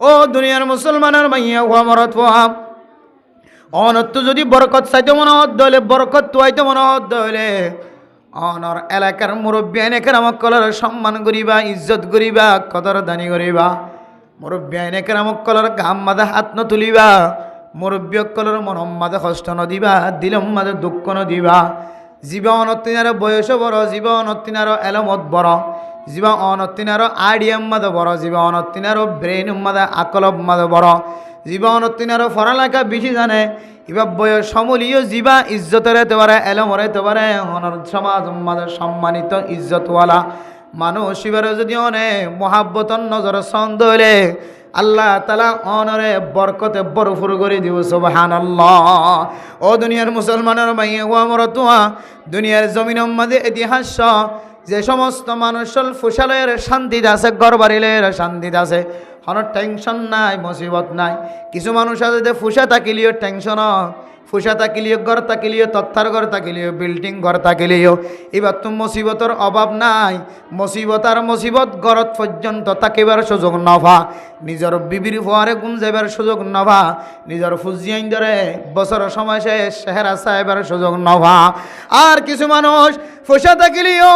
ও দুনিয়ার মুসলমানের মাইয়া ও মরত অনত্য যদি বরকত চাইতে মনে হলে বরকত তুয়াইতে মনে হলে অনর এলাকার মুরব্বী এনেকের আমাক কলার সম্মান করিবা, ইজ্জত করিবা, কদর দানি করিবা। মুরব্বী এনেকের আমাক কলার গাম মাদে হাত ন তুলিবা, মুরব্বী কলার মনম মাদে কষ্ট ন দিবা, দিলম মাদে দুঃখ ন দিবা। জীবা অনত্তিনার বয়স বড়, জীবা অনত্তিনার এলমত বড়, জীবা অনত্তিনার আইডিয়াম মাদে বড়, জীবা অনত্তিনার ব্রেন মাদে আকলব মাদে বড়, জীবা অনত্তিনার পড়ালেখা বেশি জানে। এবার বয়স সমলীয় জীবা ইজ্জতের হতে পারে, এলমর হতে পারে, অনর সমাজ মাদে সম্মানিত ইজ্জতওয়ালা মানুষ এবারে যদি অনেক মহাব্বতন নজর ছন্দ হলে আল্লাহ তালা অনরে বরকতে বরফুর করে দিব সুবহানাল্লাহ। ও দুনিয়ার মুসলমানের মাইয়া ও মরতুয়া, দুনিয়ার জমিন মাঝে ইতিহাস যে সমস্ত মানুষের ফুসালের শান্তিতে আছে, ঘর বাড়িলের শান্তিতে আছে, কোনো টেনশন নাই, মুসিবত নাই। কিছু মানুষ আছে যে ফুসা থাকিলেও টেনশন, ফুসা থাকিলেও ঘর থাকিলেও, তত্থার ঘর থাকিলেও, বিল্ডিং ঘর থাকিলেও এবার তো মুসিবতের অভাব নাই। মুসিবত আর মুসিবত ঘরত পর্যন্ত থাকিবার সুযোগ নভা, নিজের বিবির ফোয়ারে গুম যাইবার সুযোগ নভা, নিজের ফুজিয়াইন ধরে বছর সময় শেষ সেহেরা সাহেবের সুযোগ নভা। আর কিছু মানুষ ফুসা থাকিলেও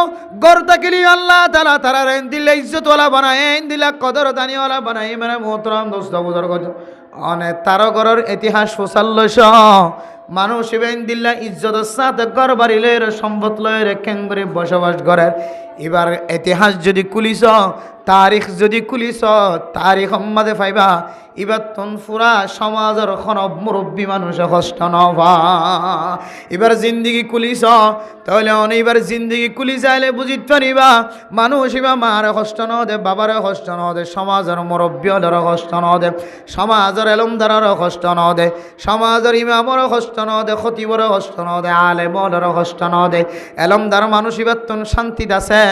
ঘর থাকিলেও আল্লাহ তালা তারা দিলে ইজ্জতওয়ালা বানায়, দিলা কদর দানিওয়ালা বানাই। মানে মোহতরম দোস্ত বুজুর্গ অনেক তার ঘরের ইতিহাস ফসাল্লস মানুষ ইবেন দিল্লা ইজ্জতের সাথে ঘর বাড়িলের সম্পদ লয়ের কেঙ্গরে বসবাস করার। এবার ইতিহাস যদি কুলিস, তারিখ যদি কুলিস, তারিখ মাঝে পাইবা এবার তন ফুরা সমাজের খনব মুরব্বী মানুষ কষ্ট নভা। এবার জিন্দিগি কুলিস তাহলে অনেকবার জিন্দিগি কুলি চাইলে বুঝিতে পারিবা মানুষ এবার মার কষ্ট ন দে, বাবার কষ্ট ন দে, সমাজের মুরব্বীদের কষ্ট ন দে, সমাজের এলমদারের কষ্ট ন দে, সমাজের ইমামর কষ্ট ন দে, খতিবর কষ্ট ন দে, আলেমর কষ্ট ন দে। এলমদার মানুষ এবার তন শান্তিতে আছে,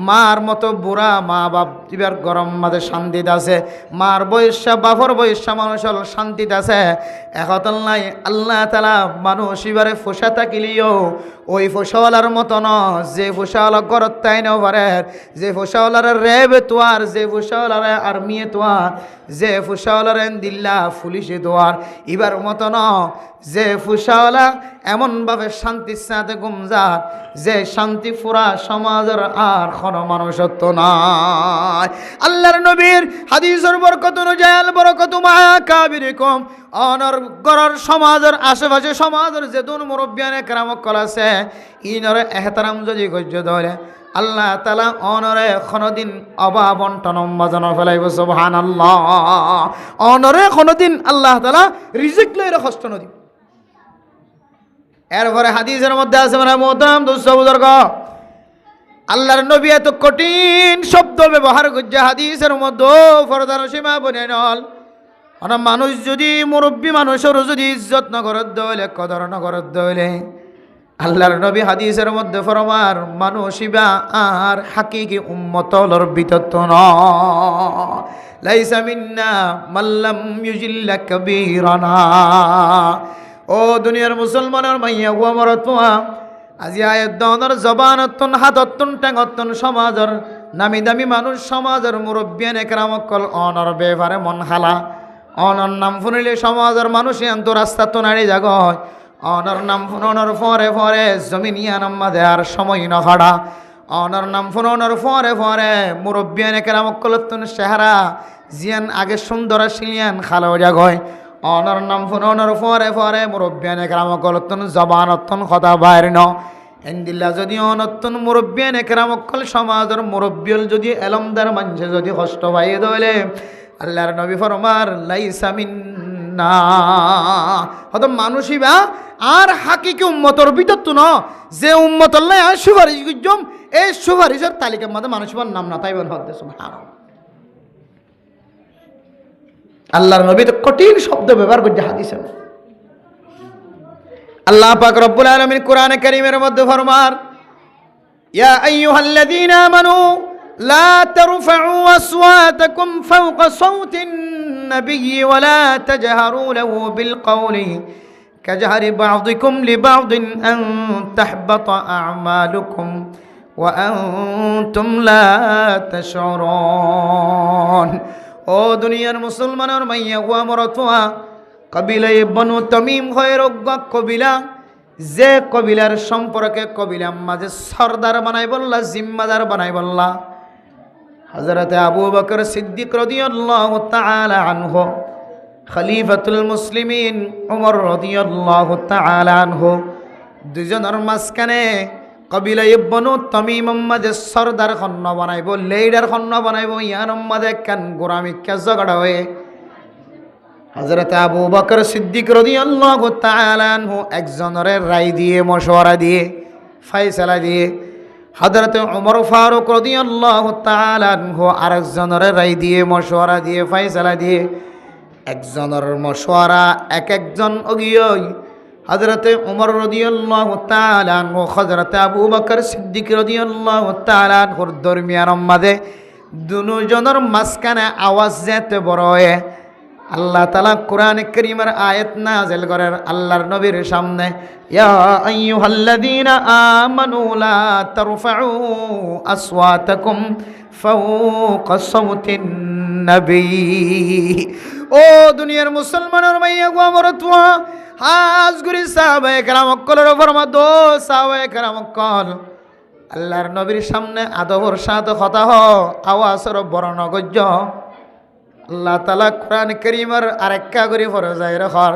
মার মতো বুড়া মা বাপ এবার গরম মাঝে শান্তিতে আছে, মার বয়সা বাপর বয়সা মানুষের শান্তিতে আছে। একতল নাই আল্লাহ তালা মানুষ এবারে ফোসা থাকিলেও ওই ফোসাওয়ালার মতো ন, যে ফোসাওয়ালা গরত তাই নেও পারে, যে ফোসাওয়ালার রেব তোয়ার, যে ফোসাওয়ালার আর্মিয়ে তোয়ার, যে ফোসাওয়ালার দিল্লা পুলিশে তোয়ার এবার মতো ন, যে ফুসাওয়ালা এমনভাবে শান্তির সাথে গুমজার, যে শান্তি ফুরা সমাজের আর কোনো মানুষত্ব নাই। আল্লাহর নবীর হাদিসের বরকত অনুযায়ী আল বরকত মা কাবিরিকুম, অনর গরর সমাজের আশেপাশে সমাজের যে দুন মুরব্বিয়ানে কেরামত কল আছে ইনরে এহতারাম যদি গজ্য ধরে আল্লাহ তালা অনরে কোনোদিন অভাব বন্টন বাজানো ফেলাইব সুবহানাল্লাহ। অনরে কোনোদিন আল্লাহ তালা রিজিক লইরে কষ্ট নদী। এরপরে হাদিসের মধ্যে আছে মানে মোহতারাম দোস্ত বুজুর্গ, আল্লাহর নবী এত কঠিন শব্দ ব্যবহার করছে হাদিসের মধ্যে ফরদার সীমা বনে নল। মানুষ যদি মুরব্বী মানুষেরও যদি ইজ্জত নগরত দইলে, কদর নগরত দইলে, আল্লাহর নবী হাদিসের মধ্যে ফরমার মানুষিবা আর হাকিকি উম্মতলর বিতত্ব ন, লাইসা মিন্না মাল্লাম ইউজিল্লা কবীরানা। ও দুনিয়ার মুসলমানের মাইয়া ও মরতুয়া, আজি আয়াত দনের জবানতন হাততন টেঙতন সমাজের নামি দামি মানুষ সমাজের মুরব্বিয়ান একরামকল অনর বেভারে মন খালা। অনর নাম শুনিলে সমাজের মানুষ এত রাস্তা তো নাড়ি জাগ হয়, অনর নাম ফুনর ফরে ফরে জমিনিয়া নাম্মা দেয়ার সময় নখাড়া, অনর নাম ফুনর ফরে ফরে মুরব্বিয়ান একরামকলতন চেহারা জিয়ান আগে সুন্দর শিলিয়ান খালো জাগ হয়। অনর নাম ফুনর ফরে ফরে মুরব্বিয়ান একরামকলতন জবানতন কথা বাইর ন এন্দিল্লা যদি অনতন মুরব্বিয়ান একরামকল সমাজের মুরব্বিয়ল যদি এলমদার মানুষে যদি কষ্ট পাইয়ে দইলে আল্লাহর নবী ফরমার লাইসা মিন্না, হয়তো মানুষই বা আর হাকিকি উম্মতর বিতত্ব ন, যে উম্মতর লাই আর সুপারিশ গুজম এই সুপারিশের তালিকার মধ্যে মানুষের নাম না তাইবেন হতে সুবহানাল্লাহ। আল্লাহর নবী তো কঠিন শব্দ ব্যবহার করছে হাদিসে। আল্লাহ পাক রব্বুল আলামিন কোরআনে কারীমের মধ্যে ফরমার ইয়া আইয়ুহাল্লাযীনা আমানু লা তারফা'উ আসওয়াতাকুম ফাওকা সাওতিন নাবিয়্যি ওয়া লা তাজহারু লাহু বিল কওলি কাজহারি বা'দিকুম লিবা'দিন আন তাহবাতা আ'মালুকুম ওয়া আনতুম লা তাশউরুন। ও ও দুনিয়ার মুসলমানের মাইয়া হুয়া মরতুয়া কবিলায় বনু তমিম হয় রোগ্য কবিলা, যে কবিলার সম্পর্কে কবিলা মাঝে সর্দার বানাই বললা, জিম্মাদার বানাই বললা হযরতে আবু বকর সিদ্দিক রাদিয়াল্লাহু তাআলা আনহু, খলিফাতুল মুসলিমিন ওমর রাদিয়াল্লাহু তাআলা আনহু, দুজনের মাঝখানে কবিলা বনু তমিম মাঝে সর্দার খন্ন বানাইব, লেডার খন্ন বানাইব, ইয়ান মাঝে কেন গোরামি কে ঝগড়া হয়ে হযরতে আবু বকর সিদ্দিক রাদিয়াল্লাহু তাআলা আনহু একজনের রায় দিয়ে, মশওয়ারা দিয়ে, ফয়সালা দিয়ে, হযরতে ওমর ফারুক রাদিয়াল্লাহু তাআলা আনহু আরেকজনের রায় দিয়ে, মশওয়ারা দিয়ে, ফয়সালা দিয়ে, একজনের মশওয়ারা এক একজন অগিয়ই হযরতে ওমর রাদিয়াল্লাহু তাআলা আনহু হযরতে আবু বকর সিদ্দিক রাদিয়াল্লাহু তাআলা আনহুর দরমিয়ানের মাঝে দুজনের মাঝখানে আওয়াজ যেতে বড় হয়ে আল্লাহ তাআলা কোরআন কারীমের আয়াত নাযিল করেন আল্লাহর নবীর সামনে, ইয়া আইয়ুহাল্লাযীনা আমানু লা তারফাউ আসওয়াতাকুম ফাওকা সাওতিন নবী। ও দুনিয়ার মুসলমানের মাইয়া গো আমার তুয়া হাজগুরি সাহাবায়ে কেরাম কলর ফরমাদ, সাহাবায়ে কেরাম কল আল্লাহর নবীর সামনে আদবর সাথে কথা হ, আওয়াজের বড় নগজ্য। আল্লাহ তাআলা কোরআন কারীমের আরেকটা করে ফরজায় রাখর,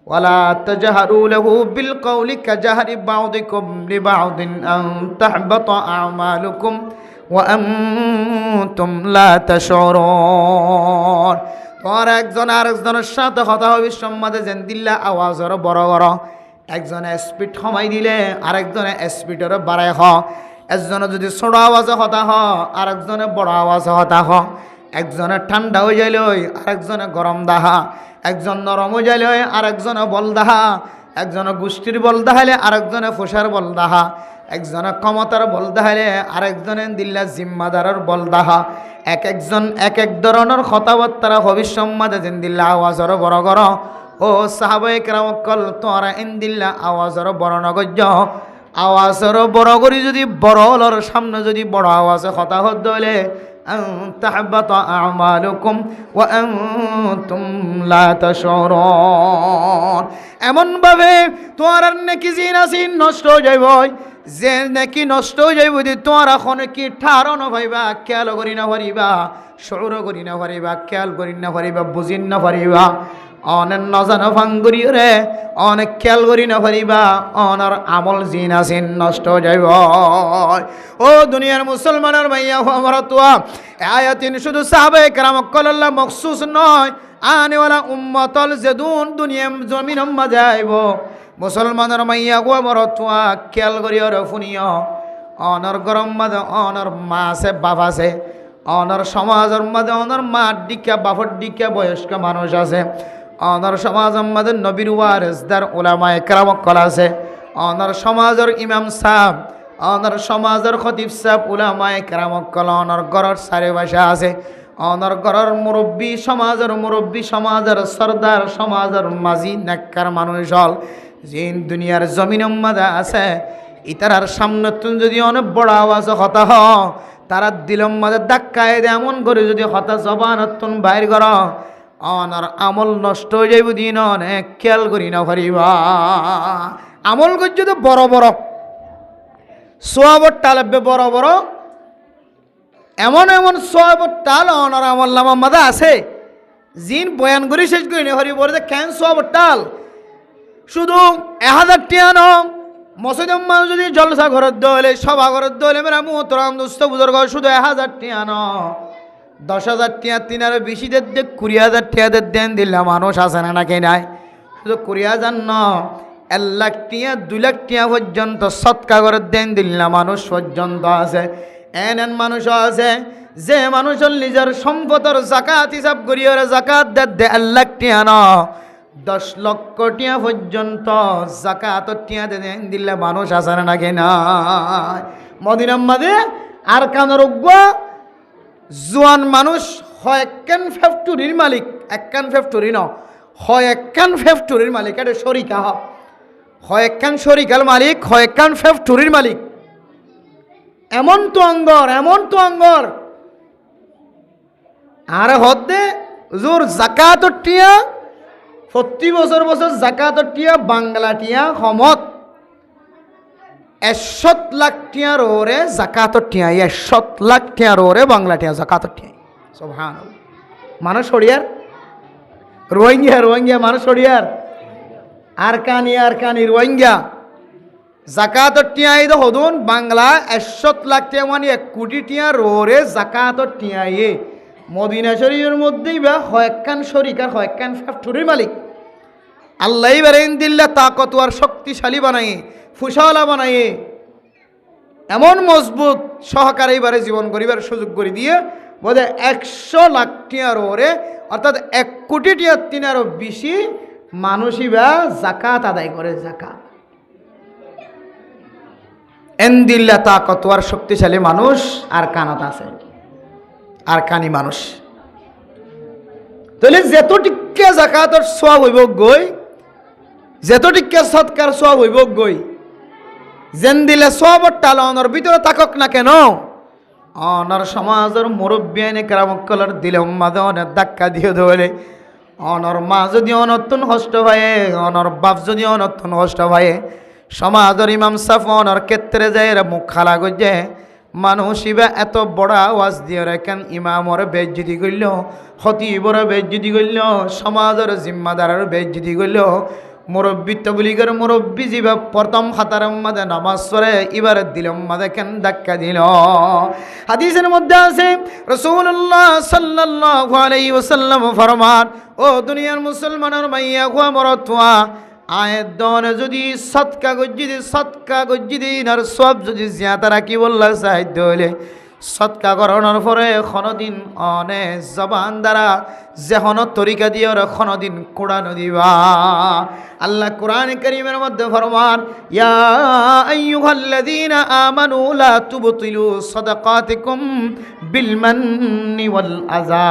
ওয়ালা তাজহারু লাহু বিল কওলি কাজহারি বাউদিকুম লিবাউদিন আন তাহবাতা আমালুকুম ওয়া আনতুম লা তাশউরুন। তোর একজন আরেকজনের সাথে কথা হবে সম্মাদে যেন দিল্লা আওয়াজের বড় বড়, একজনে স্পিড কমাই দিলে আরেকজনে স্পিডের বাড়ায় হ, একজনে যদি ছোট আওয়াজে কথা হ আরেকজনে বড় আওয়াজে কথা হ, একজনে ঠান্ডা হয়ে যাইলে আরেকজনে গরম দাহা, একজন নরম হয়ে যাইলে আরেকজনে বল দাহা, একজনে গোষ্ঠীর বল দাহাইলে আরেকজনে ফুসার বল দাহা, একজনে ক্ষমতার বল দাহাইলে আরেকজনে দিল্লা জিম্মাদারের বল দাহা, এক একজন এক এক ধরনের কথাবার্তা ভবিষ্যম্মাদে যেন দিল্লা আওয়াজের বড় কর। ও সাহাবায়ে কেরাম কল তোরা এন দিল্লা আওয়াজের বড় নগজ্য, আওয়াজের বড় করি যদি বড় হলর সামনে যদি বড় আওয়াজে কথা হতে হলে তাহবাতা আমালুকুম ওয়া আনতুম লা তাশউরুন, এমন ভাবে তোমার নেকি জিনাসিন নষ্ট হয়ে যাইব, যে নাকি নষ্ট হয়ে যাইব যদি তোমার এখন কি ঠারো না পাইবা, খেয়াল করি না পারিবা, সৌর করি না পারিবা, খেয়াল করি না পারিবা, বুঝিন না পারিবা, অনেক নজানো ভাঙ্গুরি রে অনেক খেয়াল করি না পারিবা, অনার আমল জিন আসিন নষ্ট হয়ে যাইব। ও দুনিয়ার মুসলমানের ভাইয়া আমার তোয়া আয়াতিন শুধু সাহাবায়ে কেরাম কল্লাহ মখসুস নয়, আনেওয়ালা উম্মতল যেদুন দুনিয়া জমিন মাঝে আইব মুসলমানের মাইয়া গো আমার তোয়া খেয়াল করি আর শুনিও, অনর গরম মাঝে অনর মা আছে বাপ আছে, অনর সমাজের মাঝে অনর মার দিকা বাপর দিকা বয়স্ক মানুষ আছে, অনর সমাজের মাঝে নবীর ওয়ারিসদার উলামায়ে কেরাম কল আছে, অনর সমাজের ইমাম সাহেব, অনর সমাজের খতিব সাহেব উলামায়ে কেরাম কল অনর ঘরের চারিপাশে আছে, অনর ঘরের মুরব্বী সমাজের সর্দার সমাজের মাঝি নেককার মানুষ হল জিন দুনিয়ার জমিনের মাঝে আছে, ইতারার সামনে তুমি যদি অনেক বড় আওয়াজ কথা হ তারা দিলম মাঝে ধাক্কায় দে এমন করে যদি হতা জবানতুন বাইর কর অনার আমল নষ্ট হয়ে যাইব দিন অনেক খেয়াল করি না পারিবা। আমল করছে তো বড় বড় সোয়াবর টালবে বড় বড়, এমন এমন সোয়াবর টাল অনার আমল নামা মাঝে আছে জিন বয়ান করে শেষ করি না হরি বলে কেন সোয়াবর টাল শুধু 1000 টিয়া ন মসজিদের মানুষ যদি জলসা ঘরের দলে সভা ঘরের দলে মেরা মোহতরাম দোস্ত বুজুর্গ শুধু 1000 টিয়া ন 10,000 টিয়া 3 বেশি দেন 20,000 টিয়া দেন দিল্লা মানুষ আছে না নাকি নাই, শুধু 20,000 ন 1 লাখ টিয়া 2 লাখ টিয়া পর্যন্ত সৎকা করে দেন দিল্লা মানুষ পর্যন্ত আছে, এন মানুষও আছে যে মানুষের নিজের সম্পদের জাকাত হিসাব করিয়ে জাকাত দে 1 লাখ টিয়া ন 10 লক্ষ টিয়া পর্যন্ত জাকাত টিয়া দেন দিল্লা মানুষ আছে না নাকি নাই। মদিনার মাঝে আর কানের উগ্র জোয়ান মানুষ হয় একখান ফ্যাক্টরির মালিক, একখান ফ্যাক্টরি ন হয় একখান ফ্যাক্টরির মালিক, এটা শরিকা হয় একখান শরিকার মালিক হয় একখান ফ্যাক্টরির মালিক, এমন তো অঙ্গর আর হদ্দে জোর জাকাতর টিয়া প্রতি বছর বছর জাকাতর টিয়া বাংলা টিয়া সমত 100 লাখ টিয়ার ওরে জাকাতর টিয়া 100 লাখ টিয়ার ওরে বাংলা টিয়া জাকাতর টিয়া সুবহানাল্লাহ মানুষ সরিয়ার রোহিঙ্গা মানুষ সরিয়ার আর কানি রোহিঙ্গা জাকাতর টিয়া এই হদুন বাংলা 100 লাখ টিয়া মানে 1 কোটি টিয়া ওরে জাকাতর টিয়া মদিনা শরীফের মধ্যেই বা কয়েকখান শরিক আর কয়েকখান ফ্যাক্টরির মালিক আল্লাহ বেরেন দিল্লা তাকতওয়ার শক্তিশালী বানাইয়ে ফুসালা বানাইয়ে এমন মজবুত সহকারে এবারে জীবন করিবার সুযোগ করে দিয়ে বোধ 100 লাখ টিয়ার ওরে অর্থাৎ 1 কোটি টিয়ার তিনারও বেশি মানুষই বা জাকাত আদায় করে জাকাত এন্দিল্লা তাকতওয়ার শক্তিশালী মানুষ আর কানাত আছে আর কানি মানুষ তাহলে যেতটিকে জাকাতর সওয়াব হইব গই যেতটিকে সৎকার সওয়াব হইব গই যেন দিলে সওয়াবর টাল অনর ভিতরে থাকক না কেন অনর সমাজের মুরব্বিয়ানে কেরামকলর দিলে উম্মাদে অনেক ধাক্কা দিয়ে ধরে অনর মা যদি অনর্তন কষ্ট ভাইয়ে অনর বাপ যদি অনর্তন কষ্ট ভাইয়ে সমাজের ইমাম সাফ অনর ক্ষেত্রে যায় মুখ খালা গজে মানুষ ইবা এত বড় আওয়াজ দিয়ে রেখেন ইমামর বেজ্জতি করল খতিবর বেজ্জতি করল সমাজের জিম্মাদারের বেজ্জতি করল মুরব্বী তবলিগের মুরব্বী যিবা প্রথম খাতার মাঝে নামাজ পড়ে এবার দিলম মাঝে কেন ধাক্কা দিল হাদিসের মধ্যে আছে রাসূলুল্লাহ সাল্লাল্লাহু আলাইহি ওয়াসাল্লাম ফরমান ও দুনিয়ার মুসলমানের মাইয়া গোয়া মরতুয়া আয়ের দনে যদি সৎকা গজ্জি দিন আর সব যদি জিয়াতা রাখি বললা সাহায্য হলে সৎকা করানোর পরে কোনোদিন অনে জবান দ্বারা যেহন তরিকা দিয়ে কোনোদিন কোরআন দিবা আল্লাহ কোরআন কারীমের মধ্যে ফরমান ইয়া আইয়ুহাল্লাযীনা আমানু লা তুবতিলু সাদাকাতিকুম বিল মান্নি ওয়াল আযা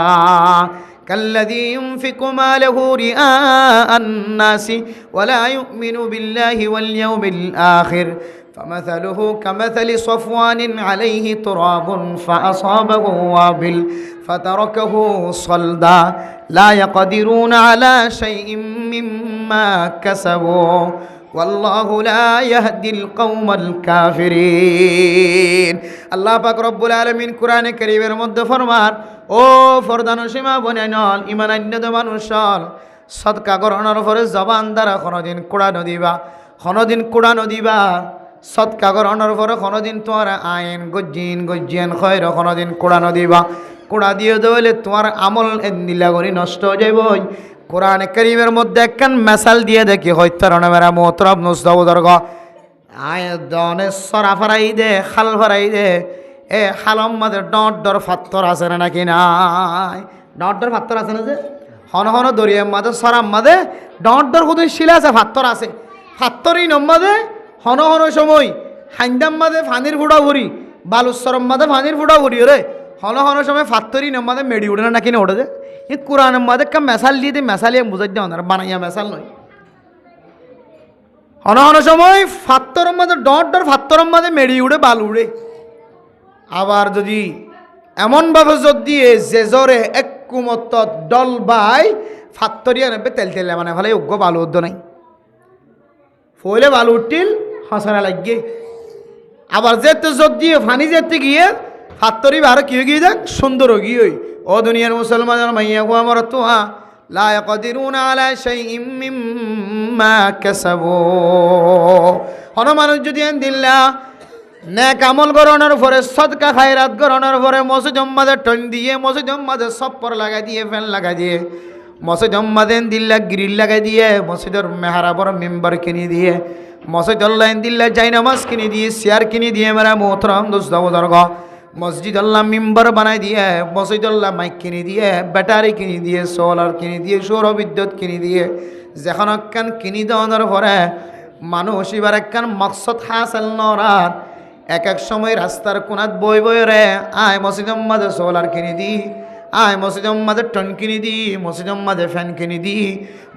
كالذي ينفق ماله رئاء الناس ولا يؤمن بالله واليوم الآخر فمثله كمثل صفوان عليه تراب فأصابه وابل فتركه صلدا لا يقدرون على شيء مما كسبوا والله لا يهدي القوم الكافرين الله পাক রব্বুল আলামিন কোরআনে কারীমের মধ্যে ফরমান ও ফরদান সীমা বনেনল ইমান আন্যদ মানুষল সদকা করানোর পরে জবান দ্বারা কোনোদিন কোরআন দিবা সদকা করানোর পরে কোনোদিন তোমার আইন গজ্জিন খয়র কোনোদিন কোরআন দিবা কোরআ দিয়ে দেওয়ালে তোমার আমল এন্দিলা করি নষ্ট হয়ে যাইব কোরআন কারীমের মধ্যে একখান মেসাল দিয়ে দেখি হত্যারণে মেরা মোহতরব নুসদাবদর্গ আয় দনে সরা ফারাই দে খাল ফারাই দে এ খালম মাঝে ডর ফাত্তর আছে না নাকি নাই ডর ফাত্তর আছে না যে হন দরিয়ার মাঝে সরাম মাঝে ডর কোথায় শিলা আছে ফাত্তর আছে ফাত্তরই নম্মাদে হন সময় হাইন্দাম মাঝে ফানির ফুটা ভরি বালুসরম মাঝে ফানির ফুটা ভরি রে হন সময় ফাত্তরই নম্মাদে মেডি উঠে না নাকি না ওঠে যে এই কোরআনের মাঝে একটা মেসাল দিয়ে দিয়ে মেসালিয়া বুঝাই দেওয়া না বানাইয়া মেসাল নয় হন সময় ফাত্তরম মাঝে ডর ফাত্তরম মাঝে মেডি উড়ে বাল উড়ে আবার যদি এমনভাবে জোর দিয়ে যে জোরে এক কুমত ডল বাই ফাত্তরিয়া নেবে তেল মানে ভালো উগ্র বালু উদ্দ নাই ফলে বালু উঠিল হসরা লাগিয়ে আবার যেতে জোর দিয়ে ফানি যেতে গিয়ে ফাত্তরি আরো কি গিয়ে যাক সুন্দর গিয়ে ও দুনিয়ার মুসলমানের মাইয়া গো আমার তোয়া লা ইয়াকদিরুনা আলা শাইইম মিম্মা কাসাবু হন মানুষ যদি দিল্লা নেক আমল গরনের পরে সদকা খায়রাত গরনের পরে মসজিদ মাঝে টন দিয়ে মসজিদ মাঝে সপ্পর লাগাই দিয়ে ফ্যান লাগাই দিয়ে মসজিদ মাঝে দিল্লা গ্রিল লাগাই দিয়ে মসজিদের মেহরাবর মেম্বার কিনে দিয়ে মসজিদ আল্লাহ দিল্লা যাই নামাজ কিনে দিয়ে চেয়ার কিনে দিয়ে মেরা মোহতরম দোস্তাবদর্গ মসজিদ আল্লাহ মেম্বার বানাই দিয়ে মসজিদ আল্লাহ মাইক কিনে দিয়ে ব্যাটারি কিনে দিয়ে সোলার কিনে দিয়ে সৌর বিদ্যুৎ কিনে দিয়ে যেখন একখান কিনে দেওয়ানোর পরে মানুষ এবার একখান মকসদ হাসিল নরার এক সময় রাস্তার কোনাত বই রে আয় মসজিদের মাঝে সোলার কিনে দি আয় মসজিদের মাঝে টন কিনে দি মসজিদের মাঝে ফ্যান কিনে দি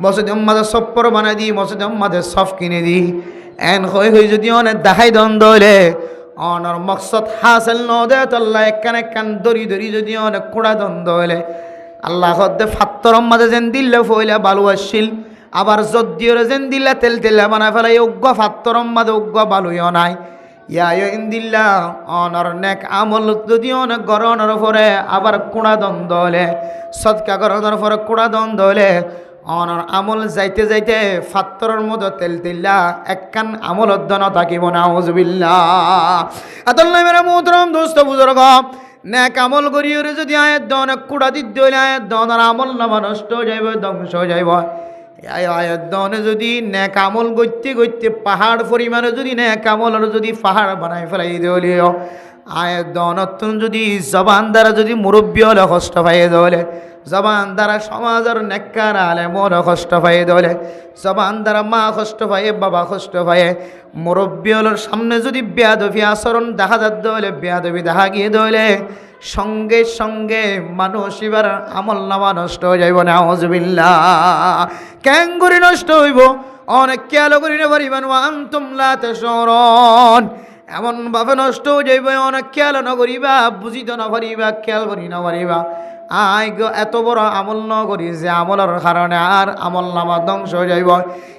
মসজিদের মাঝে সপ্পর বানাই দি মসজিদের মাঝে সফ কিনে দি এন হয়ে যদি অনেক দেখাই দ্বন্দ্ব হইলে অনর মকসদ হাসিল ন দে তল্লা একখান দরি যদি অনেক কোড়া দ্বন্দ্ব হইলে আল্লাহ হদ্দে ফাত্তরম মাঝে যেন দিল্লে ফইলা বালু আসছিল আবার যদ্দিওরে যেন দিল্লা তেল তেলে বানায় ফেলাই উগ্গ ফাত্তরম মাঝে উগ্গ বালুইও নাই ইয়া ইন্দিল্লা অনর নেক আমল যদি অনেক গরনের পরে আবার কুড়া দ্বন্দ্ব হলে সৎকা গরনের পরে কুড়া দ্বন্দ্ব হলে অনর আমল যাইতে যাইতে ফাত্তরের মতো তেল তিল্লা একখান আমল অধ্যয়ন থাকিব না আউযুবিল্লাহ আদল নাই মেরা মুহতরম দোস্ত বুজুর্গ নেক আমল করিওরে যদি আয়াত দন কুড়া দিতে হইলে আয়াত দনের আমল নামা নষ্ট হয়ে যাইব ধ্বংস হয়ে যাইব আয়াত দনে যদি নেক আমল করতে করতে পাহাড় পরিমাণে যদি নেক আমলের যদি পাহাড় বানাই ফেলাই দিও আয়াত দন যদি জবান দ্বারা যদি মুরব্বী হলে কষ্ট পাই দলে জবান দ্বারা সমাজের নেককার আলেমর কষ্ট পাই দলে জবান দ্বারা মা কষ্ট পাই বাবা কষ্ট পাই মুরব্বী হলোর সামনে যদি বেয়াদবি আচরণ দেখা যাত দলে বেয়াদবি দেখা গিয়ে দলে সঙ্গে সঙ্গে মানুষ এবার আমল নামা নষ্ট হয়ে যাইব না আউযুবিল্লাহ কেন করে নষ্ট হইব অনেক খেয়াল করি না পারিবেন আনতুম লা তাশউরুন এমনভাবে নষ্ট হয়ে যাইব অনেক খেয়াল না করিবা বুঝিতে না পারিবা খেয়াল করি না পারিবা আই গো এত বড় আমল ন করি যে আমলের কারণে আর আমল নামা ধ্বংস হয়ে যাইব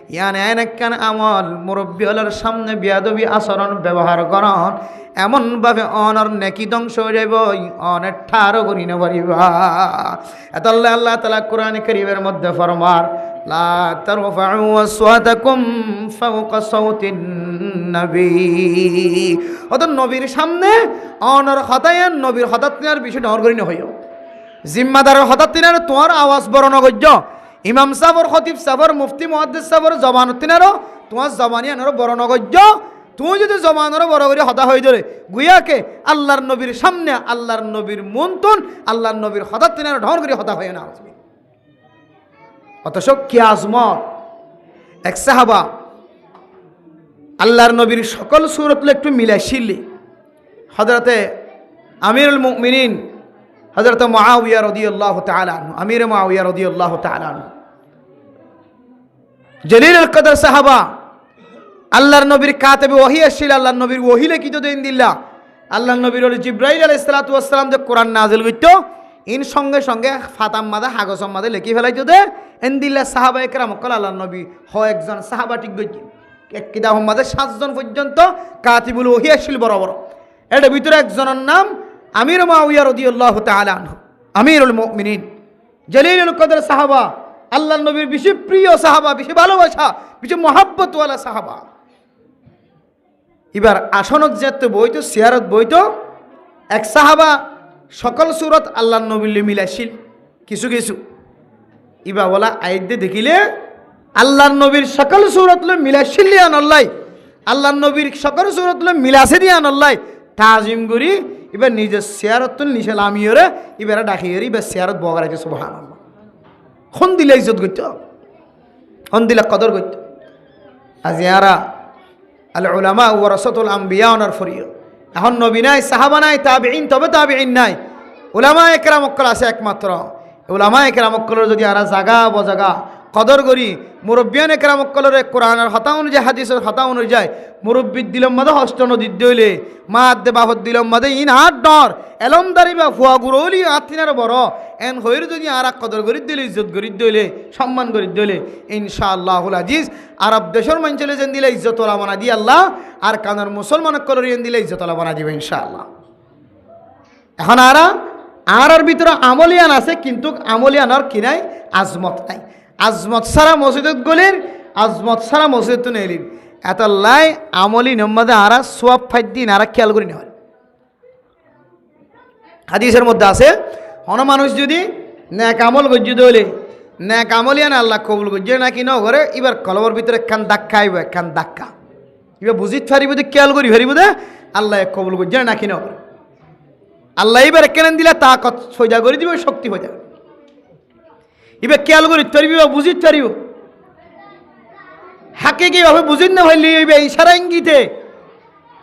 ইয়ানে এনেকান আমল মুরব্বী হলের সামনে বিয়াদবি আচরণ ব্যবহার করন এমনভাবে অনর নেকি ধ্বংস হয়ে যাইব অনেক ঠারও করি না পারিবা এত আল্লাহ তাআলা কোরআনে কারীমের মধ্যে ফরমার লা তারফাউ আসওয়াতাকুম ফাওকা সাউতিন নবী অত নবীর সামনে অনর হতায়ান নবীর হঠাৎ নেওয়ার বিষয়টা অর করি না হইও জিম্মাদারের হঠাৎ তিনার তোমার আওয়াজ বড় নগর্য ইমাম সাবর খতিব সাবর মুফতি মুহাদ্দিস সাবর জবান তিনারও তোমার জবানিয়ানেরও বড় নগর্য তুমি যদি জবানেরও বড় করে হতা হয়ে ধরে গুয়াকে আল্লাহর নবীর সামনে আল্লাহর নবীর মন্তন আল্লাহর নবীর হঠাৎ তিনার ঢর করে হতা হয়ে না অথচ কি আজমত এক সাহাবা আল্লাহর নবীর সকল সূরতলে একটু মিলাইছিল হযরতে আমিরুল মুমিনিন হযরত মুআবিয়া রাদিয়াল্লাহু তাআলা আনহু আমির মুআবিয়া রাদিয়াল্লাহু তাআলা আনহু জলিলুল কদর সাহাবা আল্লাহর নবীর কাতেবে ওহী আসছিল আল্লাহর নবীর ওহী লিখিত দেন দিল্লা আল্লাহর নবীর ওলি জিবরাইল আলাইহিস সালাতু ওয়াস সালাম যে কোরআন নাযিল করতো ইন সঙ্গে সঙ্গে ফাতাম মাদা হাগসম মাদা লিখি ফেলাইতো দে এন দিল্লা সাহাবা একরাম কল আল্লাহর নবী হয় একজন সাহাবা ঠিক গইছে এককিদা আমাদের 7 জন পর্যন্ত কাতিবুল ওহী আসছিল বড় বড় এর ভিতরে একজনের নাম আমির মুআবিয়া রাদিয়াল্লাহু তাআলা আনহু আমিরুল মুমিনিন জলিলুল কদর সাহাবা আল্লাহর নবীর বেশি প্রিয় সাহাবা বেশি ভালোবাসা বেশি মহব্বত ওয়ালা সাহাবা এবার আসনত যেতে বইতো সিয়ারত বইতো এক সাহাবা সকল সূরত আল্লাহর নবীর মিলাইছিল কিছু কিছু ইবা বলা আইতে দেখিলে আল্লাহর নবীর সকল সূরত মিলাইছিল আনাল্লাই আল্লাহর নবীর সকল সূরত মিলাছে দিয়ে আনাল্লাই তাজিম করি এবার নিজের সিয়ারত নিশাল আমিওরে এবার ডাকিয়ে এবার সিয়ারত বগারাইছে সুবহানাল্লাহ খন দিলে ইজ্জত করত খন দিলে কদর করত আজ ইয়ারা আল উলামা ওয়ারাসাতুল আম্বিয়া ওনার ফরিয় এখন নবী নাই সাহাবা নাই তাবিঈন তবে তাবিঈন নাই উলামা একরাম অক্কল আছে একমাত্র উলামা একরাম অক্কলের যদি আরা জাগা বজাগা কদর করি মুরব্বিয়ান একরাম অক্কলের কোরআনের হতা অনুযায়ী হাদিসের হতা অনুযায়ী মুরব্বীর দিলম মাদে হস্ত নদীর দইলে মা আদে বাবদ দিলম মাদে ইন হাত ডর এলমদারি বা ফুয়া গুরলি আতিনার বড় এন হইর যদি আরা কদর করি দিলে ইজ্জত করি দইলে সম্মান করি দইলে ইনশাআল্লাহুল আজিজ আরব দেশের মানুষলে যেন দিলে ইজ্জত ওলা বানা দি আল্লাহ আর কানার মুসলমান অক্কলের যেন দিলে ইজ্জত ওলা বানা দিবে ইনশাআল্লাহ এখন আর ভিতরে আমলিয়ান আছে কিন্তু আমলিয়ানোর কি নাই আজমত নাই আজমত সারা মসজিদত গলির আজমত সারা মসজিদ তো নেলির এত লাই আমলি নম্মদে আরা সোয়াব ফাইদিন আরা খেয়াল করি না হাদিসের মধ্যে আছে হন মানুষ যদি ন্যাক আমল গজ্জু দলে ন্যাক আমলিয়ান আল্লাহ কবুল গজ্জে নাকি ন করে এবার কলবর ভিতরে একখান ধাক্কা আইব একখান ধাক্কা এবার বুঝিত ফারিব দে খেয়াল করি ফারিব দে আল্লাহ কবুল গজ্জে নাকি ন করে আল্লাহ এবার কেন দিলে তাকত সোজা করে দিবে শক্তি হয়ে যাবে এবার খেয়াল করি তরিব বুঝিত পারিব হাকে কিভাবে বুঝিত না হইলে এবার ইশারা ইঙ্গিতে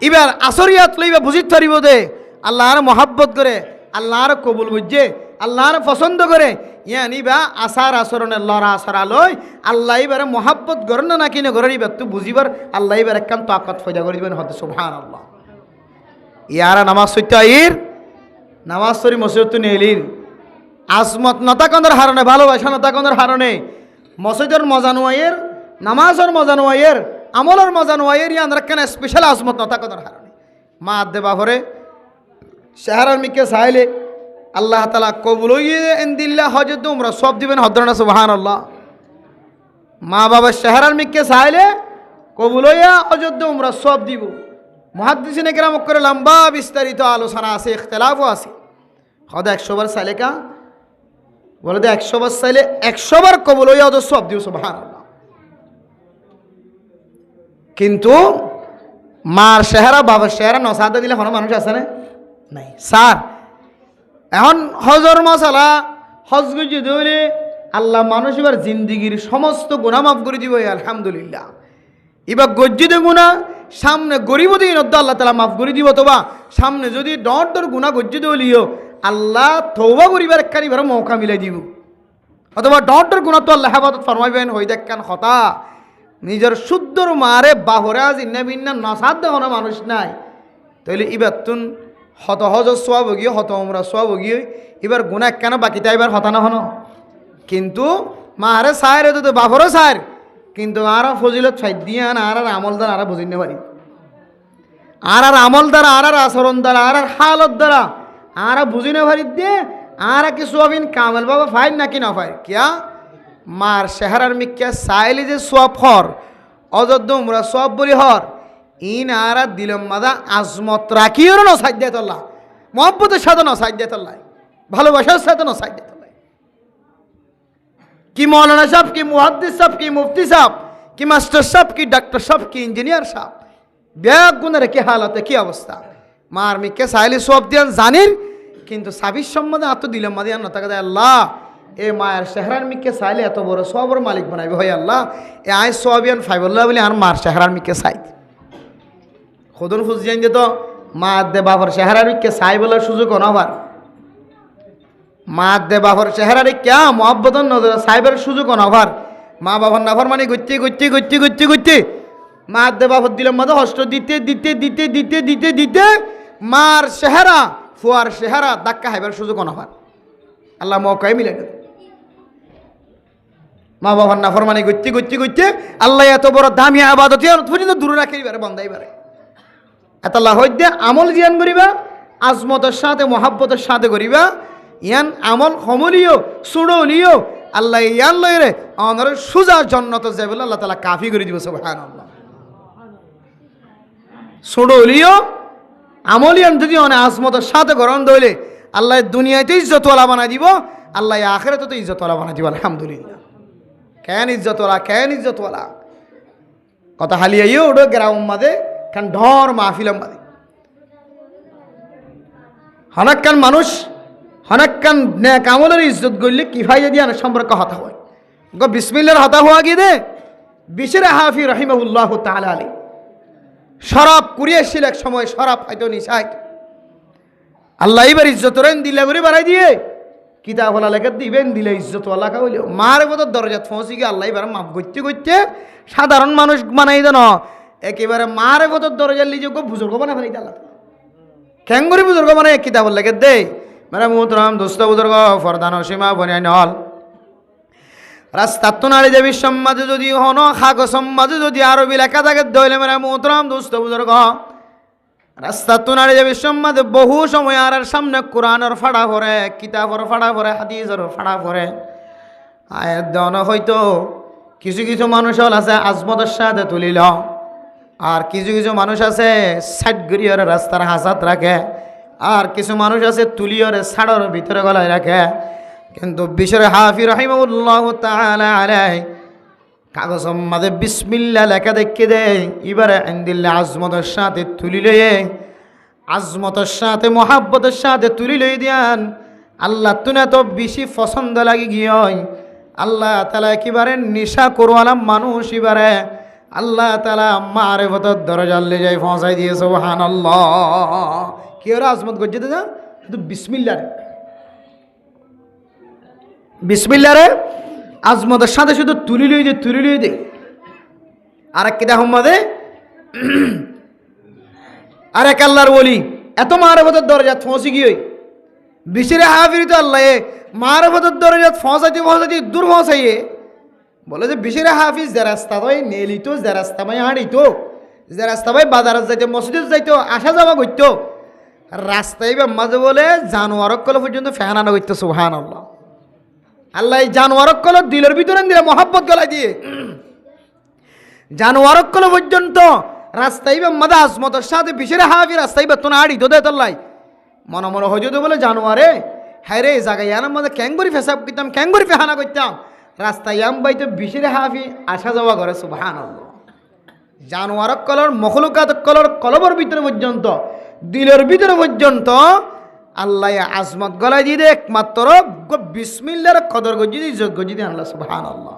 এবার আসরিয়াত লইবা বুঝিত পারিব দে আল্লাহর মহাব্বত করে আল্লাহর কবুল বুঝছে আল্লাহর পছন্দ করে ইয়ানিবা আসার আচরণের লড়া আসার আলোয় আল্লাহ এবারে মহাব্বত করেন না কিনে ঘরের এবার তুই বুঝিবার আল্লাহ এবার একখান তাকত ফয়দা করে দিবেন হতে সুবহানাল্লাহ ইয়ারা নামাজ সইতে আইর নামাজ সরি মসজিদ তো নেলির আজমত নতাকন্দর হারণে, ভালোবাসা নতাকন্দর হারণে, মসজিদের মজা নোয়াইয়ের, নামাজের মজা নোয়াইয়ের, আমলের মজা নোয়াইয়ের ইয়ান রাখেন স্পেশাল আজমত নতাকন্দর হারণে। মা আদে বাহরে শেহরার মিকে চাইলে আল্লাহ তালা কবুল এন্দিল্লা হজরত উমরা সব দিবেন হদ্রনা সুবহানাল্লাহ। মা বাবা শেহরার মিকে চাইলে কবুল হজরত উমরা সব দিব। মুহাদ্দিসিনে কেরাম করে লম্বা বিস্তারিত আলোচনা আছে, ইখতিলাফও আছে। হয়তো 100 বার চাইলে কা বলে দে 100 বার চাইলে 100 বার কবুল হইয়া ওদের সব দিও সুবহানাল্লাহ। কিন্তু মার চেহারা বাবার চেহারা নসাদা দিলে কোনো মানুষ আছে না নাই স্যার। এখন হজর মশালা হজ গুজি ধরে আল্লাহ মানুষ এবার জিন্দিগির সমস্ত গুনাহ মাফ করে দিব আলহামদুলিল্লাহ। এবার গজ্জিত গুনাহ সামনে গরিব দিন আল্লাহ তালা মাফ করে দিব। তোবা সামনে যদি ডর গুনাহ গজ্জিত হলিও আল্লাহ তওবা করিবার একখানিবার মৌকা মিলাই দিব। অথবা ডর গুনাহ তো আল্লাহ হেফাজত ফরমাইবেন হই দেখান হতা নিজের শুদ্ধর মারে বাহরে আজ ইন্না বিন্না নসাদ দেওয়া মানুষ নাই। তাইলে এবার তুন হত হজ সোয়াব গিয়ে হত আমরা সোয়াব গিয়ে এবার গুণা কেন বাকিটা এবার হতা না হন। কিন্তু মারে সায়ের তো বাহরে সায়ের, কিন্তু আর ফজিলত ফাইদ দিয়ে আর আমল দ্বারা আর বুঝি না পারি, আর আমল দ্বারা আর আচরণ দ্বারা আর হালত দ্বারা আর বুঝি না পারি দিয়ে আর কি সোয়াবিন কামেল বাবা ফাইন নাকি না ফাই কিয়া মার চেহারার মিক্কা চাইলে যে সব হর অযোধ্য উমরা সব বলি হর ইন আর দিলম মাদা আজমত রাখিও নসাইদ দিয়ে তোল্লা, মহব্বতের সাথে নসাইদ দিয়ে তোল্লাই, ভালোবাসার সাথে নসাইদ দিয়ে তোল্লাই। কি মৌলানা সাহেব, কি মুহাদ্দিস সাহেব, কি মুফতি সাহেব, কি মাস্টার সাহেব, কি ডাক্তার সাহেব, কি ইঞ্জিনিয়ার সাহেব, ব্যাগ গুণের কি হালতে কি অবস্থা। মার মিক্কা চাইলে সব দিয়ান জানির, কিন্তু সাবির সম্বন্ধে আত দিলম মাদিয়ান না তাকে দেয় আল্লাহ এ মায়ের চেহারার মিকে চাইলে এত বড় সবর মালিক বানাইবে হয় আল্লাহ এ আয় সবিয়ান ফাইবুল্লাহ বলে আর মার চেহারার মিকে চাই খুদন ফুজিয়ান যে তো মা দে বাবার চেহারার মিকে চাই বলার সুযোগ অনবার, মা দে বাবার চেহারারে ক্যা মহব্বতন নজর সাইবের সুযোগ অনবার। মা বাবার নাফর মানে গত্যি গত্যি গত্যি গত্যি গত্যি মা দে বাবার দিলাম মাদা হস্ত দিতে দিতে দিতে দিতে দিতে দিতে মার চেহারা ফুয়ার চেহারা ধাক্কা হাইবার সুযোগ অনবার। আল্লাহ মৌকাই মিলে দেবে। মা বাবার নাফরমানি করতে করতে করতে আল্লাহ এত বড় দামি আবাদত পর্যন্ত দূরে রাখি বন্ধাই পারে। এত আল্লাহ হইতে আমল জিয়ান করিবা আজমতের সাথে মহাব্বতের সাথে করিবা ইয়ান আমল সমলিও সুড়লিও আল্লাহ ইয়ান লইরে অনর সুজা জন্নত যাবে আল্লাহ তাআলা কাফি করে দিব সুবহানাল্লাহ। সুড়লিও আমলিয়ান যদি অনে আজমতের সাথে গ্রহণ দইলে আল্লাহ দুনিয়াতে ইজ্জতওয়ালা বানাই দিব, আল্লাহ আখিরাতে তো ইজ্জতওয়ালা বানাই দিব আলহামদুলিল্লাহ। কেন ইজ্জতওয়ালা, কেন ইজ্জতওয়ালা কথা হালিয়াইও ওটা গ্রাম মাদে কারণ ঢর মাহফিলাম মাদে হনাক্কান মানুষ হনাক্কান কামলের ইজ্জত করলে কি ভাই যদি অনেক সম্পর্ক হতা হয় গো বিসমিল্লার হতা হওয়া গিয়ে দে বিশরে হাফি রহিমাহুল্লাহ তাআলা আলী শরাব কুড়িয়েছিল এক সময়, শরাব হয়তো নিশায় আল্লাহ এবার ইজ্জত রেন দিলে করে বাড়াই দিয়ে কিতাবওয়ালা লেখা দিবেন দিলে ইজ্জতওয়ালা হইলে মার বোধ দরজাত পৌঁছি গিয়ে আল্লাহ এবার মাফ করতে করতে সাধারণ মানুষ বানাই দেন একেবারে মার বোধ দরজার লিজে বুজুর্গ বানা ফেলে আল্লাহ ক্যাঙ্গুরি বুজুর্গ বানাই কিতাবল লেখে দে মেরা মুহতরাম দোস্ত বুজুর্গ ফরদান সীমা বনিয়াই নল রাস্তার তো নাড়ি যাবি সমাজে যদি হন খাগ সমাজে যদি আরবি লেখা থাকে দইলে মেরা মুহতরাম দোস্ত বুজুর্গ রাস্তা তো নাড়ি যাবি সমাজে বহু সময় আর সামনে কোরআনের ফাড়া ভরে, কিতাবর ফাড়া ভরে, হাদিসের ফাড়া ভরে আয়াত দেওয়া হয়তো কিছু কিছু মানুষ আছে আজমতের সাথে তুলিল, আর কিছু কিছু মানুষ আছে সাইড গড়িয়রে রাস্তার হাসাত রাখে, আর কিছু মানুষ আছে তুলিয়রে ছাড়র ভিতরে গলায় রাখে। কিন্তু বিশরে হাফি রহিমাহুল্লাহ তাআলা আলাইহি কাগজ মাঝে বিসমিল্লাহ লেখা দেখে দেয় এবারে আইন্দিল্লা আজমতের সাথে তুলি লয়ে আজমতের সাথে মহাব্বতের সাথে তুলি লই দিয়ান আল্লাহ তুনে তো বেশি পছন্দ লাগে গিয়ে আল্লাহ তাআলা একেবারে নেশা করওয়ালা মানুষ এবারে আল্লাহ তাআলা মারিফতের দরজালে যাই পৌঁছাই দিয়ে সুবহানাল্লাহ। কি ওরা আজমত গজ্জিতে যা শুধু বিসমিল্লাহ বিসমিল্লাহ রে আজমতের সাথে শুধু তুলি লই দে আর এক কিদা হম্মাদে আর এক আল্লাহর ওলি এত মারিফতের দরজা পৌঁছে গিয়ে বিশরে হাফির তো আল্লাহ মারফতের দরজাত ফসাইতে দূর ফসাইয়ে বলে যে বিশের হাফিজ যে রাস্তা ভাই নেলিতো যে রাস্তা ভাই হাঁড়িতো যে রাস্তা ভাই বাজারে যাইতো মসজিদে যাইতো আসা যাওয়া করতো রাস্তায় মাঝে বলে জানোয়ারক কল পর্যন্ত ফেহানানো করতো সুবহানাল্লাহ। আল্লাহ এই জানোয়ারক কল দিলের ভিতরে দিলে মহাব্বত গলায় দিয়ে জানোয়ারক কল পর্যন্ত রাস্তায় মাদা আসমতের সাথে বিশের হাফি রাস্তায় বা তোনা হাঁড়িতো দে তোর লাই মনে মনে হয়তো বলে জানোয়ারে হ্যাঁ রে জায়গায় ইয়ার মধ্যে ক্যাঙ্গুরি ফেসাব করতাম ক্যাঙ্গুরি ফেহানা করতাম রাস্তায় আম বাইতো বিশের হাফি আসা যাওয়া করে সুবহানাল্লাহ। জানোয়ারক কলর মখলুকাত কলর কলবর ভিতরে পর্যন্ত দিলের ভিতরে পর্যন্ত আল্লাহ আজমত গলায় দিয়ে দে একমাত্র বিসমিল্লার কদর গজি দিয়ে যোগ্য যদি আল্লাহ সুবহানাল্লাহ।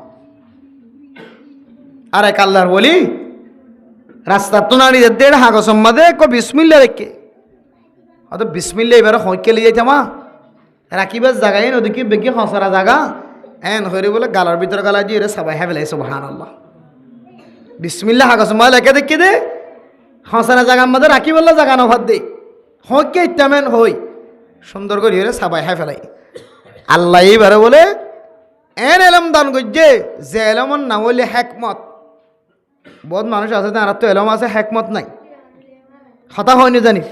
আর এক আল্লাহর বলি রাস্তার তো নাড়ি দেড় হাগো সম্মাদে বিসমিল্লা রেখে অত বিসমিল্লা এবার হইকে লিয়ে যাইতামা রাখিবার জায়গায় ওদিকে বেগে হসরা জায়গা এন হরি বলে গালার ভিতরে গালা দিয়ে রে সবাই হ্যাঁ সুবহানাল্লাহ। বিসমিল্লা হাগো সম্মা লেখে দেখে দে হসরা জায়গার মধ্যে রাখি বললে জায়গা নভার দে হইকে ইত্যামেন হই সুন্দর করে রে সবাই হ্যাঁ ফেলাই আল্লাহ এইবারে বলে এন এলম দান করছে যে এলমন নাম হইলে হেকমত। বহুত মানুষ আছে তার তো এলম আছে হেকমত নাই হতা হয়নি জানিস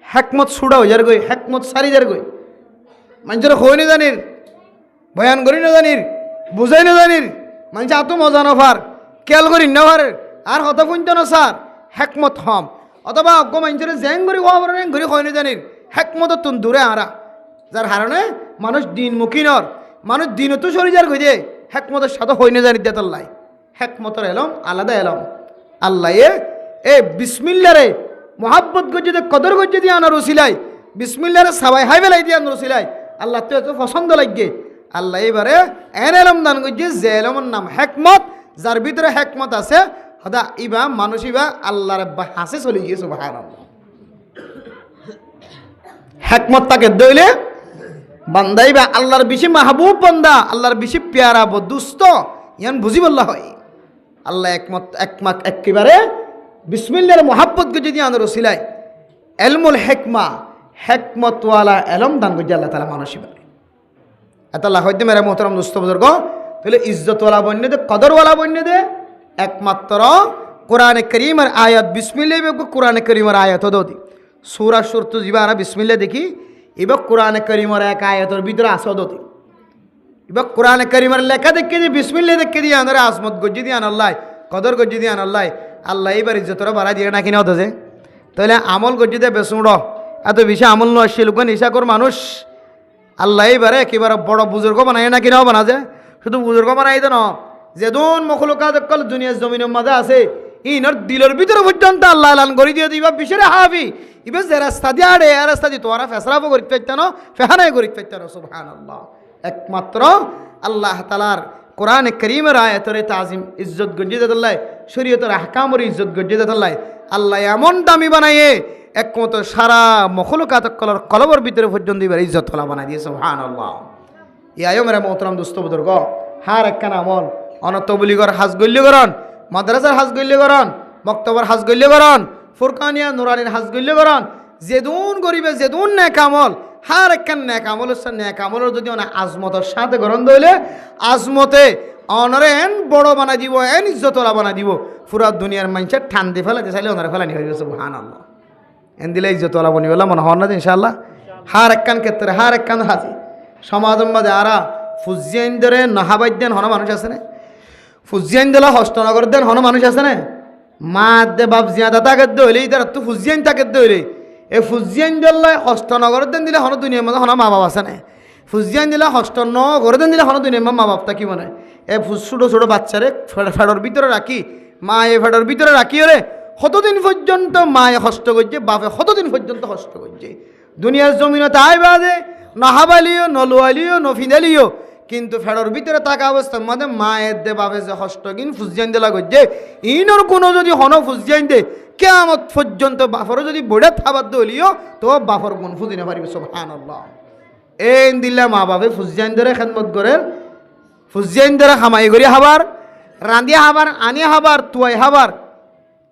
হেকমত ছুড়া হয়ে যার গই হেকমত সারি যার গই মানুষের হয়নি জানির বয়ান করি না জানির বুঝাই না জানির মানুষ এত মজা নফার কেল করি নফার আর হতা কুঞ্চ না স্যার হেকমত হম অথবা অজ্ঞ মানুষের জেং করি হওয়ার ঘুরি হয়নি জানির হেকমত তুন দূরে হারা যার হারণে মানুষ দিনমুখী নর মানুষ দিন তো সরি যার গই দে হেকমতের সাথে হয়নি জানির দেতাল্লাই হেকমতর এলম আলাদা এলম আল্লাহ এ বিসমিল্লারে মোহাব্বত গজ্জে দে কদর গজ্জে দিয়ে আনার রসিলাই বিসমিল্লারে সবাই হাই বেলাই দিয়ে আনার রসিলাই আল্লাহ তো এত পছন্দ লাগে আল্লাহ এবারে এন এলম দান গজ্জে যে এলমের নাম হেকমত যার ভিতরে হেকমত আছে হদা ইবা মানুষ ইবা আল্লাহর হাসে চলে গিয়েছে সুবহানাল্লাহ। হেকমত তাকে দইলে বান্দাইবা আল্লাহর বেশি মাহবুব বান্দা আল্লাহর বেশি পেয়ারা দুস্থ ইয়ান বুঝি বললা হয় আল্লাহ একমত একেবারে বিসমিল্লার মোহাব্বত যদি আনার রসিলাই এলমুল হেকমা হেকমতওয়ালা এলম দান গজ্জে আল্লাহ তাআলা মানুষ ইবারে এত আল্লাহ হইতে মেরা মোহতারাম দোস্ত বুজুর্গ তাহলে ইজ্জতওয়ালা বন্য দে কদরওয়ালা বন্য দে একমাত্র কোরআনে করিমের আয়াত বিসমিল্লাহ কোরআনে করিমের আয়াত দি সূরা শুরু যা আমরা বিসমিল্লাহ দেখি এবার কোরআনে করিমের এক আয়াতের ভিতরে আসদ দি এবার কোরআনে করিমের লেখা দেখে দিয়ে বিসমিল্লাহ দেখে দিয়ে আনারে আজমত গজ্জি দিয়ে আনাল্লাহ কদর গজ্জি দিয়ে আনাল্লাহ আল্লাহ এইবার ইজ্জতরা বাড়া দিয়ে নাকি না হতেছে তাহলে আমল গজ্জি দিয়ে বেসুড় এত বেশি আমল নয় সে লোক নিশা কর মানুষ আল্লাহ এইবারে একেবারে বড় বুজুর্গ বানায় নাকি নাও বানা যায় শুধু বুজুর্গ বানাই দেন যেদুন মখলুকাত কল দুনিয়ার জমিনের মাঝে আছে ইনর দিলের ভিতরে পর্যন্ত আল্লাহ এলান করে দিয়ে দিবা বিশেরে হাফি ইবে যে রাস্তা দিয়ে আড়ে এ রাস্তা দিয়ে তোরা ফেসরাফও করি পাইতানো ফেহানাই করি পাইতানো সুবহানাল্লাহ। একমাত্র আল্লাহ তাআলার কোরআনে করিমের আয়াতের তাজিম ইজ্জত গজ্জে দেতাল্লাহ শরীয়তের আহকামের ইজ্জত গজ্জে দেতাল্লাহ আল্লাহ এমন দামি বানাইয়ে একমাত্র সারা মখলুকাত কলর কলবর ভিতরে পর্যন্ত এবার ইজ্জত তোলা বানাই দিয়ে সুবহানাল্লাহ। ইয়ায়ো মেরা মোহতারাম দোস্ত বুজুর্গ হার একখান আমল অনতবলিগর হাজ গল্যকরণ মাদ্রাসার হাজ গল্যকরণ মক্তবর হাজ গল্যকরণ ফুরকানিয়া নুরানির হাজ গল্যকরণ যেদুন গরিবে যেদুন নেক আমল হার একখান নেক আমল নেক আমলের যদি আজমতের সাথে গ্রহণ হইলে আজমতে অনরে এন বড় বানাই দিব এন ইজ্জতওয়ালা বানাই দিব পুরা দুনিয়ার মানুষের ঠান্দি ফেলাতে চাইলে ওনারা ফেলানি হয়ে গেছে সুবহানাল্লাহ। এন দিলে ইজ্জতওয়ালা বনি বললাম মনে হন না ইনশাআল্লাহ। হার একখান ক্ষেত্রে হার একখান হাজি সমাজের মাঝে আরা ফুজিয়াইন ধরে নাহাবাই দেন হন মানুষ আছে না ফুজিয়াইন দিলা হস্তনগর দেন হন মানুষ আছে না মা দে বাপ জিয়াদা তাকে দইলে তার তো ফুজিয়াইন তাকে দইলে এই ফুজিয়াইন দিল্লাই হস্তনগর দেন দিলে হন দুনিয়ার মধ্যে হন মা বাপ আছে না ফুজিয়াইন দিলা হস্তনগর দেন দিলে হন দুনিয়ার মা বাপটা কি মনে এ ছোটো ছোটো বাচ্চারে ফেডর ভিতরে রাখি মা এ ফেডর ভিতরে রাখি ওরে কতদিন পর্যন্ত মায়ে হস্ত করছে বাপে কতদিন পর্যন্ত হস্ত করছে দুনিয়ার জমিনে তাই বাদে নাহাবালিও নলোয়ালিও নফিনালিও কিন্তু ফেডর ভিতরে থাকা অবস্থার মধ্যে মায়ের দে বাপে যে হস্তকিন ফুজিয়ান দিলা করছে ইনর কোনো যদি হন ফুজিয়ান দে কেয়ামত পর্যন্ত বাফরও যদি বড়ে থাবার দলিও তো বাফর গুণ ফুজিনে পারিবে সুবহানাল্লাহ। এই দিল্লা মা বাপে ফুজিয়ান ধরে খেদমত করে ফুজিয়ান ধরে খামাই করি হাবার রাঁধিয়া হাবার আনিয়া হাবার তুয়াই হাবার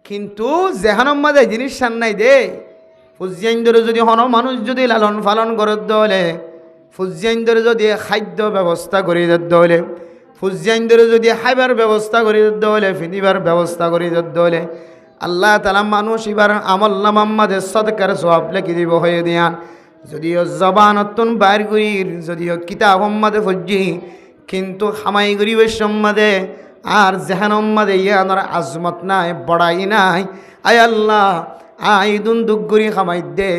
কিন্তু যেহানোর মাঝে জিনিস সান্নাই দে ফুজিয়ান ধরে যদি হন মানুষ যদি লালন পালন করে দলে ফুজিয়াইনদের যদি খাদ্য ব্যবস্থা করে দিতে হলে, ফুজিয়াইনদের যদি খাইবার ব্যবস্থা করে দিতে হলে, ফিদিবার ব্যবস্থা করে দিতে হলে, আল্লাহ তাআলা মানুষ এবার আমল নামাম্মাদের সদকার সওয়াব লিখে দিব হয়ে দিয়ান। যদিও জবানতুন বাইর করির, যদিও কিতাব সম্মাদে ফজ্জি, কিন্তু খামাই গরিবের সম্মাদে আর জেহানম্মাদে ইয়ানোর আজমত নাই, বড়াই নাই। আয় আল্লাহ, ইদুন দুগুরি খামাই দে,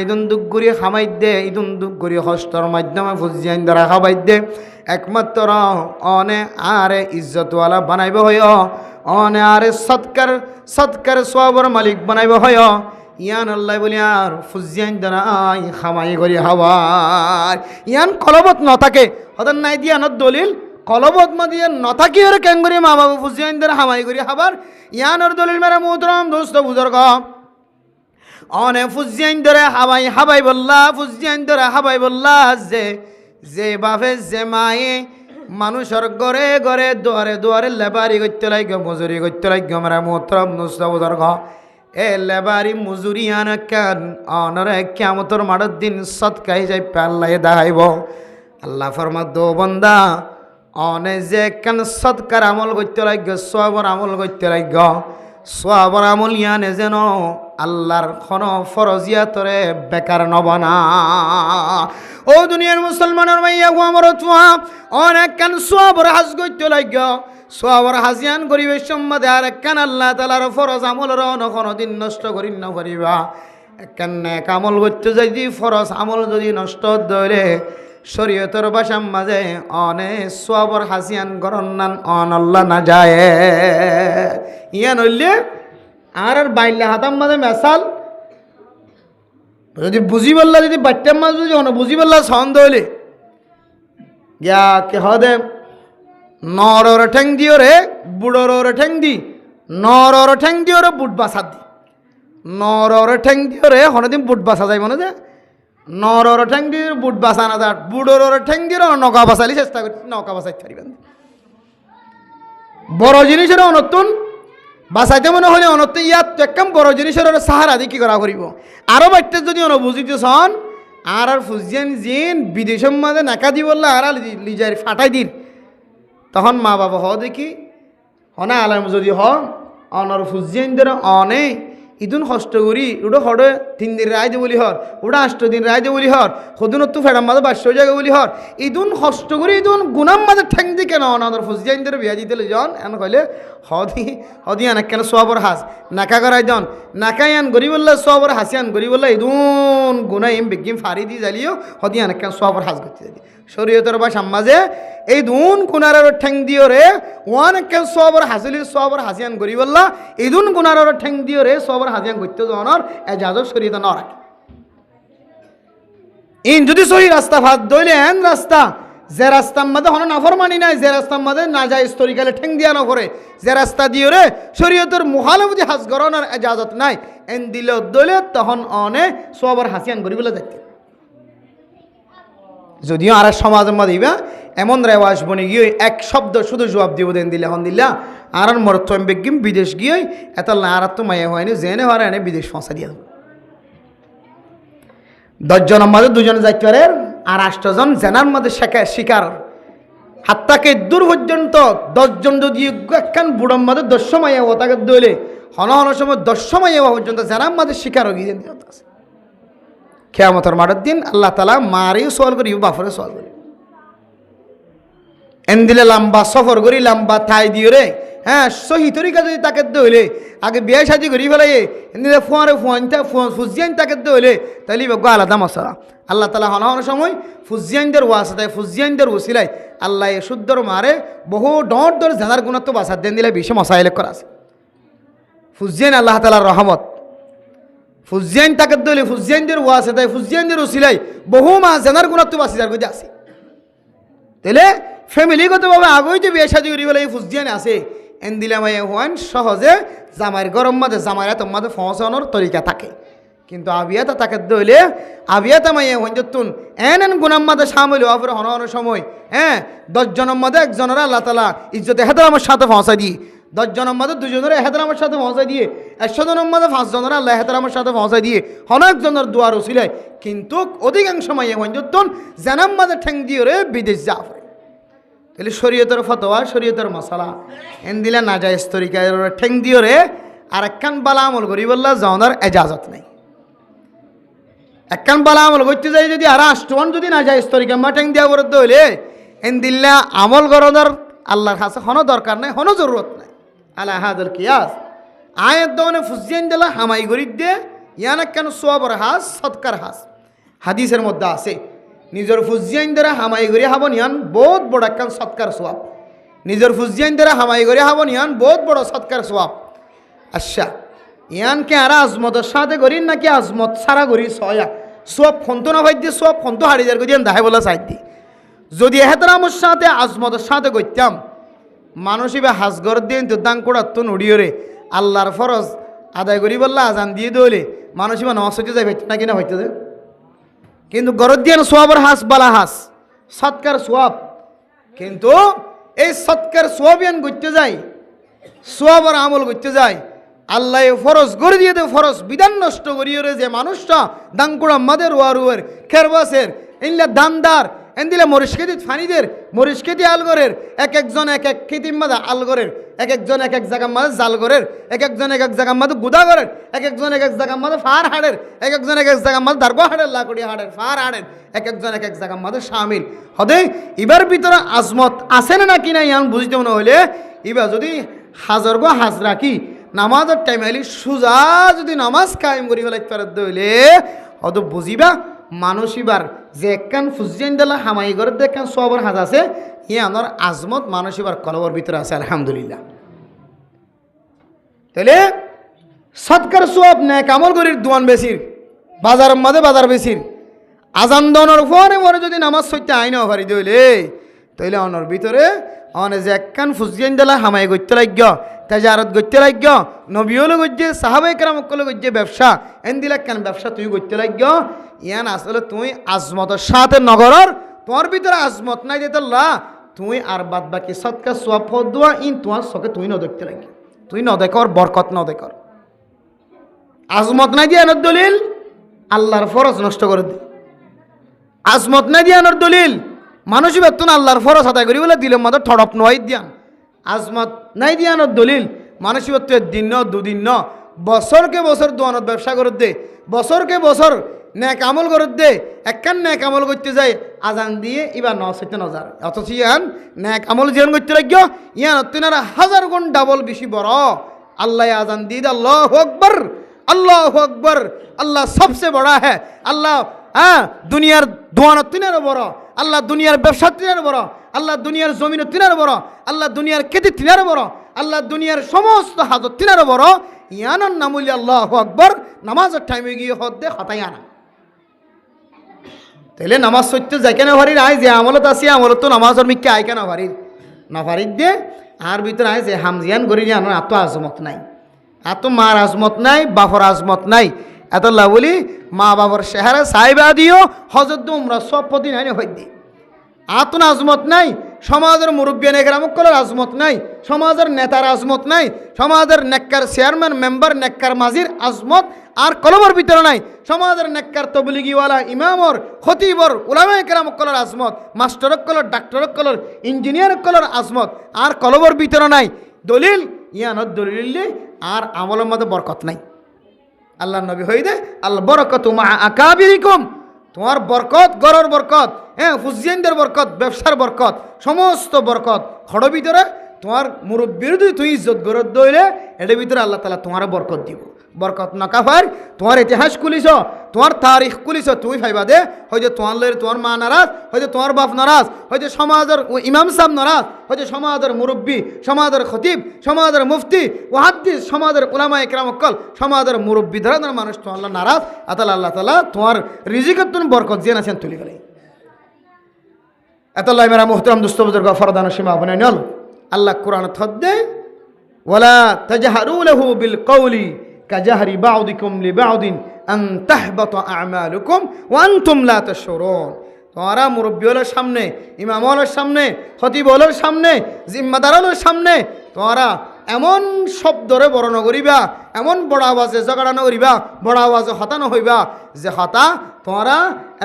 ইদুন দুগুরি খামাই দে, ইদুন দুগুরি হস্তর মাধ্যমে ফুজিয়াইন দ্বারা খাবাই দে। একমাত্র অনে আরে ইজ্জতওয়ালা বানাইব হয়, অনে আরে সৎকার সওয়াবের মালিক বানাইব হয়। ইয়ান আল্লাহ বলি আর ফুজিয়াইন দ্বারা খামাই করি হওয়ার ইয়ান কলবত নথাকে হতার নাই দিয়ানোর দলিল কলবত মা দিয়ে নথাকি ওর কেঙ্গুরি মা বাবু ফুজিয়াইন দ্বারা খামাই করি হবার ইয়ানোর দলিল মেরা মুহতরম দোস্ত বুজুর্গ। অনে ফুজিয়াইন ধরে হাবাই বললা, ফুজিয়াইন ধরে হাবাই বললা যে বাপে যে মায়ে মানুষের ঘরে ঘরে দুয়ারে দুয়ারে লেবারি করতে লাগবে, মজুরি করতে লাগবে মেরা মুহতরম দোস্ত বুজুর্গ। এ লেবারি মজুরি আনকান অনরে কিয়ামতের মাঠের দিন সৎকাই যাই পাল্লাই দেখাইব। আল্লাহ ফরমা দো বন্দা অনে যে কান সৎকার আমল করতে লাগবে, সওয়াবের আমল করতে লাগবে, সওয়াবের আমল ইয়ানে যেন আল্লাহর কোনো ফরজিয়াতরে বেকার নবনা। ও দুনিয়ার মুসলমানের মাইয়া আমার অনেক কান সওয়াবের হাজ করতে লাগবে, সওয়াবের হাজিয়ান করিবে সম্মাদে আর একখান আল্লাহ তাআলার ফরজ আমলের কোনো দিন নষ্ট করি না পারিবা। একখান নেক আমল করতে যদি ফরজ আমল যদি নষ্ট ধরে শরীয়তের ভাষার মাঝে অনে সওয়াবের হাজিয়ান গরন নান অনল্লা না যায়। ইয়ান হইলে আর বাইল্লা হাতাম মাঝে মেসাল যদি বুঝি বললা, যদি বাচ্চার মাঝে যদি বুঝি বললা ছন্দ হইলে গিয়া কে হদে নরর ঠেং দিও রে বুড়োর ঠেং দি, নরর ঠেং দিও রে বুট বাসা দি, নরর ঠেং দিও রে হনদিন বুট বাসা যায় মনে যে নরর ঠেং দিয়ে বুট বাসা না যার বুড়োর ঠেং দিয়ে নৌকা বাসালি চেষ্টা করি, নৌকা বাসাই থাকবেন। বড় জিনিসের অনতুন বাসাইতে মনে হলে অনত্য ইয়াত একদম বড় জিনিসের সাহারা দিয়ে কি করা করিব। আরও বাচ্চা যদি বুঝিতে হন আর ফুজিয়ান জিন বিদেশের মাঝে নাকা দি বললে আর লিজার ফাটাই দিন, তখন মা বাবা হ দেখি হনা আলাম যদি হ অনর ফুজিয়ানদের অনে ইদুন কষ্ট করি ওটা হরে 3 দিন রায় দে বলি হর, ওটা 8 দিন রায় দে বলি হর, সদুনত ফেরাম মাঝে 500 জায়গা বলি হর, ইদুন কষ্ট করি ইদুন গুনাম মাঝে ঠেং দি কেন অনর ফুজিয়ানদের বিয়া দিতে জন এন কইলে হদি আন কেন সওয়াবের হাস নাকা করাই দন নাকাই আন গরি বললে সওয়াবের হাসিয়ান গরি বললে ইদুন গুনাইম বেগিম ফারি দি জ্বালিও হদি আন কেন সওয়াবের হাস করতে যাই শরীয়তের বা সামাজে এই দুন গুনারের ঠেং দিও রে ওয়ান কে সওয়াবের হাসিলি সওয়াবের হাসিয়ান গরি বললা ইদুন গুনারের ঠেং দিও রে সওয়াবের হাসিয়ান করতে জনর এজাজত শরীয়ত না রাখে। ইন যদি সহি রাস্তা ফাদ দইলে এন রাস্তা যে রাস্তার মধ্যে হন নাফরমানি নাই, যে রাস্তার মধ্যে না যায় স্তরিকালে ঠেং দিয়া না করে, যে রাস্তা দিও রে শরীয়তের মুখালফতি হাস গরনার এজাজত নাই এন দিল দইলে তখন অনে সওয়াবের হাসিয়ান গরি বলে যাইতে। যদিও আর সমাজের মধ্যে দিবা এমন রেওয়াজ বনে গিয়ে এক শব্দ শুধু জবাব দিব দেন দিলে হন দিল্লা আর মরত্তম বেগিম বিদেশ গিয়ে এত আর তো মায়া হয়নি জেনে হওয়ার এনে বিদেশ ফসা দিয়ে দেবো। 10 জনের মধ্যে 2 জন যাইতে পারে আর 8 জন জেনার মধ্যে শিকার হাত্তাকে দূর পর্যন্ত 10 জন যদি একখান বুড়োর মধ্যে 10 মাইয়া ওতাকে দইলে হন হন সময় 10 মাইয়া পর্যন্ত জেনার মধ্যে শিকার হয়ে গিয়ে আছে। কিয়ামতের মাঠের দিন আল্লাহ তাআলা মারেও সওয়াল করি বাফরে সওয়াল করি এন দিলে লম্বা সফর করি লম্বা ঠাই দিও রে হ্যাঁ সহি তরিকা যদি তাকে দইলে আগে বিয়ে শাদি করি ফেলাই এনে ফোয়ারে ফুজিয়ান তাকে দইলে তাহলে গো আলাদা মশলা। আল্লাহ তাআলা হন হন সময় ফুজিয়ানদের ওয়াসাতায় ফুজিয়ানদের ওসিলায় আল্লাহ এ শুদ্ধর মারে বহু ডট ধরে জানার গুণত্ব বাসার দেন দিলে বেশি মশাইলে করা আছে। ফুজিয়ান আল্লাহ তাআলার রহমত, ফুজিয়ান তাকে দইলে ফুজিয়ানদের ওয়াসাতায় ফুজিয়ানদের ওসিলায় বহু মা জানার গুণত্ব বাসিদার গদি আছে। তাহলে ফ্যামিলিগতভাবে আগেই যে বিয়ে শাদি করি বলে এই ফুজিয়ান আছে এন দিলে মাই হন সহজে জামাইয়ের গরম মাঝে জামাইরা তোমার মাঝে পৌঁছানোর তরিকা থাকে, কিন্তু আবিয়াতা তাকে দইলে আবিয়াতা মাইয়া হন যতুন এন গুনাম মাঝে সামিল হওয়ার হন সময় 10 জনের মধ্যে 1 জনের আল্লাহ তাআলা ইজ্জতে হেদার আমার সাথে পৌঁছাই দিই 10 জনের মধ্যে 2 জনের এহতরামের সাথে পৌঁছায় দিয়ে 100 জনের মধ্যে 5 জনের আল্লাহ এহতরামের সাথে পৌঁছায় দিয়ে অনেক জনের দুয়ার উসিলায় কিন্তু অধিকাংশ মাইয়া পঞ্জতন জানাম মাঝে ঠেং দিয়ে রে বিদেশ যা পড়ে তাহলে শরীয়তের ফতোয়া শরীয়তের মশলা এন দিলে নাজায়েজ তরিকায় ঠেং দিয়ে রে আর একখান বালা আমল করি বললা যাওয়ার এজাজত নেই একখান বালা আমল করতে যাই যদি আর আষ্টমান যদি নাজায়েজ তরিকা মা ঠেং দিয়া বরদ্দ হইলে এন দিল্লা আমল করানোর আল্লাহর কাছে কোনো দরকার নাই কোনো জরুরত নাই আলা হাদুল কিয়াস আয়াত দনে ফুজিয়ান দিলা হামাই গরিব দে ইয়ান কেন সোয়াবর হাস সৎকার হাস হাদিসের মধ্যে আছে নিজের ফুজিয়ান দ্বারা হামাই গরি হাবন ইয়ান বহুত বড় একখান সৎকার সোয়াব নিজের ফুজিয়ান দ্বারা হামাই গরি হাবন ইয়ান বহুত বড় সৎকার সোয়াব আচ্ছা ইয়ানকে আর আজমতের সাথে করি নাকি আজমত সারা করি সয়া সোয়াব ফন্ত না ভাই দিয়ে সোয়াব ফন্ত হারিয়ে যার করি দাহে বলা চাই দি যদি এহতরামের সাথে আজমতের সাথে করতাম মানুষিবে হাজগর দিন তো দাং কোড়াত নড়িয়ে আল্লাহর ফরজ আদায় করি বললা আজান দিয়ে দৌলে মানুষিবা নামাজ হইতে যাই ভাইতে না কিনা হইতে যায় কিন্তু গরদ দিয়ে সোয়াবের হাস বালা হাস সৎকার সোয়াব কিন্তু এই সৎকার সোয়াবিয়ান করতে যায় সোয়াবের আমল করতে যায় আল্লাহ ফরজ করে দিয়ে দেয় ফরজ বিধান নষ্ট করিয়ে যে মানুষটা দাঙ্কুড়া মাদের ওয়ারুয়ের খেরবাসের ইনলা দানদার এন দিলে মরিষ্কেদি ফানিদের মরিষ্কেদি আলগরের এক একজন এক এক খিতিম মাদা আলগরের এক একজন এক এক জায়গার মাঝে জালগরের এক একজন এক এক জায়গার মাঝে গুদাগরের এক একজন এক এক জায়গার মাঝে ফার হাড়ের এক একজন এক এক জায়গার মাঝে দারগো হাড়ের লাকড়ি হাড়ের ফার হাড়ের এক একজন এক এক জায়গার মাঝে শামিল হদে এবার ভিতরে আজমত আছে না কি না ইয়ান বুঝতে মনে হইলে এবার যদি হাজার গো হাজ রাখি নামাজের টাইম আইলি সুজা যদি নামাজ কায়েম করি ফেলাইতে পারে দইলে হয়তো বুঝিবা মানুষ এবার যে একখান ফুজিয়ান দিলা হামাই ঘর দেখেন সবর হাজ আছে ই আমার আজমত মানুষ এবার কলবর ভিতরে আছে আলহামদুলিল্লাহ তাহলে সৎকার সব নেক আমল করির দোয়ান বেশির বাজারের মাঝে বাজার বেশির আজান দনের পরে পরে যদি নামাজ সইতে আইন হারি দইলে তাইলে অনর ভিতরে অনে যে একখান ফুজিয়ান দিলা হামাই করতে লাগ্য তাজারত করতে লাগ্য নবীও গজ্জে সাহাবাই কেরামকল গজ্জে ব্যবসা এন দিলা কেন ব্যবসা তুই করতে লাগ্য ইয়ান আসলে তুই আজমতের সাথে নগরর তোর ভিতরে আজমত নাই যে তোল্লা তুই আর বাদ বাকি সৎকা সোয়াব দোয়া ইন তোমার চোখে তুই ন দেখতে লাগি তুই ন দেখর বরকত ন দেখর আজমত নাই দিয়ে আনার দলিল আল্লাহর ফরজ নষ্ট করে দি আজমত নাই দিয়ে আনার দলিল মানুষই বেতন আল্লাহর ফরজ আদায় করি বলে দিলের মধ্যে ঠড়প নয় দিয়ান আজমত নাই দিয়ে আনার দলিল মানুষই বেতন দিন ন দুদিন ন বছরকে বছর দোয়ানত ব্যবসা করে দে বছরকে বছর ন্যাক আমল করে দে একখান ন্যাক আমল করতে যায় আজান দিয়ে এবার নসইতে নজার অথচ ইয়ান ন্যাক আমল জীবন করতে লাগো ইয়ান তিনারা 1000 গুণ ডাবল বেশি বড় আল্লাহ আজান দিয়ে দে আল্লাহু আকবার আল্লাহু আকবার আল্লাহ সবচেয়ে বড় হ্যাঁ আল্লাহ দুনিয়ার দোয়ানত তিনারও বড় আল্লাহ দুনিয়ার ব্যবসা তিনারও বড় আল্লাহ দুনিয়ার জমিন তিনারও বড় আল্লাহ দুনিয়ার খেতি তিনারও বড় আল্লাহ দুনিয়ার সমস্ত হাজত তিনারও বড় ইয়ানার নামুলি আল্লাহু আকবার নামাজের টাইমে গিয়ে হদ্দে হতাই আনা তাইলে নামাজ সত্যি যাই কেন ভারির আয় যে আমলত আছে আমলত তো নামাজের মিকে আয় কেন ভারির না ভারির দে আর ভিতরে আয় যে হামজিয়ান করি জানো এত আজমত নাই এত মার আজমত নাই বাফর আজমত নাই এত বলি মা বাবার চেহারা সাইবা দিও হজরত উমরা সব প্রতি নাই হই দি আতুন আজমত নাই সমাজের মুরব্বিয়ান একরামকলের আজমত নাই সমাজের নেতার আজমত নাই সমাজের নেককার চেয়ারম্যান মেম্বার নেককার মাজির আজমত আর কলবর ভিতরে নাই সমাজের নেককার তবলিগিওয়ালা ইমামর খতিবর উলামা একরামকলের আজমত মাস্টারকলের ডাক্তারকলের ইঞ্জিনিয়ারকলের আজমত আর কলবর ভিতরে নাই দলিল ইয়ানত দলিল আর আমলের মধ্যে বরকত নাই আল্লাহ নবী হই দে আল্লাহ বরকত মা আকাবিরিকুম তোমার বরকত গরর বরকত হ্যাঁ ফুজিয়ানদের বরকত ব্যবসার বরকত সমস্ত বরকত খড় ভিতরে তোমার মুরব্বীর যদি তুই ইজ্জত গরত দইলে এটার ভিতরে আল্লাহ তালা তোমার বরকত দিব বরকত নকাফার তোমার ইতিহাস খুলিছ তোমার তারিখ খুলিছ তুমি ভাইবা দে হয়তো তোমার লয়ের তোমার মা নারাজ হয়তো তোমার বাপ নারাজ হয়তো সমাজের ইমাম সাহেব নারাজ হয়তো সমাজের মুরব্বী সমাজের খতিব সমাজের মুফতি ওয়াহাদ্দিস সমাজের উলামা ইকরামকল সমাজের মুরব্বী ধরনের মানুষ তোমার নারাজ আল্লাহ তালা তোমার রিজিকের তুমি বরকত জিয়ে আছেন তুলি ফেলে এতল্লাহ মেরা মুহতারাম দুস্থ বুজুর্গ ফরদান সীমা বনে নল আল্লাহ কোরআন থদ্দে ওয়ালা তাজহারু লাহু বিল কওলি কাজাহরি বাউদিকুম লিবাউদিন আন তাহবাতা আমালুকুম ওয়া আনতুম লা তাশউরুন তোমরা মুরব্বিওয়ালার সামনে ইমামওয়ালার সামনে খতিবওয়ালার সামনে জিম্মাদারওয়ালার সামনে তোমরা এমন শব্দরে বর্ণ করিবা, এমন বড় আওয়াজে ঝগড়ানো করিবা, বড় আওয়াজে হতানো হইবা যে হতা তোমরা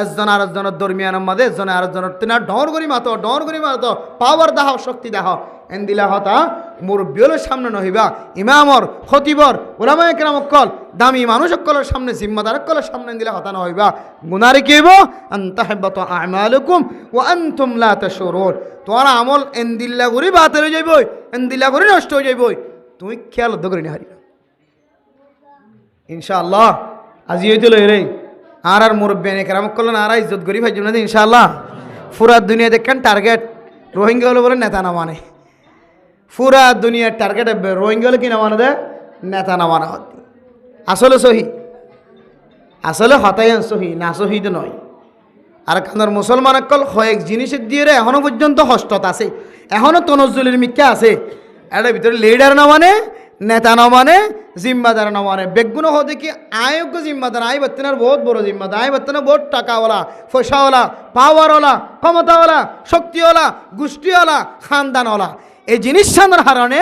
একজন আরেকজনের দরমিয়ানের মাঝে একজনে আরেকজনের তিনা ডর করি মাতো, ডর করি মাতো, পাওয়ার দাহ, শক্তি দাহ এন দিলা হতা মুরব্বিয়লের সামনে নহিবা, ইমামর খতিবর ওলামায়ে কেরাম অক্কল দামি মানুষ অক্কলের সামনে, জিম্মাদার অক্কলের সামনে দিলা হতা নহিবা। গুনারে কি হইব? আন তাহবাতু আমালুকুম ওয়া আনতুম লা তাশউরুন। তোমার আমল এন দিল্লা করি বাতিল হয়ে যাইব, এন দিল্লা করি নষ্ট হয়ে যাইব, তুমি খেয়াল করি না হারিবা ইনশাআল্লাহ। আজি হইতে লই রে আর মুরব্বিয়ানে কেরাম অক্কল আর ইজ্জত করি ভাইজ না ইনশাআল্লাহ। পুরা দুনিয়া দেখেন টার্গেট রোহিঙ্গা হলো বলে নেতা না মানে, পুরা দুনিয়ার টার্গেট রোহিঙ্গা হলে কি না মানে দে নেতা না মানা হত। আসলে সহি, আসলে হতায়ান সহি না, সহি তো নয়। আর কারণ মুসলমান অকল কয়েক জিনিসের দিয়ে এখনো পর্যন্ত হস্তত আছে, এখনো তনজ্জুলের মিথ্যা আছে। এটার ভিতরে লিডার না মানে, নেতা না মানে, জিম্মাদার না মানে। বেগুন হতে কি আয়োগ্য জিম্মাদার, আয় বাত্তনার বহুত বড় জিম্মাদার, আয় বাত্তনা বহুত টাকাওয়ালা, পয়সাওয়ালা, পাওয়ারওয়ালা, ক্ষমতাওয়ালা, শক্তিওয়ালা, গোষ্ঠীওয়ালা, খানদানওয়ালা। এই জিনিস সামনের হারণে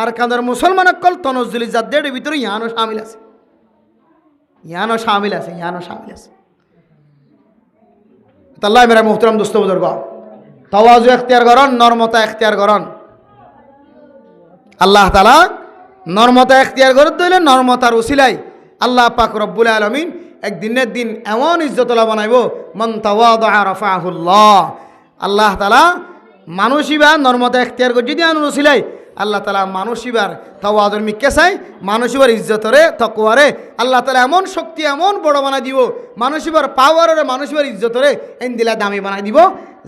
আর কাঁদার মুসলমান অকল তনজ্জুলি জাতদের ভিতরে ইয়ানো সামিল আছে, ইয়ানো সামিল আছে, ইয়ানো সামিল আছে। আল্লাহ মেরা মুহতারাম দোস্ত বুজুর্গ, তাওয়াজু এখতিয়ার করন, নরমতা এখতিয়ার করন। আল্লাহ তাআলা নরমতা এখতিয়ার করে দিলে নরমতার উসিলাই আল্লাহ পাক রব্বুল আলামিন একদিনের দিন এমন ইজ্জতলা বানাইব, মান তাওয়াদা রাফাহুল্লাহ। আল্লাহ তাআলা মানুষিবা নরমতা এখতিয়ার করে যদি আনুন উসিলাই আল্লাহ তাআলা মানুষিবার তাওয়াদুর মিক্কে চাই, মানুষিবার ইজ্জতরে তকওয়ারে আল্লাহ তাআলা এমন শক্তি এমন বড় বানাই দিব, মানুষিবার পাওয়ারে মানুষিবার ইজ্জতরে এন দিলা দামি বানাই দিব,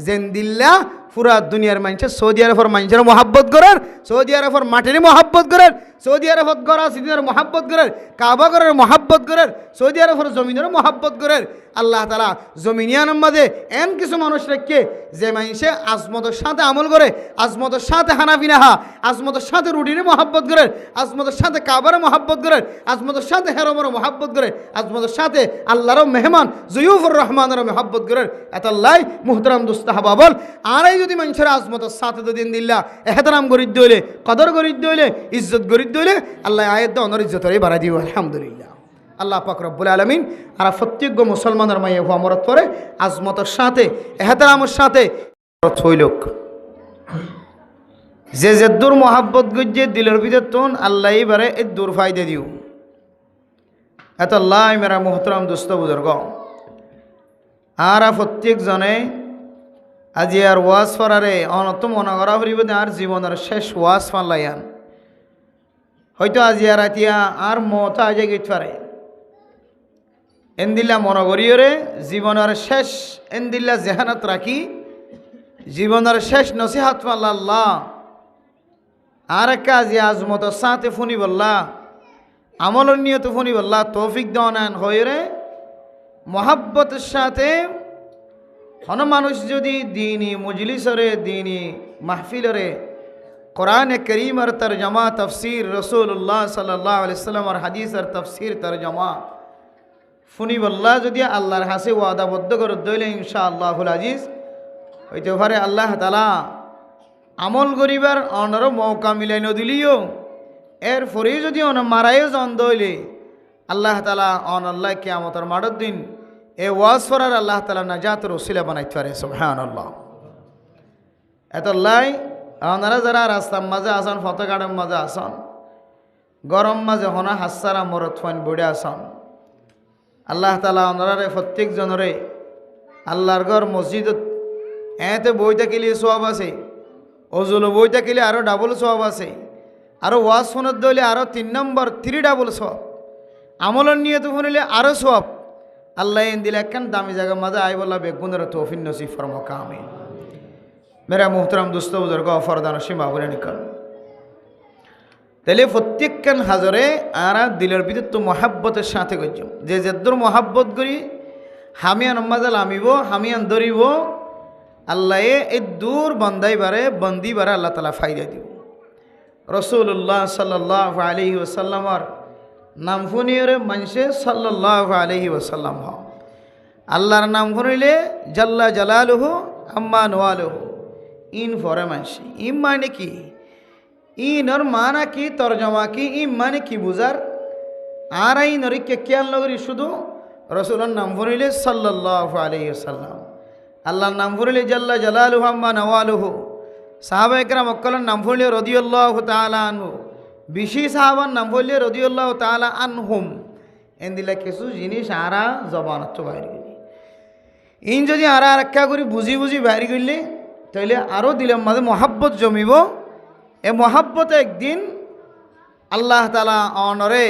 যেন দিল্লা পুরা দুনিয়ার মানুষের সৌদি আরবের মানুষের মহাব্বত করেন, সৌদি আরবের মাটির মহাব্বত করেন, সৌদি আরবত গড়া সিদিনের মহাব্বত করেন, কাবা ঘরের মহাব্বত করেন, সৌদি আরবের জমিনের মহাব্বত করেন। আল্লাহ তাআলা জমিনিয়ানের মাঝে এন কিছু মানুষ রেখে যে মানুষে আজমতের সাথে আমল করে, আজমতের সাথে হানাফি নাহা, আজমতের সাথে রুটিনে মহাব্বত করেন, আজমতের সাথে কাবার মহাব্বত করেন, আজমতের সাথে হেরমের মহাব্বত করেন, আজমতের সাথে আল্লাহর মেহমান জয়ুফুর রহমানের মহাব্বত করেন। এতাল্লাই মুহতারাম দুস্তাহাবা বল আর এই যদি মানুষের আজমতের সাথে দিন দিল্লা এহতারাম গরিদ দইলে, কদর গরিদ দইলে, ইজ্জত গরিদ দইলে আল্লাহ আয়াত অনর ইজ্জতরে বাড়াই দিব। আলহামদুলিল্লাহ। আল্লাহ পাক রব্বুল আলামিন আর প্রত্যেক মুসলমানের মাইয়া হওয়া মরত করে আজমতের সাথে এহতারামের সাথে হইলক। যে দূর মহাব্বত গজ্জে দিলের ভিতর তোন আল্লাহ এবারে এই দূর ফায়দা দিও। এত আল্লাহ মেরা মোহতরম দোস্ত বুজুর্গ, আর প্রত্যেক জনে আজি আর ওয়াজ ফরারে অনত মনে করা ফুরিব আর জীবনের শেষ ওয়াজ ফাল্লাইয়ান হয়তো আজি আর এতিয়া আর মত আজে গিট পারে এনদিল্লা মনে করিওরে জীবনের শেষ এনদিল্লা জেহানত রাখি জীবনের শেষ নসিহাত ফাল্লাহ আর একটা আজি আজমতের সাথে ফুনি বললা আমলের নিয়ত ফুনি বললা তৌফিক দান হয়ে মহাব্বতের সাথে হন মানুষ যদি দিনী মজলিসরে দিনী মাহফিলরে কোরআনে করিমর তরজমা তফসির রসুল্লাহ সাল্লাল্লাহু আলাইহি ওয়াসাল্লামের হাদিসের তফসির তরজমা ফুনি বললা যদি আল্লাহর হাসে ওয়াদাবদ্ধ করে দইলে ইনশাআল্লাহুল আজিজ হইতে পারে আল্লাহ তাআলা আমল করিবার অনর মৌকা মিলাই নদিলিও এরপরে যদি অন মারাইও জন দইলে আল্লাহ তাআলা অন আল্লাহ কিয়ামতের মাঠের দিন এ ওয়াজ ফরার আল্লাহ তাআলা নাজাতের ওসিলা বানাইতে পারে। সুবহানাল্লাহ। এতলাই আপনারা যারা রাস্তার মাঝে আসন, ফতোগাড়ের মাঝে আসন, গরম মাঝে হনা হাসারা মরত ফাইন বড়ে আসন, আল্লাহ তাআলা ওনারা প্রত্যেক জনরে আল্লাহর ঘর মসজিদত এতে বই থাকিলে সওয়াব আছে, অজুল বই থাকিলে আরও ডাবল সওয়াব আছে, আরও ওয়াজ ফোনত দইলে আরও 3 নম্বর 3 ডাবল সওয়াব, আমলের নিয়ত শুনিলে আরও সওয়াব। আল্লাহ এন দিলে একখান দামি জায়গার মাঝে আই বললা বেগুনের তৌফিক নসিব ফরমাকা আমিন। মেরা মুহতারাম দোস্ত বুজুর্গ ফরদান সীমা বলে নিকল তাহলে প্রত্যেকখান হাজরে আর দিলের ভিতর তো মহাব্বতের সাথে করছ যে যেদুর মহাব্বত করি হামিয়ান মাজাল আমিব হামিয়ান ধরিব আল্লাহ এই দূর বন্দাইবারে বন্দিবারে আল্লাহ তাআলা ফায়দা দিব। রসুল্লাহ সাল্লাল্লাহু আলাইহি ওয়াসাল্লামর নাম শুনিয়রে মানুষে সাল্লাল্লাহু আলাইহি ওয়াসাল্লাম হ আল্লাহর নাম শুনিলে জাল্লা জালালুহু আম্মা নওয়ালুহু ইন ফরে মানুষ ইম মানে কি ইনর মানা কি তরজমা কি ই মানে কি বুঝার আর এই নরিকে কেয়াল নগরী শুধু রসুলের নাম ভরিলে সাল্লাল্লাহু আলাইহি ওয়াসাল্লাম আল্লাহর নাম ভরিলে জাল্লা জালালুহু আম্মা নওয়ালুহু সাহাবা একরাম অক্কলের নাম ভরিলে রাদিয়াল্লাহু তাআলা আনহু বেশি সাহাবার নাম ভরিলে রাদিয়াল্লাহু তাআলা আনহুম এন দিলে কিছু জিনিস আরা জবানত বাইরে গেলি ইন যদি আরা আরেকটা করে বুঝি বুঝি বাইরে গেলি তাইলে আরও দিলাম মাঝে মহাব্বত জমিব এ মহাব্বতে একদিন আল্লাহ তাআলা অনরে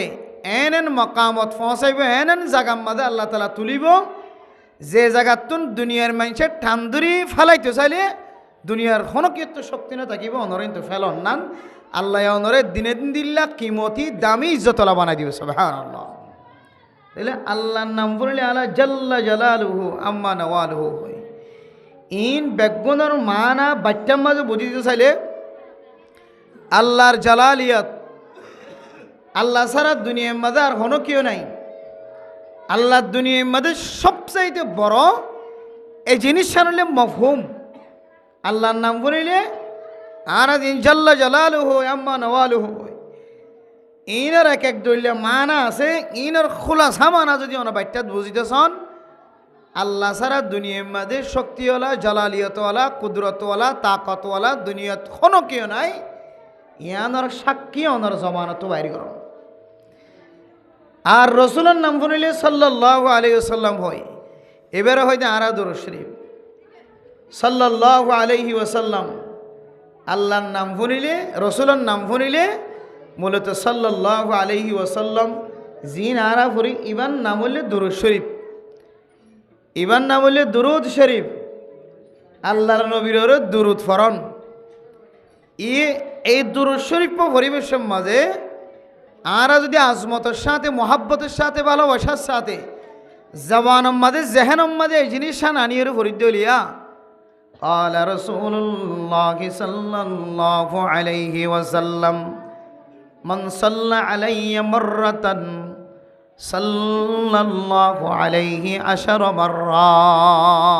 এন মকামত পৌঁছাইব এন জাগার মাঝে আল্লাহ তাআলা তুলিব যে জায়গাতুন দুনিয়ার মানুষের ঠান্দুরি ফেলাইতে চাইলে দুনিয়ার হনকিয়ত শক্তি না থাকিব অনরেন তো ফেলন নান আল্লাহ অনরে দিনে দিন দিল্লা কিমতি দামি ইজ্জতলা বানাই দিব সুবহানাল্লাহ তাহলে আল্লাহর নাম বললে আল্লাহ জাল্লা জালালুহু আম্মা নওয়ালুহু হয় ইন বেগুনের মানা বাচ্চার মাঝে বুঝিতে চাইলে আল্লাহর জালালিয়াত আল্লাহ সারা দুনিয়ার মাঝে আর হনো কেউ নাই আল্লাহ দুনিয়ার মাঝে সবচাইতে বড় এই জিনিস জানলে মফহুম আল্লাহর নাম বলিলে আর দিন জাল্লা জালালুহু আম্মা নওয়ালুহু ইনার এক এক দলিলে মানা আছে ইনার খোলাসা মানা যদি ওনা বাচ্চাত বুঝিতেছন আল্লাহ সারা দুনিয়ার মাঝে শক্তিওয়ালা জালালিয়তওয়ালা কুদরতওয়ালা তাকতওয়ালা দুনিয়াত কোনো কেউ নাই ইয়ানোর সাক্ষী ওনার জমানত বাইর করো আর রসুলের নাম শুনিলে সাল্লাল্লাহু আলাইহি ওয়াসাল্লাম হয় এবারে হয়তো আরা দুরূদ শরীফ সাল্লাল্লাহু আলাইহি ওয়াসাল্লাম আল্লাহর নাম শুনিলে রসুলের নাম শুনিলে মূলত সাল্লাল্লাহু আলাইহি ওয়াসাল্লাম জিন আরা ফুরি ইবান নাম হইলে দুরূদ শরীফ ইবান নাম হইলে দুরূদ শরীফ আল্লাহর নবীর দুরূদ ফরন এই দুরূদ শরীফ পরিবেশের মাঝে আরা যদি আজমতের সাথে মোহাব্বতের সাথে ভালোবাসার সাথে জবানের মাঝে জেহেনের মাঝে এই জিনিস আনিয়ে ফরিদ্দলিয়া قال رسول الله صلى الله عليه وسلم من صلى علي مرة صلى الله عليه 10 مرات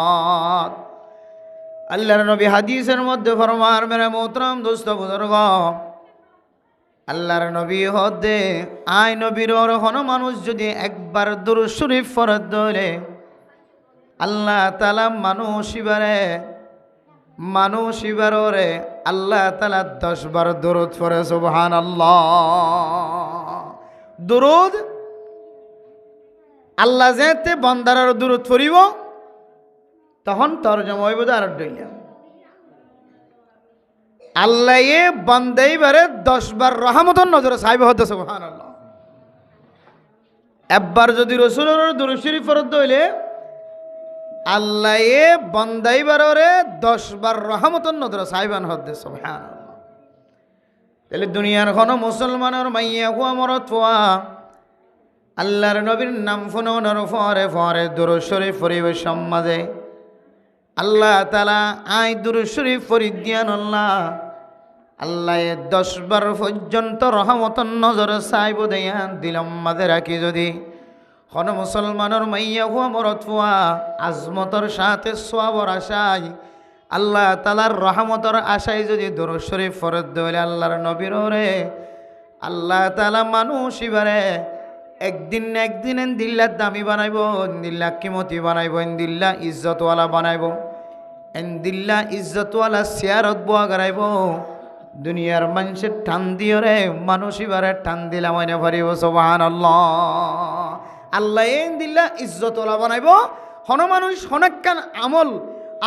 আল্লাহর নবী হাদিসের মধ্যে ফরমান মেরে মোহতরম দোস্ত বুজুর্গ আল্লাহর নবী হদে আই নবীর কোনো মানুষ যদি একবার দুরূদ শরীফ পড়ে দলে আল্লাহ তাআলা মানুষ ইবারে আল্লাহ তাআলা 10 বার দুরূদ পড়ে সুবহানাল্লাহ দুরূদ আল্লাহ যেতে বান্দার দুরূদ পড়িব তখন তরজমা হইব আর দইলা আল্লাহ এ বান্দাই বারে 10 বার রহমতের নজরে চাইবে হতে সুবহানাল্লাহ একবার যদি রাসূলের দুরূদ শরীফ পড়তে হইলে আল্লাহ এ বান্দাই বারে 10 বার রহমতের নজরে চাইবান হতে সুবহানাল্লাহ তাহলে দুনিয়ার কোন মুসলমানের মাইয়া হুয়া মরত হুয়া আল্লাহর নবীর নাম ফোনের ফরে দুরূদ শরীফ পরিবেশ সমাজে আল্লাহ তাআলা আই দুরূদ শরীফ পড়ি দিয়ান আল্লাহ 10 বার পর্যন্ত রহমতের নজরে চাইব দেয়ান দিলাম মাঝে রাখি যদি কোন মুসলমানের মাইয়া হুয়া মরত হুয়া আজমতর সাথে সওয়াবর আশায় আল্লাহ তাআলার রহমতের আশায় যদি দুরূদ শরীফ পড়ে দলে আল্লাহর নবীর রে আল্লাহ তাআলা মানুষ ইবারে একদিন না একদিন দিল্লার দামি বানাইব দিল্লা কিমতি বানাইব দিল্লা ইজ্জতওয়ালা বানাইব দিল্লা ইজ্জতওয়ালা চেয়ারত বোয়া গড়াইব দুনিয়ার মানুষের টান দিও রে মানুষ ইবারে টান দিলা মনে ভরিব সুবহানাল্লাহ আল্লাহ দিল্লা ইজ্জতওয়ালা বানাইব হন মানুষ হনেকখান আমল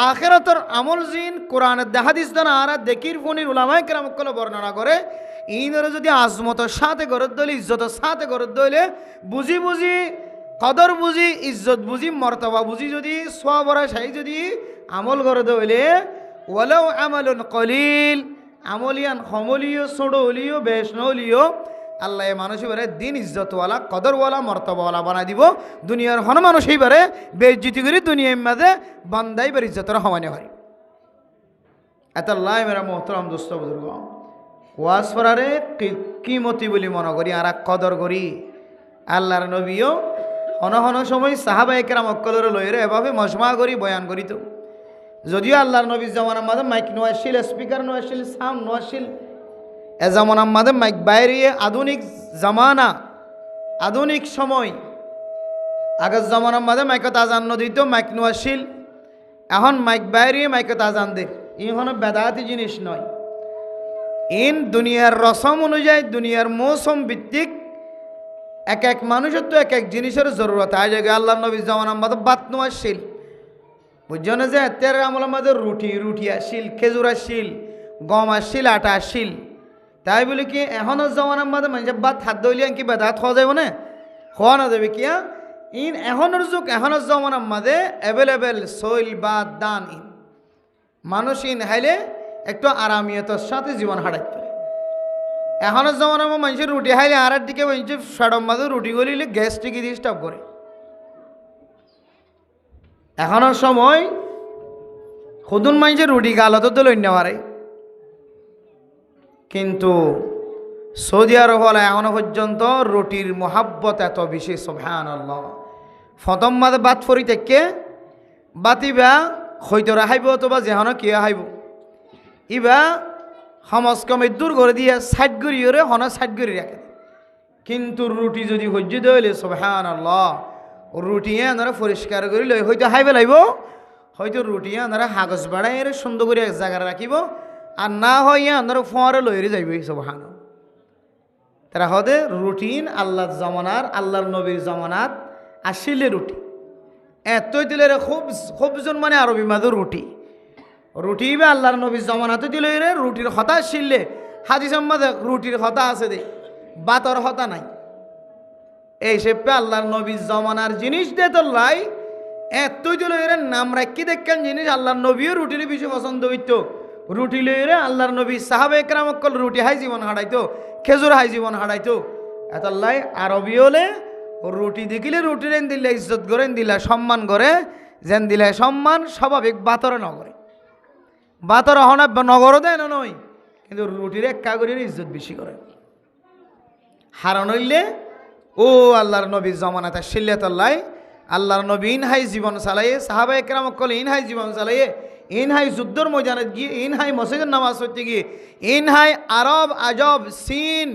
আখিরাতের আমল জিন কোরআনের হাদিস দানা আর দেখির ফোনির উলামায়ে কেরাম কলে বর্ণনা করে ইনরে যদি আজমতের সাথে গরদ দইলে ইজ্জতের সাথে গরদ দইলে বুঝি বুঝি কদর বুঝি ইজ্জত বুঝি মর্তবা বুঝি যদি সওয়াবরা সাই যদি আমল গরদ দইলে ওয়ালাউ আমালুন কলিল আমলিয়ান খমলিও ছোড়লিও বেশনলিও আল্লাহ মানুষ এবারে দিন ইজ্জতওয়ালা কদরওয়ালা মর্তবাওয়ালা বানাই দিব দুনিয়ার হন মানুষ এইবারে বেইজ্জতি করে দুনিয়ার মাঝে বান্দাই বার ইজ্জতের সমানে হয় এত আল্লাহ মেরা মোহতরম দোস্ত বুজুর্গ ওয়াজ ফরারে কিমতি বলি মনে করি আর কদর করি আল্লাহর নবীও হন হন সময় সাহাবায়ে কেরাম অক্কলের লইরে এভাবে মজমা করি বয়ান করি তো যদিও আল্লাহর নবীর জামানার মাঝে মাইক নোয়াশিল স্পিকার নোয়াশিল সাউন্ড নোয়াশিল এ যেমন আমাদের মাইক বাইরে আধুনিক জামানা, আধুনিক সময়। আগের জামানার মাঝে মাইকত আজান নদিত, মাইক নোয়াশিল। এখন মাইক বাইরে মাইকত আজান দে। ইহনো বেদাতি জিনিস নয়। ইন দুনিয়ার রসম অনুযায়ী, দুনিয়ার মৌসুম ভিত্তিক এক এক মানুষের তো এক এক জিনিসের জরুরত। আজ আগে আল্লাহ নবী জামানার মাঝে বাত নোয়াশিল, বুঝছো না? যে এতের আমলের মাঝে রুটি আসিল, খেজুর আসিল, গম আসিল, আটা আসিল। তাই বলি কি এখনো জমানার মাঝে মানুষের বাদ হাত দইলে কি বেদাত খাওয়া যাবে না? খাওয়া না যাবে কিয়া? ইন এখনের যুগ, এখনের জমানার মাঝে অ্যাভেলেবেল সইল বা দান। ইন মানুষ ইন হাইলে একটু আরামিয়তার সাথে জীবন হারাইতে পারে। এখনের জমানার মধ্যে মানুষের রুটি হাইলে আর দিকে মানুষের সাড়ম মাঝে রুটি গলিলে গ্যাস্ট্রিক ডিস্টার্ব করে। এখনের সময় খুদুন মানুষের রুটি গালত তো লইন পারে, কিন্তু সৌদি আরব হলে এখনো পর্যন্ত রুটির মোহাব্বত এত বেশি। সুবহানাল্লাহ। ফতম মাঝে বাত ফরি থেকে বাতিবা হয়তো রাহাইব অথবা যেহনো কিয়া হাইব ইবা সমাজ কমে দূর করে দিয়ে সাইড করিয়ে হন সাইড করি রাখে। কিন্তু রুটি যদি হজ্য দইলে সুবহানাল্লাহ, রুটিয়ে আনারা পরিষ্কার করে লই হয়তো হাইবে লাইব, হয়তো রুটিয়ে আনারা কাগজ বাড়াই সুন্দর করে এক জায়গায় রাখিব, আর না হইয়া আনারা ফোঁয়ারে লইরে যাইব। সুবহান। তারা হদে রুটিন আল্লাহর জমানার, আল্লাহর নবীর জমানাত আসিলে রুটি এতই দিলে খুবজন মানে আরবি মাঝে রুটি বা আল্লাহর নবীর জমানাতে দিলে রে রুটির হতা আসিলে হাদিসের মাঝে রুটির হতা আছে দে, বাতর হতা নাই। এই সেপে আল্লাহর নবীর জমানার জিনিস দে তো লাই এতই দিলে রে নাম রাখি দেখেন জিনিস আল্লাহর নবীও রুটির বেশি পছন্দ হইতো। রুটি লইরে আল্লাহর নবী সাহাবে একরাম অকল রুটি হাই জীবন হারাইতো, খেজুর হাই জীবন হারাইতো। এত আল্লাহ আরবি হলে রুটি দেখিলে রুটির এন দিলে ইজ্জত করে, দিলা সম্মান করে, যেন দিলে সম্মান স্বাভাবিক বাতরে নগরে। বাতরে হন নগরও দেয় না নয়, কিন্তু রুটির এক কাগরের ইজ্জত বেশি করে। হারান হইলে ও আল্লাহর নবীর জমানাতে শিল্লাতাল্লাহ আল্লাহর নবী ইনহাই জীবন চালাইয়ে, সাহাবা একরাম অকল ইনহাই জীবন চালাইয়ে, ইনহাই যুদ্ধর ময়দানে গিয়ে, ইনহাই মসজিদের নামাজ পড়তে গিয়ে, ইনহাই আরব আজব চীন,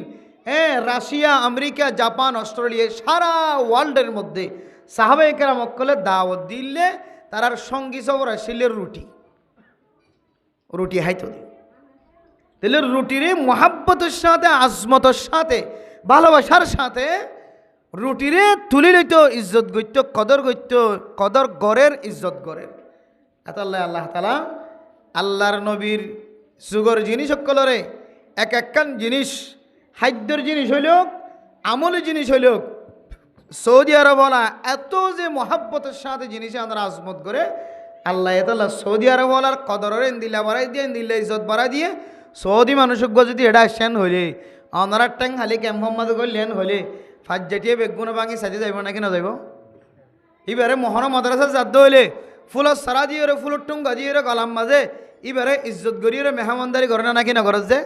রাশিয়া, আমেরিকা, জাপান, অস্ট্রেলিয়া, সারা ওয়ার্ল্ডের মধ্যে সাহাবায়ে কেরাম অকলে দাওয়াত দিলে তারার সঙ্গী সবর আসলে রুটি হাইতো দি। তাহলে রুটিরে মোহাব্বতের সাথে, আজমতের সাথে, ভালোবাসার সাথে রুটিরে তুলি লইত, ইজ্জত গইত, কদর গইত, কদর গড়ের, ইজ্জত গড়ের। এত আল্লাহ তাআলা আল্লাহর নবীর যুগর জিনিস সকলরে এক একখান জিনিস, খাদ্যর জিনিস হইল, আমলের জিনিস হইল, সৌদি আরব বলা এত যে মহাব্বতের সাথে জিনিসে আমরা আজমত করে আল্লাহ তাআলা সৌদি আরব বলার কদরের দিলা বাড়াই দিয়ে, দিল্লা ইজ্জত বাড়াই দিয়ে সৌদি মানুষক যদি এটা আসেন হইলে অনারার ট্যাং হালি ক্যাম্প মোহাম্মদ করলেন হলে ফাজ জাটিয়ে বেগুন ভাঙি সাজে যাইব নাকি না যাইব? এবারে মহানা মাদ্রাসা যাদ্দ হইলে ফুলের সারা দিয়ে ফুলের টুঙ্গা দিয়ে গলাম মাঝে এবারে ইজ্জত গড়িয়ে মেহমানদারি করে না নাকি না ঘরত যে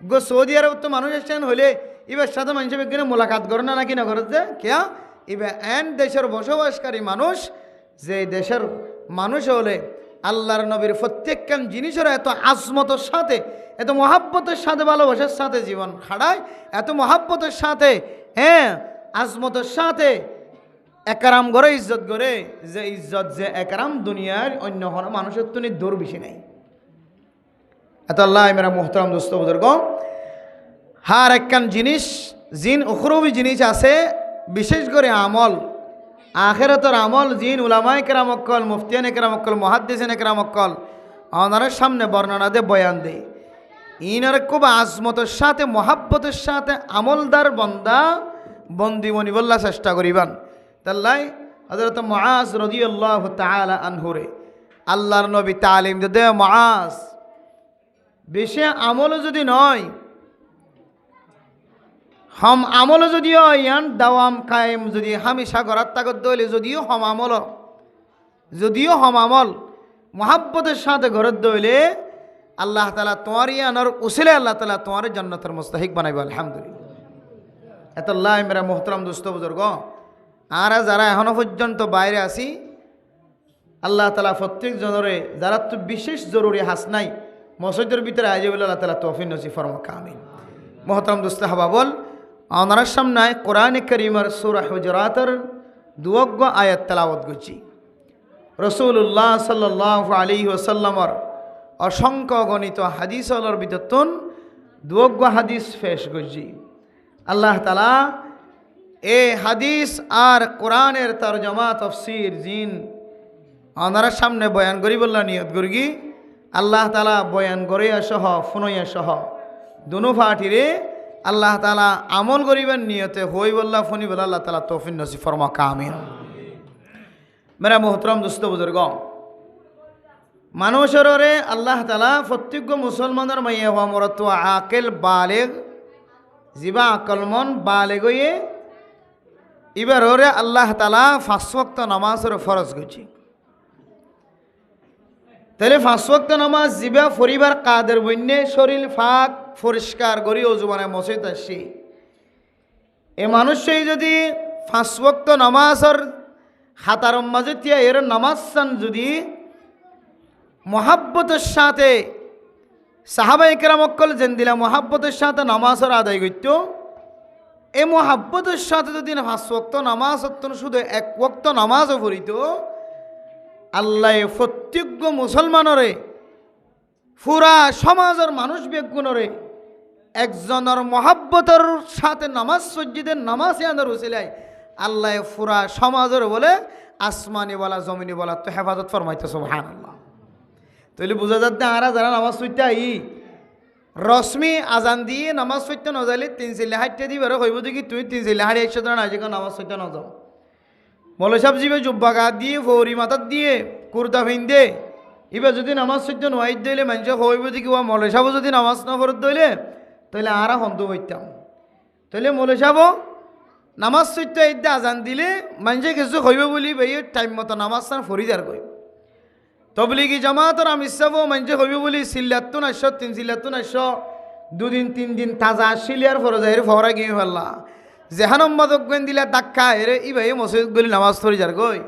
গো সৌদি আরব তো মানুষ এসছেন হলে এবার সাথে মানুষের বিজ্ঞানে মোলাকাত করে না নাকি না ঘরত যে কেয়া এবার এন দেশের বসবাসকারী মানুষ, যে দেশের মানুষ হলে আল্লাহর নবীর প্রত্যেকখান জিনিসের এত আজমতের সাথে, এত মহাব্বতের সাথে, ভালোবাসার সাথে জীবন খাড়ায়, এত মহাব্বতের সাথে, আজমতের সাথে একরাম করে, ইজ্জত করে, যে ইজ্জত যে একরাম দুনিয়ার অন্য কোনো মানুষের তো দূর বেশি নেই। এত আল্লাহ মেরা মোহতারাম দোস্ত বুজুর্গ, হার একখান জিনিস জিন উখরবি জিনিস আছে, বিশেষ করে আমল, আখেরাতের আমল, জিন উলামায়ে কেরাম অক্কল, মুফতিয়ানে কেরাম অক্কল, মুহাদ্দিসিনে কেরাম অক্কল ওনার সামনে বর্ণনা দে, বয়ান দে। ইনার খুব আজমতের সাথে, মহাব্বতের সাথে আমলদার বন্দা বন্দি মনি বল্লা চেষ্টা করিবান। তাল্লাই হযরত মুআজ রাদিয়াল্লাহু তাআলা আনহুরে আল্লাহর নবী তালিম দে, মুআজ বেশি আমল যদি নয়, হম আমল যদিও ইয়ান দাওয়াম কায়েম যদি হামেশা করার তাগত দইলে যদিও হম আমল মহাব্বতের সাথে ঘরের দইলে আল্লাহ তাআলা তোমার ইয়ানোর উসিলে আল্লাহ তাআলা তোমার জান্নাতের মুস্তাহিক বানাইব। আলহামদুলিল্লাহ। এত আল্লাহ মেরা মোহতারাম দোস্ত বুজুর্গ, আর যারা এখনো পর্যন্ত বাইরে আছি আল্লাহ তাআলা প্রত্যেক জনরে যারা তো বিশেষ জরুরি হাস নাই মসজিদের ভিতরে আইজে বলে আল্লাহ তাআলা তৌফিক নসিব ফরমাক। আমিন। মোহতরম দোস্ত হাবাবল ওনার সামনে কোরআনে করিমের সূরা হুজুরাতের দুয়োগ্য আয়াত তেলাওয়াত করছি। রাসূলুল্লাহ সাল্লাল্লাহু আলাইহি ওয়াসাল্লামর অসংখ্য গণিত হাদিসের ভিতরতন দুয়োগ্য হাদিস পেশ করছি। আল্লাহ তাআলা এই হাদিস আর কোরআনের তরজমা তাফসীর জিন ওনার সামনে বয়ান করি বললা নিয়ত করি আল্লাহ তাআলা বয়ান করিয়া সহ ফুনইয়া সহ দুনো ফাটিরে আল্লাহ তাআলা আমল করিবেন নিয়তে হই বললা ফনি বলা আল্লাহ তাআলা তৌফিক নসিব ফরমা আমিন। মেরা মোহতরম দোস্ত বুজুর্গ, মানুষের আল্লাহ তাআলা প্রত্যেক মুসলমানের মাইয়া হওয়া মরত আকেল বালেগ জিবা আকলমন বালেগ হয়ে এবার ওরে আল্লাহ তাআলা 5 ওয়াক্ত নামাজের ফরজ করছি। তাহলে 5 ওয়াক্ত নামাজ জিবা পরিবার কাদের বন্যে শরীর ফাঁক পরিষ্কার করি অজুবানে মসজিদ আসি এ মানুষই যদি 5 ওয়াক্ত নামাজের হাতার মাঝে তিয়া এর নামাজ চান যদি মহাব্বতের সাথে সাহাবায়ে কেরাম অক্কল যেন দিলা মহাব্বতের সাথে নামাজের আদায় করত এই মহাব্বতের সাথে যদি 5 ওয়াক্ত নামাজ শুধু 1 ওয়াক্ত নামাজও পড়িত আল্লাহ প্রত্যেক মুসলমানরে পুরা সমাজের মানুষ বেগুনরে একজনের মহাব্বতের সাথে নামাজ সজ্জিদের নামাজ আনার উসিলায় আল্লাহ পুরা সমাজের বলে আসমানি বলা জমিনি বলা তো হেফাজত ফরমাইতে সুবহানাল্লাহ। তাহলে বোঝা যাচ্ছে আরা যারা নামাজ পড়তে আই রশ্মি আজান দিয়ে নামাজ পড়তে না যাইলে 3 চিল্লা হাঁটতে দিবে হইব দেখি তুই 3 চিল্লা হাঁড়ি 100 জন আজ নামাজ পড়তে না যাও মৌলভী সাহেব জিবে জুব্বা গা দিয়ে ফৌরি মাথার দিয়ে কুর্তা ফিন্দে এবার যদি নামাজ পড়তে নোয়াইত দিলে মানুষ হইব দেখি ও মৌলভী সাহেব যদি নামাজ না ফরত দইলে তাহলে আরা হন্ত হইতাম। তাহলে মৌলভী সাহেব নামাজ পড়তে ইদ্যা আজান দিলে মানুষে কিছু হইব বলি ভাই টাইম মতো নামাজ চান ফরিদার কই তবলিগি জামাতর আমি ইচ্ছাব মানুষে হইব বলি চিল্লাতুন 3 চিল্লাতুন 2 দিন 3 দিন তাজা শিলিয়ার ফরজাহের ফরা গিয়ে ফেললা যেহানম মাদক গেন দিলে দাক্কা এরে ই ভাই মসজিদ গলি নামাজ ফরিদার কই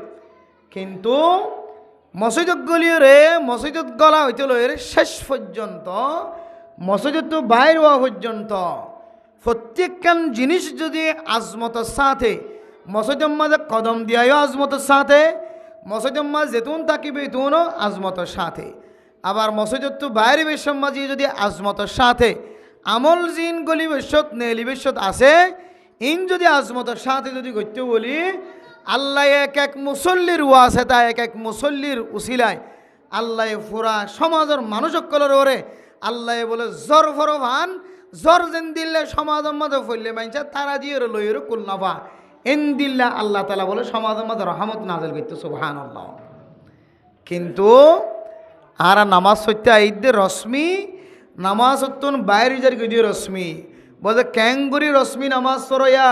কিন্তু মসজিদত গলিও রে মসজিদত গলা হইতে এর শেষ পর্যন্ত মসজিদত তো বাইর হওয়া পর্যন্ত প্রত্যেকখান জিনিস যদি আজমতের সাথে মসজিদের মাঝে কদম দিয়াও আজমতের সাথে মসজিদের মাঝে যেতুন থাকিবে তুনও আজমতের সাথে আবার মসজিদত তো বাইরে বেশম মাঝে যদি আজমতের সাথে আমল জিন গলি বেশত নেলি বেশত আছে ইন যদি আজমতের সাথে যদি করতে বলি আল্লাহ এক মুসল্লির ওয়াসে তা এক মুসল্লির উসিলায় আল্লাহ পুরা সমাজের মানুষ সকলের ওরে আল্লাহ বলে জ্বর ফরভান জ্বর যেন দিল্লে সমাজের মধ্যে ফইলে মাইনছে তারা দিয়ে লইয়ের কুলনাফা এন দিল্লা আল্লাহ তাআলা বলে সমাজের মধ্যে রহমত নাযিল করতে সুবহানাল্লাহ। কিন্তু আর নামাজ পড়তে আইদে রশ্মি নামাজ হতন বাইরে যার গদিয়ে রশ্মি বলে ক্যাঙ্গুরি রশ্মি নামাজ পড়য়া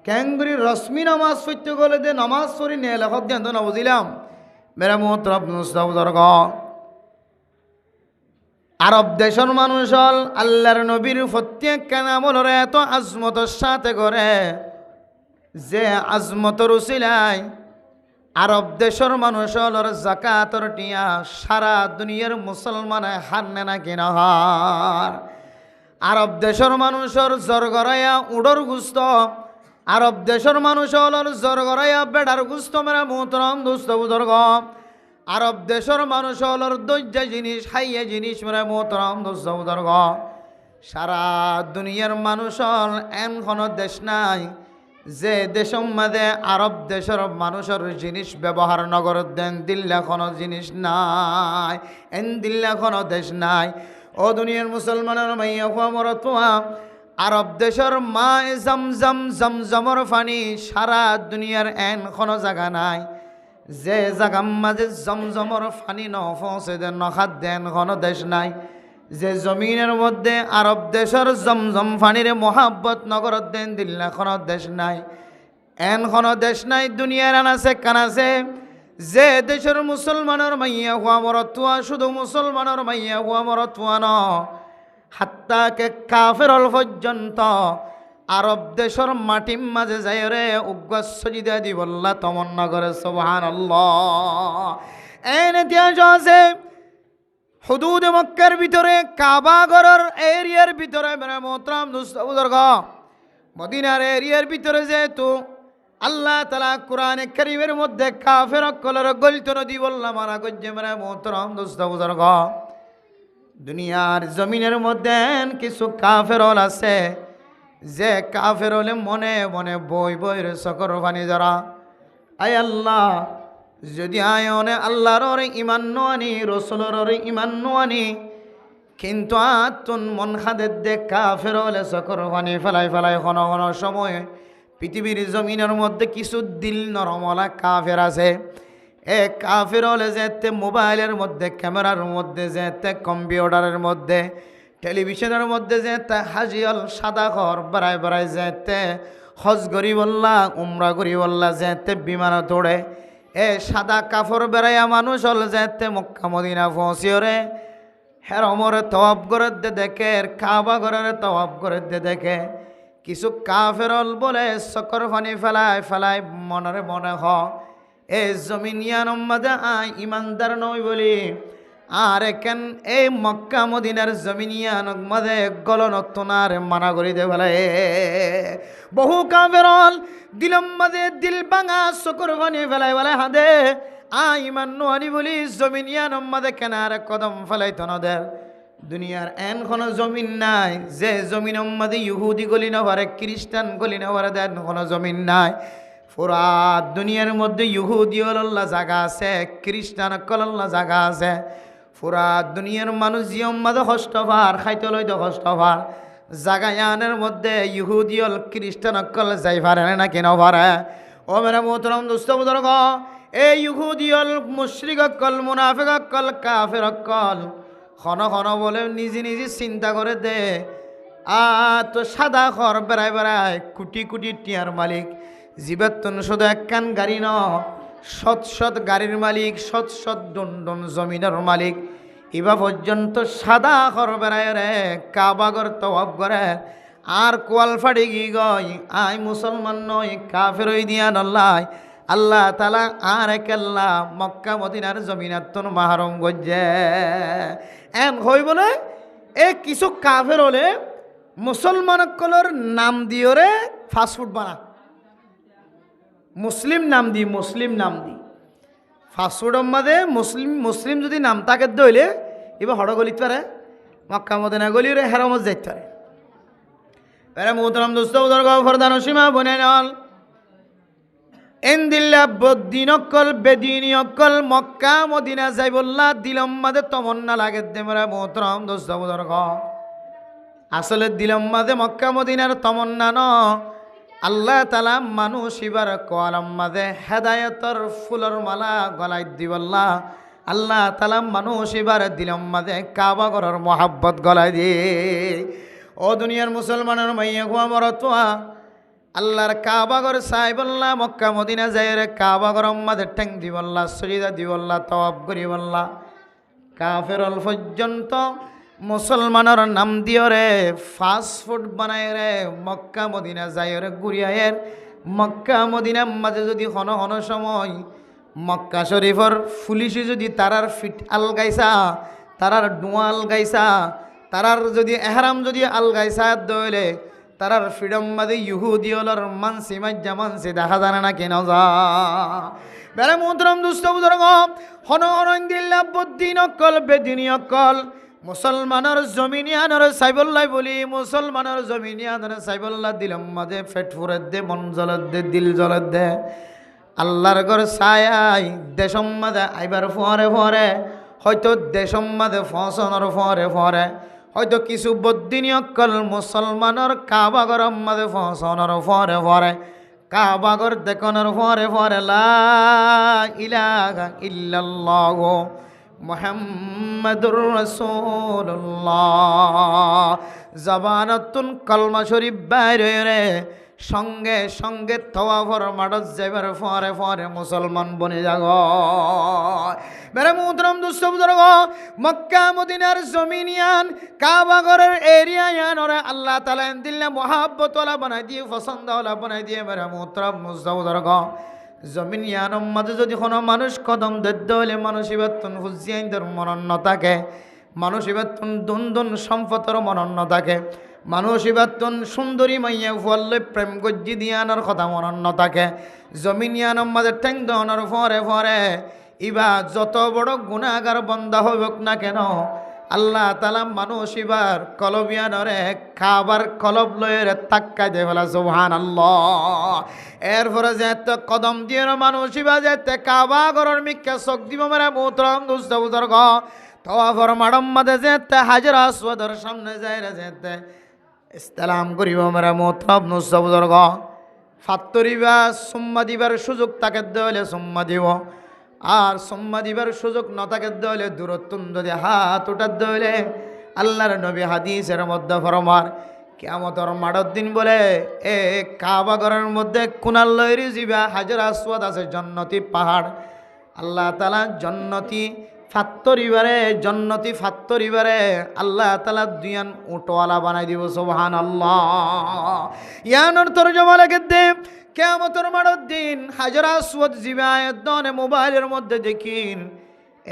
ক্যাঙ্গুরি রশ্মি নামাজ পড়তে গেলে দে নামাজ পড়ি নে লেখক দেন তো না বুঝিলাম মেরা মোহতরম দর্গ আরব দেশের মানুষ হল আল্লাহর নবীর প্রত্যেক কানামলের এত আজমতের সাথে করে যে আজমতর উসিলায় আরব দেশের মানুষ হল জাকাতর টিয়া সারা দুনিয়ার মুসলমানে হান্নে না কিনা হার আরব দেশের মানুষের জরগরাইয়া উড়র গুস্ত আরব দেশের মানুষ হল জরগরাইয়া বেড়ার গুস্ত মেরা মোহতরম দুস্ত বুজুর্গ আরব দেশের মানুষ হল দৈর্য জিনিস হাইয়া জিনিস মেরা মোহতরম দুস্ত বুজুর্গ সারা দুনিয়ার মানুষ হল এন কোনো দেশ নাই যে দেশের মধ্যে আরব দেশের মানুষের জিনিস ব্যবহার নগর দেন দিল্লা কোনো জিনিস নাই এন দিল্লা কোনো দেশ নাই ও দুনিয়ার মুসলমানের মাইয়া হুয়া মরতুয়া আরব দেশের মা জমজম জমজমর পানি সারা দুনিয়ার এন কোনো জায়গা নাই যে জায়গার মাঝে জমজমর পানি নফসে দেন নখাত দেন কোনো দেশ নাই যে জমিনের মধ্যে আরব দেশের জমজম পানির মোহাব্বত নগর দেন দিল্লা কোনো দেশ নাই এন কোনো দেশ নাই দুনিয়ার আনাছে কানাছে যে দেশের মুসলমানের মাইয়া হুয়া মরতুয়া শুধু মুসলমানের মাইয়া হুয়া মরতুয়া ন হাত্তাকে কাফের পর্যন্ত আরব দেশের মাটির মাঝে যাই রে উগ্র সজিদা দিবল্লা তমন্না করে সুবহানাল্লাহ। এন ইতিহাস আছে হুদুদ মক্কার ভিতরে কাবা ঘরের এরিয়ার ভিতরে মেরে মোহতরম দোস্ত বুজুর্গ মদিনার এরিয়ার ভিতরে যেহেতু আল্লাহ তাআলা কোরআনে কারীমের মধ্যে কাফের কলর গলিত নদী বললাম মানা করছে মেরে মোহতরম দোস্ত বুজুর্গ দুনিয়ার জমিনের মধ্যে কিছু কাফের আছে যে কাফের হলে মনে মনে বই বই রে সকর পানি যারা আয় আল্লাহ যদি আয়নে আল্লাহর ইমান নোয়ানি রসুলের ইমান নোয়ানি কিন্তু আতুন মন খাদের দে কাফের হলে সকর পানি ফেলাই ফেলাই ঘন ঘন সময় পৃথিবীর জমিনের মধ্যে কিছু দিল নরমলা কাফের আছে এ কাফের হলে যেতে মোবাইলের মধ্যে ক্যামেরার মধ্যে যেতে কম্পিউটারের মধ্যে টেলিভিশনের মধ্যে যেতে হাজিয়াল সাদা ঘর বাড়ায় বাড়ায় যেতে হজ গরি বললা উমরা গরি বললা যেতে বিমান তোড়ে এ সাদা কাপড় বেড়াইয়া মানুষ হল যেতে মক্কা মদিনা পৌঁছিওরে হেরমরে তওয়াব করে দে দেখে কাবা ঘরের তওয়াব করে দে দেখে কিছু কাফের হল বলে চকর পানি ফেলায় ফেলায় মনরে মনে হ এ জমিনিয়ান মাঝে আয় ইমানদার নই বলি আর এখান এই মক্কা মদিনার জমিনিয়ান মাঝে গলনত্তনার মানা করি দে ফেলে বহু কাফেরল দিলম মাঝে দিল ভাঙা চকুর পানি ফেলাই ফেলাই হাদে আয় ইমান নোয়ানি বলি জমিনিয়ান মাঝে কেনার কদম ফেলাইতো নদের দুনিয়ার এন কোনো জমিন নাই যে জমিন মাঝে ইহুদি গলি না পারে খ্রিস্টান গলি না পারে দেন কোনো জমিন নাই পুরা দুনিয়ার মধ্যে ইহুদি হল্লা জায়গা আছে খ্রিস্টান কল্লা জায়গা আছে পুরা দুনিয়ার মানুষ জিয়ম মাঝে হস্তভার খাইতে লইতে হস্তভার জাগায়ানের মধ্যে ইহুদি হল খ্রিস্টান কল যাই পারে না কেন পারে ও মেরা মোহতরম দোস্ত বুজুর্গ এই ইহুদি হল মুশরিক কল মুনাফিক কল কাফের কল খন খন বলে নিজে নিজে চিন্তা করে দে তো সাদা ঘর বেড়ায় বেড়ায় কোটি কোটি টিয়ার মালিক জীবাত্তন শুধু একখান গাড়ি ন শত শত গাড়ির মালিক শত শত ডন ডন জমিনের মালিক ইবা পর্যন্ত সাদা ঘর বেড়ায় রে কাবাগর তওয়াব করে আর কোয়াল ফাড়ি গি গই আই মুসলমান নই কাফের ওই দিয়া নল্লাই আল্লাহ তালা আর একেল্লা মক্কা মদিনার জমিনাত্তন মাহারম গজ্জে এন হই বলে এ কিছু কাফের হলে মুসলমান কলর নাম দিও রে ফাস্টফুড বানা মুসলিম নাম দি ফাস্টফুডের মধ্যে মুসলিম যদি নাম তাকে দইলে এবার হড় গলিতে পারে মক্কা মদিনা গলি রে হেরামত যাইতে পারে এরা মোহতরম দোস্ত বুজুর্গ ফরদান সীমা বনে নল এন্দিল্লা বদ্দিন অকল বেদিনী অকল মক্কা মদিনা যাই বললা দিলম মাঝে তমন্না লাগে দে মেরা মোহতরম দোস্ত বুজুর্গ আসলে দিলম মাঝে মক্কা মদিনার তমন্না ন আল্লাহ তালা মানুষ এবার কোয়ালাম মাঝে হেদায়তর ফুলর মালা গলাই দিবল্লা আল্লাহ তালা মানুষ এবার দিলম মাঝে কাবা ঘরের মহাব্বত গলাই দিয়ে ও দুনিয়ার মুসলমানের মাইয়া গুয়া মরতুয়া আল্লাহর কাবা ঘর চাই বললা মক্কা মদিনা যাই রে কাবা ঘর মাঝে ঠেং দিবল্লা সরিদা দিবল্লা তওয়াব করি বললা কাফের অল পর্যন্ত মুসলমানের নাম দিও রে ফাস্টফুড বানায় রে মক্কা মদিনা যাই রে ঘুরিয়ায়ের মক্কা মদিনার মাঝে যদি হন হন সময় মক্কা শরীফর পুলিশে যদি তারার ফিট আলগাইছা তারার ডুয়া আলগাইছা তারার যদি এহরাম যদি আলগাইছা দইলে তারার ফ্রিডম মাঝে ইহুদি হলর মানসি মাজ্জা মানসি দেখা জানে না কেন যা বেড়ে মোহতরম দুষ্ট বুজুর্গ হন হন দিল্লা বুদ্দিন অকল বেদিনী অকল মুসলমানের জমিনিয়ানের সাইবল্লাই বলি মুসলমানের জমিনিয়ানের সাইবল্লা দিলম মাঝে ফেট ফুরের দে মন জলত দে দিল জলত দে আল্লাহর ঘর ছায় দেশম মাঝে আইবার ফরে ফরে হয়তো দেশম মাঝে ফসনের ফরে ফরে হয়তো কিছু বদ্দিনী অকল মুসলমানের কাবা ঘর মাঝে ফসনের ফরে ফরে কাবা ঘর দেখনের ফরে ফরে লা ইলাহা ইল্লাল্লাহ মুহাম্মাদুর রাসূলুল্লাহ জবানতুন কলমা শরীফ বাইরে রে সঙ্গে সঙ্গে তওয়াফর মাডত যাইবার ফরে ফরে মুসলমান বনে যাগ মেরে মুহতরম দুষ্ট বুজুর্গ মক্কা মদিনার জমিনিয়ান কাবা ঘরের এরিয়ায়ান ওরে আল্লাহ তাআলা দিলে মোহাব্বত ওয়ালা বানাই দিয়ে পছন্দ ওয়ালা বানাই দিয়ে মেরে মুহতরম বুজুর্গ জমিনিয়ান মাঝে যদি কোনো মানুষ কদম দদ্দ হলে মানুষ ইবাতন হুজিয়াইন্দর মনন ন থাকে মানুষ ইবাতুন দুন দুন সম্পতর মনন্য থাকে মানুষ ইবাতুন সুন্দরী মাইয়া ফুয়াল্লে প্রেম গজ্জি দিয়ানোর কথা মনন্য থাকে জমিন ইয়ানোর মাঝে ঠ্যাং দহনের ফরে ফরে ইবা যত বড় গুণাগার বন্দা হইব না কেন আল্লাহ তালা মানুষ এবার কলবিয়ানরে খাবার কলব লয়ের তাক্কাই দিয়ে ফেলা সুবহানাল্লাহ। এরপরে যেতে কদম দিয়ে মানুষ এবার যেতে কাবা গরর মিক্কা চোখ দিব মেরে মুতরম দুষ্ট বুজর্গ তওয়াফর মাডম মাঝে যেতে হাজর আসওয়াদের সামনে যায় যেতে ইসলাম করিব মেরে মুতরম দুষ্ট বুজর্গ ফাত্তরিবা সুম্মা দিবার সুযোগ তাকে দেওয়ালে সুম্মা দিব আর সম্মা দিবার সুযোগ ন থাকে দলে দূরত্ব যদি হাত উঠার দলে আল্লাহর নবী হাদিসের মধ্যে ফরমার কিয়ামতের মাঠের দিন বলে এ কাবা ঘরের মধ্যে কুনাল লইরি জিবা হাজর আসওয়াদ আছে জন্নতি পাহাড় আল্লাহ তাআলা জন্নতি ফাত্তরিবারে আল্লাহ তাআলা দুয়ান উটওয়ালা বানাই দিব সুবহানাল্লাহ। ইয়ানোর তরজমা লাগে দে কিয়ামতের মাঠের দিন হাজর আসওয়াদ জিবায়ের দনে মোবাইলের মধ্যে দেখিন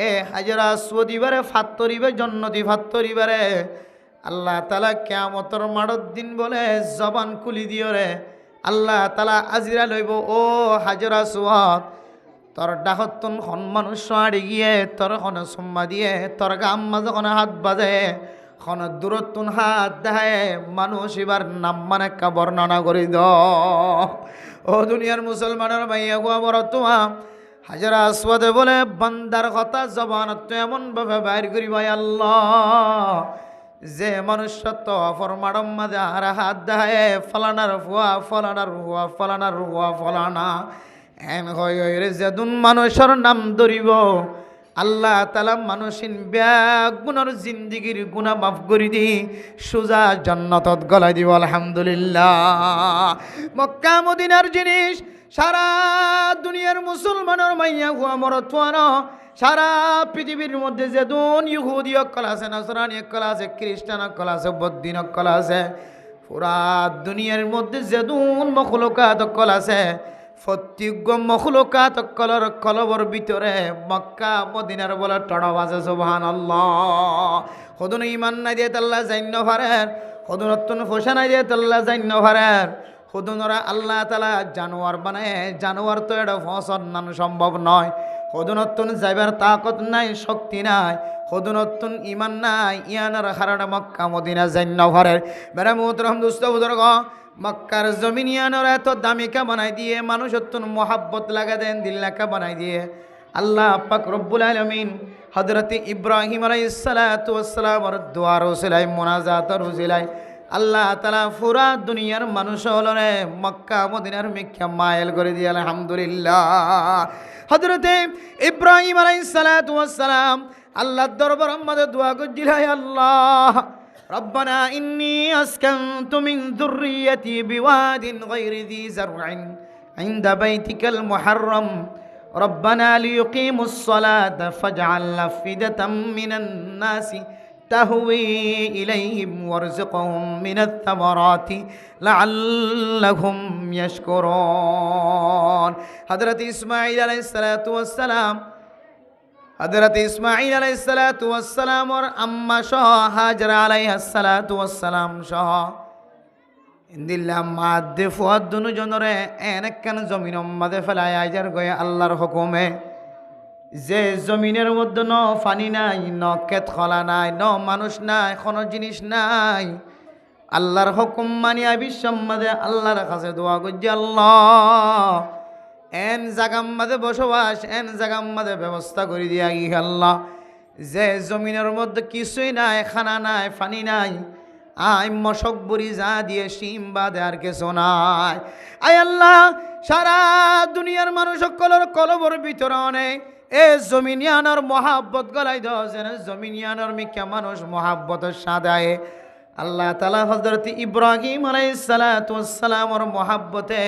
এ হাজর আসওয়াদ ইবারে ফাত্তরিবে জন্নতি ফাত্তরিবারে আল্লাহ তাআলা কিয়ামতের মাঠের দিন বলে জবান খুলি দিও রে আল্লাহ তাআলা আজিরা লইব ও হাজর আসওয়াদ তোর ডাকতন খন মানুষ আড়ি গিয়ে তোর খন সম্মা দিয়ে তোর গাম মাঝে খন হাত বাজে খন দূরত্বন হাত দেয় মানুষ এবার নাম মানে কা বর্ণনা করি দ ও দুনিয়ার মুসলমানের ভাইয়া গোয়া বড় তোমা হাজর আসওয়াদে বলে বান্দার কথা জবান তো এমনভাবে বাইর করি ভাই আল্লাহ যে মানুষ তো ফরমাডম মাঝে আর হাত দেয় ফলানার হুয়া ফলানার হুয়া ফলানার হুয়া ফলানা এন হয়ে যেদুন মানুষের নাম ধরিব আল্লাহ তাআলা মানুষিন ব্যাগ গুণর জিন্দিগির গুণা মাফ করে দি সোজা জান্নাতত গলাই দিব আলহামদুলিল্লাহ। মক্কা মদিনার জিনিস সারা দুনিয়ার মুসলমানের মাইয়া হুয়া মরতওয়ানো সারা পৃথিবীর মধ্যে যেদুন ইহুদি অকল আছে নাসরানি অকল আছে খ্রিস্টান অকল আছে বৌদ্ধ অকল আছে পুরা দুনিয়ার মধ্যে যেদুন মখলুকাত অকল আছে প্রত্যেক মখলুকাত কলর কলবর ভিতরে মক্কা মদিনার বলে টড়াও আছে সুবহানাল্লাহ। হদুন ইমান নাই দিয়ে আল্লাহ জান্য পারেন হদুনত্তন ফোসা নাই দিয়ে আল্লাহ জান্য পারেন হদুনরা আল্লাহ তাআলা জানোয়ার বানায় জানোয়ার তো এটা ফসল নান সম্ভব নয় হদুনত্তন যাইবার তাকত নাই শক্তি নাই হদুনত্তন ইমান নাই ইয়ানার হারানা মক্কা মদিনা জান্য পারেন মেরা মুহতরম দুস্থ বুজুর্গ মক্কার জমিন ইয়ানোর এত দামিকা বানাই দিয়ে মানুষত্বন মোহাব্বত লাগা দেন দিল্লাকা বানাই দিয়ে আল্লাহ পাক রব্বুল আলামিন হযরত ইব্রাহিম আলাইহিস সালাতু ওয়াস সালামের দোয়া রসিলাই মুনাজাত রসিলাই আল্লাহ তাআলা পুরা দুনিয়ার মানুষ হলরে মক্কা মদিনার মিক্কা মাইল করে দিয়ে আলহামদুলিল্লাহ। হযরত ইব্রাহিম আলাইহিস সালাতু ওয়াস সালাম আল্লাহর দরবারে মধ্যে দোয়া করছিলেন আল্লাহ ربنا إني أسكنت من ذريتي بواد غير ذي زرع عند بيتك المحرم ربنا ليقيموا الصلاة فاجعل أفئدة من الناس تهوي إليهم وارزقهم من الثمرات لعلهم يشكرون حضرت إسماعيل عليه الصلاة والسلام হযরত ইসমাঈল আলাইহিস সালাতু ওয়াস সালাম আর আম্মা সহ হাজরা আলাইহাস সালাতু ওয়াস সালাম সহ ইন্দিল্লাহ মাদে ফুয়াদ দুনু জনরে এনেকান জমিন মাদে ফেলায় আইজার গয়ে আল্লাহর হুকুমে যে জমিনের মধ্যে ন পানি নাই ন ক্ষেত খলা নাই ন মানুষ নাই কোনো জিনিস নাই আল্লাহর হুকুম মানিয়া বিশ্বম মাদে আল্লাহর কাছে দোয়া করছি আল্লাহ এন জাগাম মাঝে বসবাস এন জাগাম মাঝে ব্যবস্থা করে দিয়া গি আল্লাহ যে জমিনের মধ্যে কিছুই নাই খানা নাই পানি নাই আই মশক বুড়ি যা দিয়ে শিম বাদে আর কিছু নাই আয় আল্লাহ সারা দুনিয়ার মানুষ সকলের কলবর ভিতরে অনেক এ জমিনিয়ানোর মহাব্বত গলাই দাও যেন জমিনিয়ানোর মিকা মানুষ মহাব্বতের সাদায় আল্লাহ তাআলা হযরত ইব্রাহিম আলাইহিস সালাতু ওয়াস সালামের মহাব্বতে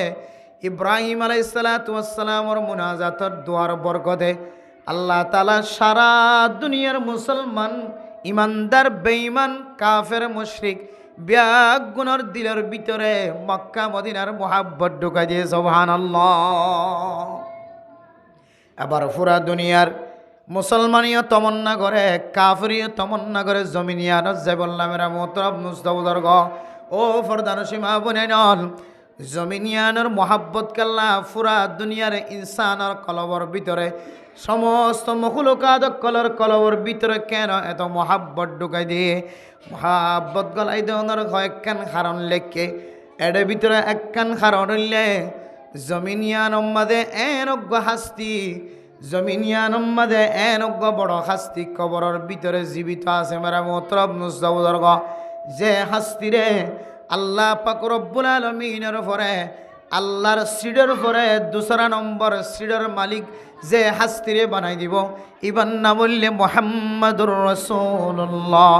ইব্রাহিম আলাইহিস সালাতু ওয়াস সালামের মুনাজাতের দোয়ার বরকতে আল্লাহ তাআলা সারা দুনিয়ার মুসলমান ইমানদার বেঈমান কাফের মুশরিক ব্যাগ গুনার দিলের ভিতরে মক্কা মদিনার মহাব্বত ঢুকাই দিয়ে সুবহানাল্লাহ। আবার পুরা দুনিয়ার মুসলমানিও তমন্না করে, কাফরিও তমন্না করে, জমিনিয়ানত যাই বললাম মেরা মোহতরম মুস্তাবুদর্গ ও ফরদান সীমা বনে নল জমিনিয়ানোর মোহাব্বত কাল্লা ফুরা দুনিয়ার ইনসানের কলবর ভিতরে সমস্ত মখলুকাত কলবর ভিতরে কেন এত মোহাব্বত ঢুকাই দিয়ে মোহাব্বত গলাই দেওয়ার কয়েকখান কারণ লেখকে এর ভিতরে একখান কারণ হইলে জমিনিয়ান মাদে এনজ্ঞ হাস্তি, জমিনিয়ান মাদে এনজ্ঞ বড় হাস্তি কবরের ভিতরে জীবিত আছে মেরা মোহতরম মুস্তাবুদর্গ যে হাস্তিরে আল্লাহ পাক রব্বুল আলামিনের পরে আল্লাহর সিডের পরে দুসরা নম্বর সিডের মালিক যে হাস্তিরে বানাই দিব ইবান না বললে মুহাম্মাদুর রাসূলুল্লাহ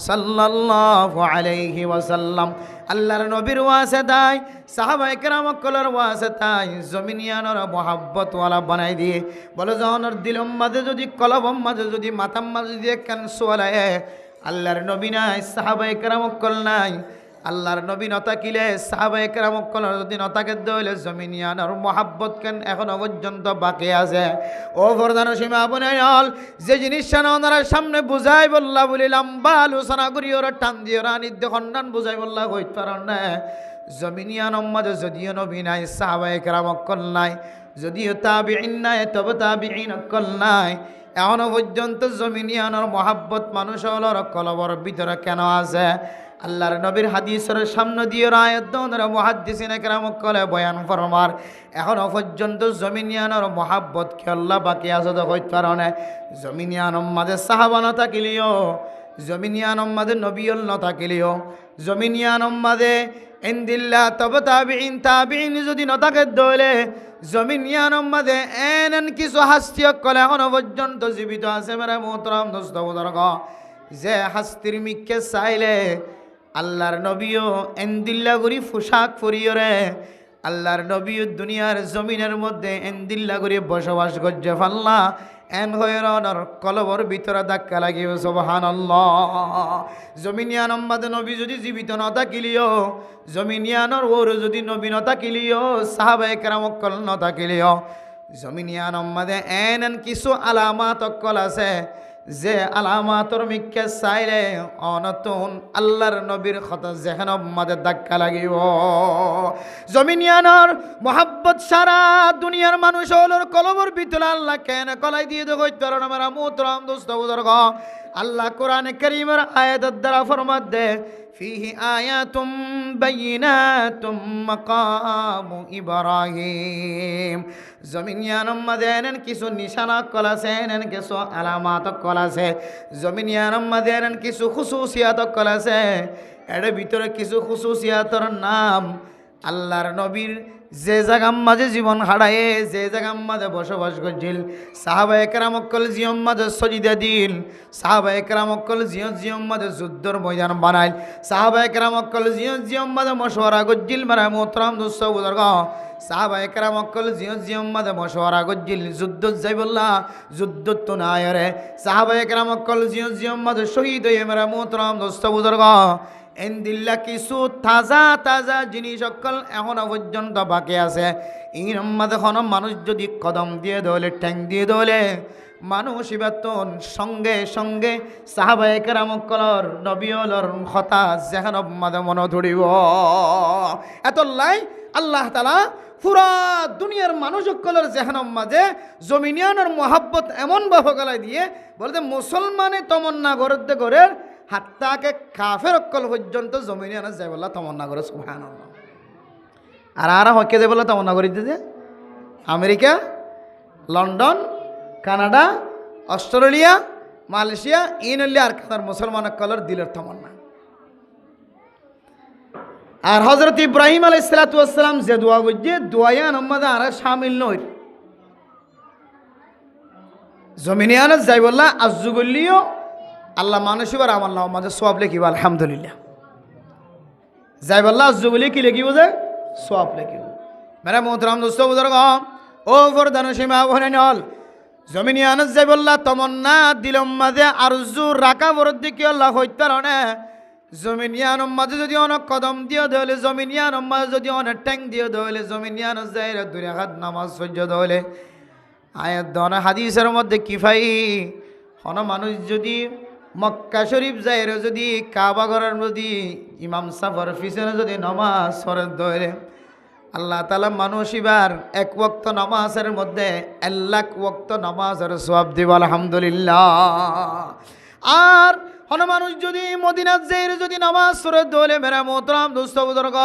সাল্লাল্লাহু আলাইহি ওয়াসাল্লাম। আল্লাহর নবীর ওয়াসিতায় সাহাবায়ে কেরাম কলর ওয়াসিতায় জমিনিয়ানের মোহাব্বত ওয়ালা বানাই দিয়ে বলে জহনের দিলম মাঝে যদি কলবম মাঝে যদি মাথাম মাঝে যদি একখান সোয়ালায় আল্লাহর নবী নাই সাহাবায়ে কেরাম কল নাই, আল্লাহর নবী নতাকিলে সাহাবায়ে কেরাম কল যদি নতাকে দইলে জমিনিয়ানের মোহাব্বত কেন এখনো পর্যন্ত বাকি আছে। ও প্রধান সীমা বনাইল যে জিনিসটা ওনারা সামনে বুঝাই বললা বলি লম্বা আলোচনা করি ওরা টান দিয়ে ওরা নিদ্য খণ্ডন বুঝাই বললা হইতে পারেন না। জমিনিয়ানের মাঝে যদিও নবী নাই সাহাবায়ে কেরাম কল নাই, যদিও তাবিঈন নাই তবে তাবিঈন কল নাই, এখনো পর্যন্ত জমিনিয়ানের মোহাব্বত মানুষের কলবর ভিতরে কেন আছে? আল্লাহর নবীর হাদিসের সামনে দিয়ে আয়াত দোনরা মুহাদ্দিসিনে কেরাম কলে বয়ান ফরমার এখনো পর্যন্ত জমিনিয়ানের মোহাব্বত কে আল্লাহ বাকি আছে তো হইতে পারে। জমিনিয়ানের মাঝে সাহাবা না থাকিলিও, জমিনিয়ানের মাঝে নবীল না থাকিলিও, জমিনিয়ানের মাঝে ইনদিল্লাহ তবে তাবিঈন যদি না থাকে দইলে জমিনিয়ানের মাঝে এন কিছু হাস্তিয়ক কলে এখনো পর্যন্ত জীবিত আছে মেরা মোহতরম দোস্ত বুজুর্গ যে হাস্তির মিককে চাইলে আল্লাহর নবীও এন্দিল্লা করি পোশাক পরিয়রে আল্লাহর নবীও দুনিয়ার জমিনের মধ্যে এন্দিল্লা করে বসবাস করছে ফাল্লা এন হয়রানোর কলবর ভিতরে ধাক্কা লাগিও সুবহানাল্লাহ। জমিনিয়ানের মাঝে নবী যদি জীবিত না থাকিলিও, জমিনিয়ানোর ওর যদি নবী না থাকিলিও, সাহাবায়ে কেরাম কল না থাকিলিও, জমিনিয়ানের মাঝে এন কিছু আলামাত কল আছে যে আলামাতর মিক্কে চাইলে অনতুন আল্লাহর নবীর কথা যেখানে মাঝে ধাক্কা লাগিব। জমিনিয়ানোর মোহাব্বত সারা দুনিয়ার মানুষ হলোর কলবর ভিতরে আল্লাহ কেন কলাই দিয়ে দেবো কারণ আমার মোহতরম দোস্ত বুজুর্গ আল্লাহ কোরআনে কারীমের আয়াতের দ্বারা ফরমাত দে ফিহি আয়াতুম বাইয়িনাতুম মাকামু ইব্রাহিম। জমিনিয়ানের মাঝে এনেন কিছু নিশানা কল আছে, এনেন কিছু আলামাত কল আছে, জমিনিয়ানের মাঝে এনেন কিছু খুসুসিয়াত কল আছে। এর ভিতরে কিছু খুসুসিয়াতর নাম আল্লাহর নবীর যে জায়গার মাঝে জীবন হারায়ে যে জায়গার মাঝে বসবাস করছিল সাহাবায়ে কেরাম কল জিয়ম মাঝে সজিদা দিল, সাহাবায়ে কেরাম কল জিয়ম মাঝে যুদ্ধর ময়দান বানাইল, সাহাবায়ে কেরাম কল জিয়ম মাঝে মশওয়ারা করছিল মারা মোহতরম দোস্ত বুজুর্গ সাহাবায়ে কেরাম কল জিয়ম মাঝে মশওয়ারা করছিল যুদ্ধ যাই বললা যুদ্ধ তো নাই রে সাহাবায়ে কেরাম কল জিয়ম মাঝে শহীদ হয়ে মারা মোহতরম দোস্ত বুজুর্গ এন্দিল্লা কিছু তাজা তাজা জিনিস সকল এখনো পর্যন্ত বাকি আছে। এই মাঝে কোনো মানুষ যদি কদম দিয়ে দলে ঠ্যাং দিয়ে দলে মানুষ বেতন সঙ্গে সঙ্গে সাহাবায়ে কেরাম কলর নবীলর কথা যেখান মাঝে মনে ধরিব এত লাই আল্লাহ তাআলা পুরা দুনিয়ার মানুষ সকলের যেখান মাঝে জমিনিয়ানের মোহাব্বত এমন ভাবে গলায় দিয়ে বলতে মুসলমানে তমন্না করতে করে হাত্তাকে কাফের অক্কল পর্যন্ত জমিনিয়ানে যাই বললা তমন্না করে সুবহানাল্লাহ। আর হকে যাই বললা তমন্না করে দিতে America, London, Canada, Australia, Malaysia ইনল্লি আর কাতার মুসলমান অক্কলের দিলের তমন্না। আর হজরত ইব্রাহিম আলাইহিস সালাতু ওয়াস সালাম যে দোয়া করছে দোয়া নম্মদে আর শামিল নয়। জমিনিয়ানে যাই বললা আজুগল্লিও আল্লাহ মানুষ এবার আমার নাম মাঝে সব লেখিব আলহামদুলিল্লাহ যাই বললা আজুগলি কি লেখিব যে সব লেখিব মেরা মোহতরম দোস্ত বুজুর্গ ও ফরদান সীমা বনে নল জমিনিয়ানে যাই বললা তমন্না দিলম মাঝে আরজু রাকা বরদ্দি কি আল্লাহ হইতে রনে জমিনিয়ানের মাঝে যদি অনেক কদম দিয়ে ধরলে জমিনিয়ানের মাঝে যদি অনেক ট্যাং দিয়ে ধরলে জমিনিয়ানের যাই দুই রাকাত নামাজ সহ্য ধরলে আয়াত দন হাদিসের মধ্যে কি ভাই হন মানুষ যদি মক্কা শরীফ যাইরে যদি কাবা ঘরের যদি ইমাম সাফার পিছনে যদি নামাজ পড়ে ধরে আল্লাহ তাআলা মানুষ এবার এক ওয়াক্ত নামাজের মধ্যে 1 লাখ ওয়াক্ত নামাজের সওয়াব দিব আলহামদুলিল্লাহ। আর হন মানুষ যদি মদিনাত যাইরে যদি নামাজ পড়ে ধরে মেরা মোহতারাম দোস্ত বুজুর্গ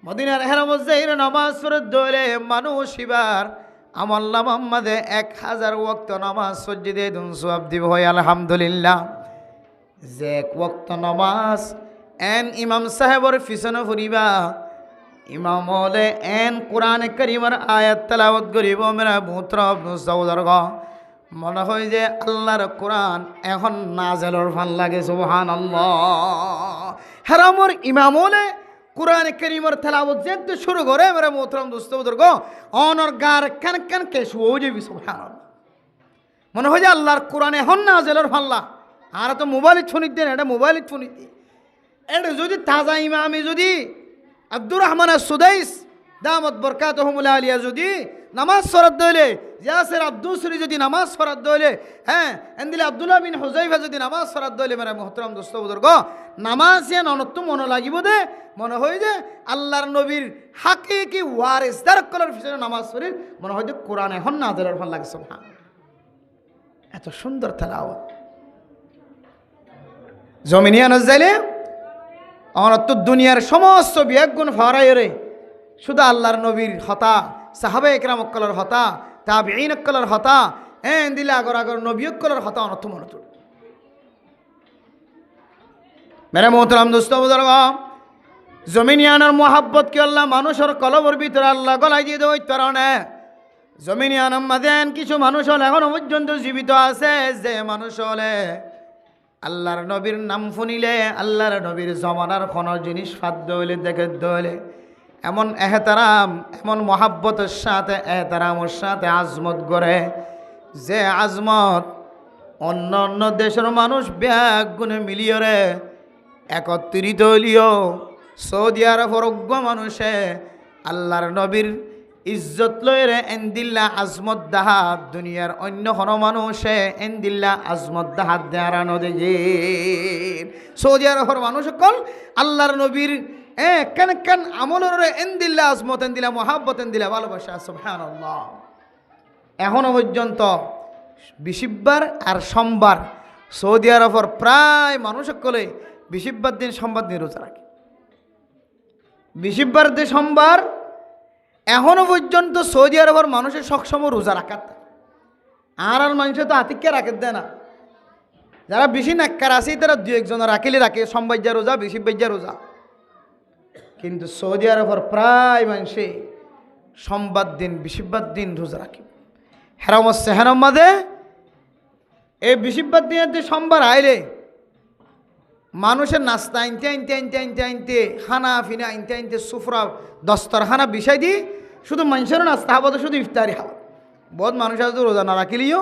মদিনার হেরামত যাইরে নামাজ পড়ে ধরে মানুষ এবার আমল নামার মধ্যে 1000 ওয়াক্ত নামাজ সজ্জিদে দুন সওয়াব দিব হয় আলহামদুলিল্লাহ। যে এক ওয়াক্ত নামাজ এন ইমাম সাহেবের পিছনে ফুরিবা ইমাম হলে এন কোরআন কারীমের আয়াত তেলাওয়াত করিব মেরা পুত্র সহোদর মনে হয় যে আল্লাহর কোরআন এখন নাজেলর ফান লাগে সুবহানাল্লাহ। হেরামর ইমাম হলে কোরআন কারীমের তেলাওয়াত যেতে শুরু করে মেরা মোহতরম দোস্ত বুজুর্গ অনর গার কান কান কে শুয়ে যাবি সুবহানাল্লাহ। মনে হয় যে আল্লাহর কোরআন এখন নাজেলর ফাল্লা আর তো মোবাইলে শুনিত দেন এটা মোবাইলে শুনিত এটা যদি তাজা ইমামি যদি আব্দুর রহমান সুদাইস দামত বরকাতুহুমুল আলিয়া যদি নামাজ পড়াত দইলে ইয়াসির আব্দুসরি যদি নামাজ পড়াত দইলে হ্যাঁ এন্দিলে আব্দুল্লাহ বিন হুযাইফা যদি নামাজ পড়াত দইলে মেরা মুহতারাম দোস্ত বুজুর্গ নামাজ এন অনত্ব মনে লাগিব দে মনে হয় যে আল্লাহর নবীর হাকিকি ওয়ারিস দারকলের পিছনে নামাজ পড়ি মনে হয় যে কোরআন এখন নাজিলের ফল লাগে সুবহানাল্লাহ। এত সুন্দর তেলাওয়াত জমিনিয়ান যাইলে অনত্ব দুনিয়ার সমস্ত বিয়াগুণ ফারাইরে শুধু আল্লাহর নবীর হতা সাহাবা একরাম অক্কলের হতা তাবিঈন অক্কলের হতা দিলে আগর আগর নবী অক্কলের হতা অনর্থ মনত মেরে মোহতারাম দোস্ত বুজুর্গ জমিনিয়ানের মোহাব্বত কি আল্লাহ মানুষের কলবর ভিতরে আল্লাহ গলাই দিয়ে দেওয়ার কারণে জমিনিয়ানের মাঝে কিছু মানুষ হলে এখনো পর্যন্ত জীবিত আছে যে মানুষ হলে আল্লাহর নবীর নাম শুনিলে আল্লাহর নবীর জমানার কোনো জিনিস ফাদ্য হইলে দেখে হইলে এমন এহতারাম এমন মহাব্বতের সাথে এহতারামের সাথে আজমত করে যে আজমত অন্য অন্য দেশের মানুষ ব্যাগ গুণে মিলিয়রে একত্রিত হইলিও সৌদি আরবের অজ্ঞ মানুষে আল্লাহর নবীর ইজ্জত লইরে এন্দিল্লা আজমত দাহাত দুনিয়ার অন্য কোনো মানুষে এন্দিল্লা আজমত দাহাত দেয়ারানো দেখে সৌদি আরবের মানুষ সকল আল্লাহর নবীর কেন কেন আমলের এন্দিল্লা আজমত এন্দিল্লা মহাব্বত এন্দিল্লা ভালোবাসা সুবহানাল্লাহ। এখনো পর্যন্ত বিশিববার আর সোমবার সৌদি আরবের প্রায় মানুষ সকলে বিশিববার দিন সোমবার দিন রোজা রাখে। বিশিববার দিন সোমবার এখনো পর্যন্ত সৌদি আরবের মানুষের সবসময় রোজা রাখাত আর মানুষের তো আতিক্যে রাখে দেয় না। যারা বেশি নাক্কার আছে তারা দু একজন রাখিলে রাখে সোমবাজ্যা রোজা বিশিববাজ্যা রোজা, কিন্তু সৌদি আরবের প্রায় মানুষে সোমবার দিন বিশিববার দিন রোজা রাখে। হেরাম সেহেরম মাঝে এই বিশিববার দিনে সোমবার আইলে মানুষের নাস্তা আনতে আনতে আনতে আনতে আনতে খানা ফিনা আনতে আনতে সুফরা দস্তরখানা বিষয় দি শুধু মানুষেরও নাস্তা হবো তো শুধু ইফতারি হওয়া বহুত মানুষ আছে রোজা না রাখিলেও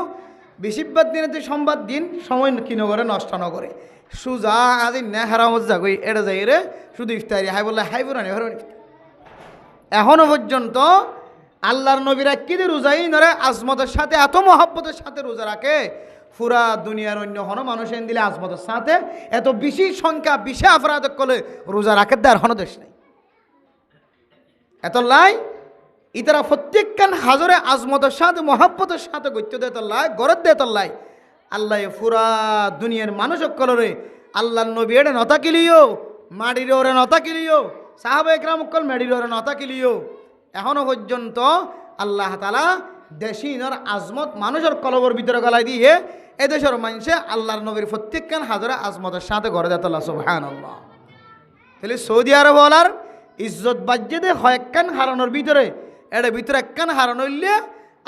বিশিববার দিনে সোমবার দিন সময় কিনো করে নষ্ট ন করে সুজা আজি না হেরামত যাগই এটা যাই রে শুধু ইফতারি হাই বললে হাই পুরানি এখনো পর্যন্ত আল্লাহর নবীরা কিদের রোজাই নরে আজমতের সাথে এত মহব্বতের সাথে রোজা রাখে পুরা দুনিয়ার অন্য কোনো মানুষ এনে দিলে আজমতের সাথে এত বেশি সংখ্যা বেশি অপরাধ করলে রোজা রাখে দেওয়ার কোনো দেশ নেই। এত লাই ইতারা প্রত্যেকখান হাজরে আজমতের সাথে মহাব্বতের সাথে গত্য দেয় লাই গরত দেয় লাই আল্লাহ পুরা দুনিয়ার মানুষ কলরে আল্লাহর নবী এড়ে নতা কিলিও মাটির ওরে নতা কিলিও সাহাবা একরাম কল মেডির ওরে নতা কিলিও এখনো পর্যন্ত আল্লাহ তাআলা দেশিনর আজমত মানুষের কলবর ভিতরে গলায় দিয়ে এদেশের মানুষে আল্লাহর নবীর প্রত্যেকখান হাজরে আজমতের সাথে গড়ে দেয় সুবহানাল্লাহ। তাহলে সৌদি আরব বলার ইজ্জত বাজ্যে দে কয়েকখান হারানোর ভিতরে এর ভিতরে একখান হারানো হইলে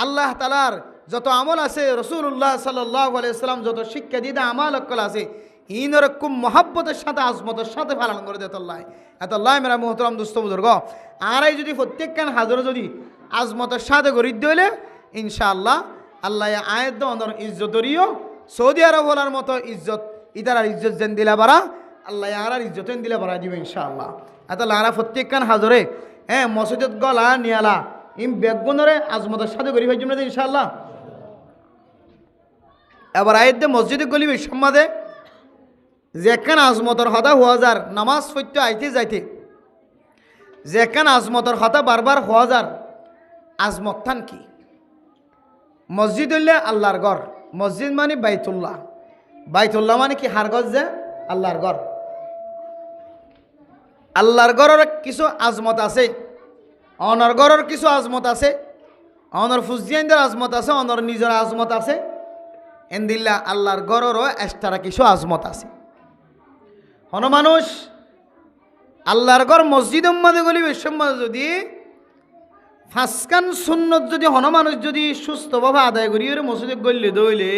আল্লাহ তাআলার যত আমল আছে রাসূলুল্লাহ সাল্লাল্লাহু আলাইহি সাল্লাম যত শিক্ষা দিয়ে আমাল অকল আছে ইনর খুব মহাব্বতের সাথে আজমতের সাথে পালন করে দেয় এত আল্লাহ মেরা মোহতরম দোস্ত বুজুর্গ আর এই যদি প্রত্যেকখান হাজরে যদি আজমতের সাথে গড়ি দিলে ইনশাআল্লাহ আল্লাহ আয়াত দর ইজ্জতরিও সৌদি আরব বলার মতো ইজ্জত ইতার ইজ্জত যেন দিলা বাড়া আল্লাহ আর ইজ্জত দিলে বাড়া দিবে ইনশাআল্লাহ। এত লারা প্রত্যেকখান হাজরে মসজিদত গলা নিয়ালা ইম বেগুনরে আজমতের সাথে করি ভাই জন্য ইনশাআল্লাহ। এবার আয়ের মসজিদে গলি সম্মাদে যেখানে আজমতর হতা হওয়া যার নামাজ পড়তে আইতে যাইতে যেখানে আজমতর হতা বারবার হওয়া যার আজমত থান কি? মসজিদ হইলে আল্লাহর ঘর, মসজিদ মানে বাইতুল্লাহ, বাইতুল্লাহ মানে কি হার ঘর যে আল্লাহর ঘর। আল্লাহর ঘরের কিছু আজমত আছে, অনর ঘরের কিছু আজমত আছে, অনর ফুজিয়ানদের আজমত আছে, অনর নিজের আজমত আছে। এন্দিল্লা আল্লাহর ঘরেরও এক্সট্রা কিছু আজমত আছে। হন মানুষ আল্লাহর ঘর মসজিদ মাঝে গলি বিশ্বমাঝে যদি ফাঁসকান সুন্নত যদি হন মানুষ যদি সুস্থভাবে আদায় করি মসজিদে গলি দইলে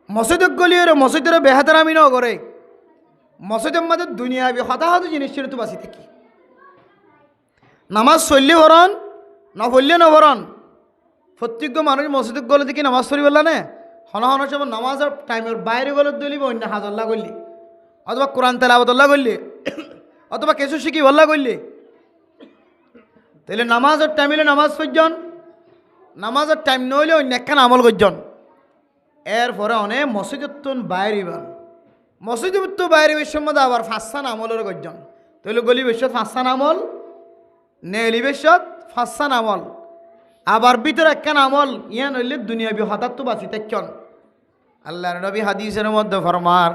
মসজিদে গলি মসজিদের বেহাতার আমি ন করে মসজিদের মাঝে দুনিয়াবি হতাহত জিনিস ছিল তো বাঁচি থাকি। নামাজ চললে ভরণ না পড়লে না ভরণ। প্রত্যেক মানুষ মসজিদে গলে দেখি নামাজ পড়ি বললা নে হন হন সময় নামাজের টাইমের বাইরে গলে দলিব অন্য হাজল্লা করলি অথবা কোরআন তেলাওয়াতুল্লাহ করলি অথবা কিছু শিখি বল্লা করলি তাহলে নামাজের টাইম হলে নামাজ পড়জন, নামাজের টাইম নইলে অন্য একখান আমল করজন। এরপরে অনেক মসজিদত্তুন বাইরে বান মসজিদত্তু বাইরে বিশ্বমধ্যে আবার ফাঁসান আমলের করজন। তাহলে গলি বিশ্বত ফাঁসান আমল নেলি বিশ্বত ফাঁসান আমল আবার ভিতরে একখান আমল ইয়া নইলে দুনিয়াবি হঠাৎ তো বাঁচি থাকন। আল্লাহর নবী হাদিসের মধ্যে ফরমার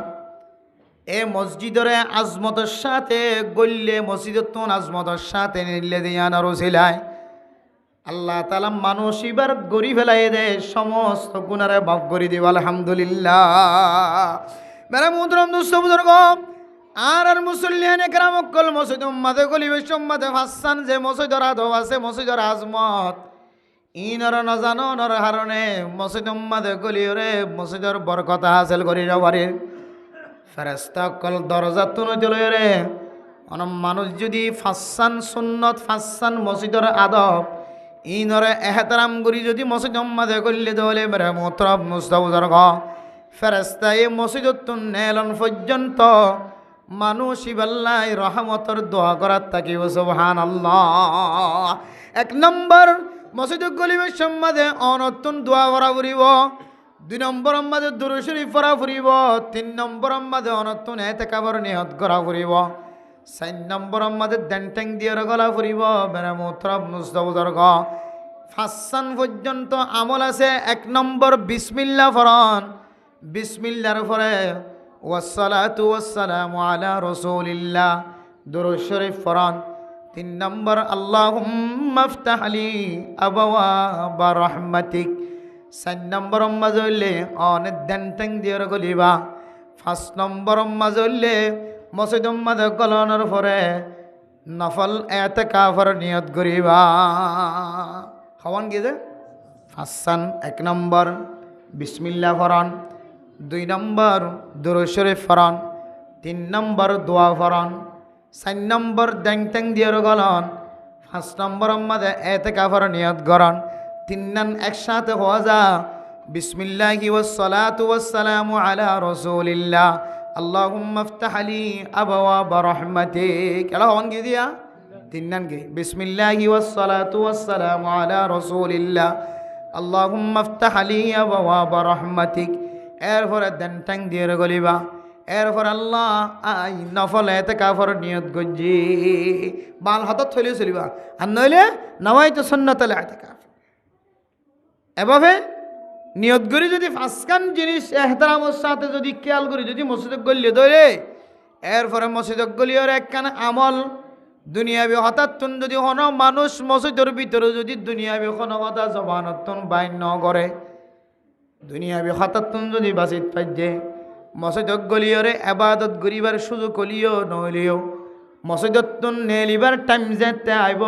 এ মসজিদরে আজমতের সাথে গল্লে মসজিদতুন আজমতের সাথে নিলে দিয়ান রসিলায় আল্লাহ তাআলা মানুষ এবার গড়ি ফেলাই দে সমস্ত গুনারে মাফ করে দিব আলহামদুলিল্লাহ। মেরা মুহতরম দোস্ত বুজুর্গ আর মুসল্লিয়ানে কেরাম কল মসজিদ উম্মাদে গলি বিশ্বম্মাদে ফাসান যে মসজিদর আদব আছে মসজিদর আজমত ইনর না জানো নর হারণে মসজিদ উম্মাদে গলি রে মসজিদর বরকত হাসিল করি যাবারে ফেরেশতা কল দরজা তুলে চলে রে অন মানুষ যদি ফাসান সুন্নত ফাসান মসজিদর আদব ইনরে এহতারাম করি যদি মসজিদ উম্মাদে গলি দলে মেরা মুহতরম মুস্তাবুজুর্গ ফেরেশতা এই মসজিদতুন নেলন পর্যন্ত মানুষ ইবাল্লাই রহমতর দোয়া করার থাকিব সুবহানাল্লাহ। এক নম্বর মসজিদ গলিবের সম্মাদে অনতুন দোয়া করা ফুরিব, 2 নম্বর মাঝে দুরূদ শরীফ পড়া ফুরিব, 3 নম্বর মাঝে অনতুন ইতিকাফের নিয়ত করা ফুরিব, 4 নম্বর মাঝে দেনটেং দিয়ে গলা ফুরিব। মেরা মুহতরম মুস্তাবুজুর্গ ফাসান পর্যন্ত আমল আছে। 1 নম্বর বিসমিল্লাহ ফরন, বিসমিল্লাহর পরে ওয়াসসালাতু ওয়াসসালামু আলা রাসূলিল্লাহ দুরূদ শরীফ ফরন। 3 নম্বর আল্লাহুম্মা ইফতাহ লি আবওয়াবা রাহমাতিক। 4 নম্বর মাজলে অনেক দেনটেং দিয়ে গলিবা। 5 নম্বর মাজলে মসজিদ মাঝে গলানোর পরে নফল ইতিকাফের নিয়ত করিবা। খাওয়ান গিয়ে ফাসান 1 নম্বর বিসমিল্লাহ ফরন, 2 নম্বর দুরূদ শরীফ ফরন, 3 নম্বর দোয়া ফরন, 4 নম্বর দেনটেং দিয়ে গলন, 5 নম্বর মাঝে ইতিকাফের নিয়ত করন। 3 নং একসাথে হওয়া যা বিসমিল্লাহি ওয়াসসালাতু ওয়াসসালামু আলা রাসূলিল্লাহ আল্লাহুম্মা ইফতাহ লি আবওয়াবা রাহমাতিক। এলা হন কি দিয়া 3 নং কে বিসমিল্লাহি ওয়াসসালাতু ওয়াসসালামু আলা রাসূলিল্লাহ আল্লাহুম্মা ইফতাহ লি আবওয়াবা রাহমাতিক। এরপরে দেনটেং দিয়ে গলিবা। এরপর আল্লাহ আই নফল ইতিকাফের নিয়ত গজি বাল হাতত থইলে চলিবা আর নইলে নওয়াইতু সুন্নাতুল ইতিকাফ। এভাবে নিয়ত করি যদি ফাঁসকান জিনিস এহতারামের সাথে যদি খেয়াল করি যদি মসজিদে গলিয়ে ধরে এরপরে মসজিদে গলিয়ের একখান আমল দুনিয়াবি হঠাৎ যদি হন মানুষ মসজিদের ভিতরে যদি দুনিয়াবি কোনো কথা জবানতন বাইন ন করে দুনিয়াবি হঠাৎ যদি বাঁচিত পাইছে মসজিদত গলিয়রে আবাদত করিবার সুযোগ হলিও নহলিও মসজিদত নেলিবার টাইম যেতে আইব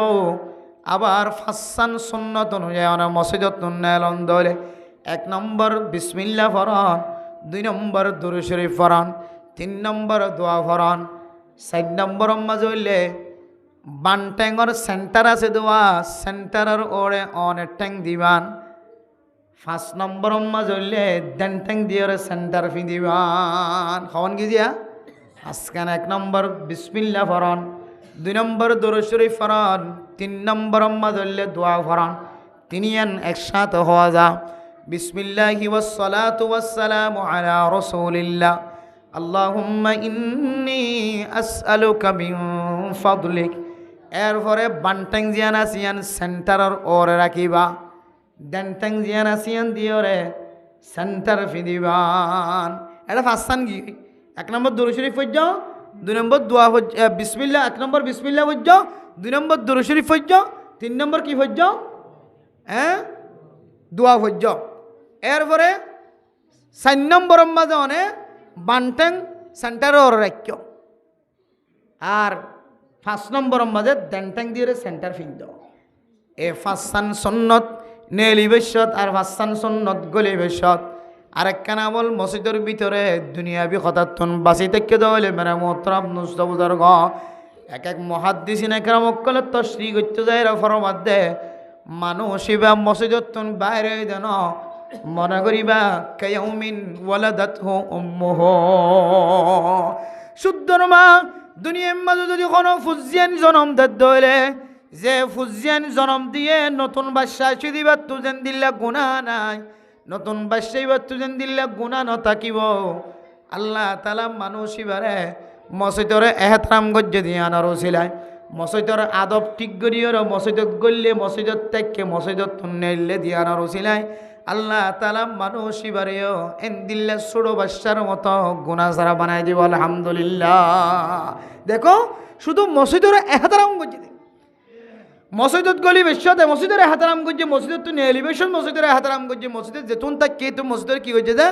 আবার ফাসান সুন্নত অনুযায়ী মসজিদত নেলন দলে 1 নম্বর বিসমিল্লাহ ফরন, 2 নম্বর দুরূদ শরীফ ফরন, 3 নম্বর দোয়া ফরন, 4 নম্বর মাজলে বানটেঙর সেন্টার আছে দোয়া সেন্টারের ওরে অনেক ট্যাং দিবান। 5 নম্বর মাজলে দেনটেং দিয়ে সেন্টার ফি দিবান। খাওয়ান কি দিয়া আজকান 1 নম্বর বিসমিল্লাহ ফরন, দুই নম্বর দরুদ শরীফ ফরান, 3 নম্বর মাদল্লে দোয়া ফরান, তিনিয়ান একসাথে হওয়া যা। বিসমিল্লাহি ওয়াসসালাতু ওয়াসসালামু আলা রাসূলিল্লাহ আল্লাহুম্মা ইন্নী আসআলুকা মিন ফাদলিক। এরপরে বান্টাং জিয়ান আসিয়ান সেন্টারের ওরে রাখিবা, ডেন্টাং জিয়ান আসিয়ান দিওরে সেন্টার ফিদিবান। এটা ফাস্তান কি 1 নম্বর দরুদ শরীফ পড়ছ, 2 নম্বর দোয়া বিসমিল্লাহ, 1 নম্বর বিসমিল্লাহ পড়ছ, 2 নম্বর দরুদ শরীফ পড়ছ, 3 নম্বর কি পড়ছ? দোয়া পড়ছ। এরপরে 4 নম্বর মাঝে অনে বান্টাং সেন্টার ওরে রাখ, আর 5 নম্বর মাঝে ডেন্টাং দিয়ে সেন্টার ফিন্দ। এ ফাঁসান সন্নত নেলি বেশত আর ফাঁসান সন্নত গলি বেশত। আরেকখানা বল মসজিদের ভিতরে দুনিয়াবি কথাতন বাঁচি থেকে দলে মেরা মোহতরম নুস্তবুজার গ এক এক মহাদ্দিসিন একরাম অক্কলে তশরি করতে যায় ফরমাত দে মানুষ ইবা মসজিদতন বাইরে দেন মনে করিবা কায়াউমিন ওয়ালাদাতহু উম্মুহু। শুদ্ধর মা দুনিয়ার মাঝে যদি কোনো ফুজিয়ান জনম দলে, যে ফুজিয়ান জনম দিয়ে নতুন বাচ্চা এসে দিবা তুজেন দিল্লা গুণা নাই, নতুন বাচ্চা এবার তুজেন দিল্লা গুণা নথাকিব। আল্লাহ তালা মানুষ এবারে মসজিদরে এহতরাম গজ্জে দিয়ে আনার ওসিলায় মসজিদর আদব ঠিক করিওর মসজিদত গললে মসজিদত থেকে মসজিদত নেইলে দিয়ে আনার ওসিলায় আল্লাহ তালা মানুষ এবারেও এন দিল্লা ছোটো বাচ্চার মতো গুণা সারা বানাই দিব। আলহামদুলিল্লাহ। দেখো শুধু মসজিদরে এহতরাম গজ্জে দিয়ে মসজিদত গলি বেশতে মসজিদের এহতরাম করছে, মসজিদত তো এলিভেশন মসজিদের এহতরাম করছে, মসজিদের যেতুন তাক কে তো মসজিদের কি হচ্ছে দে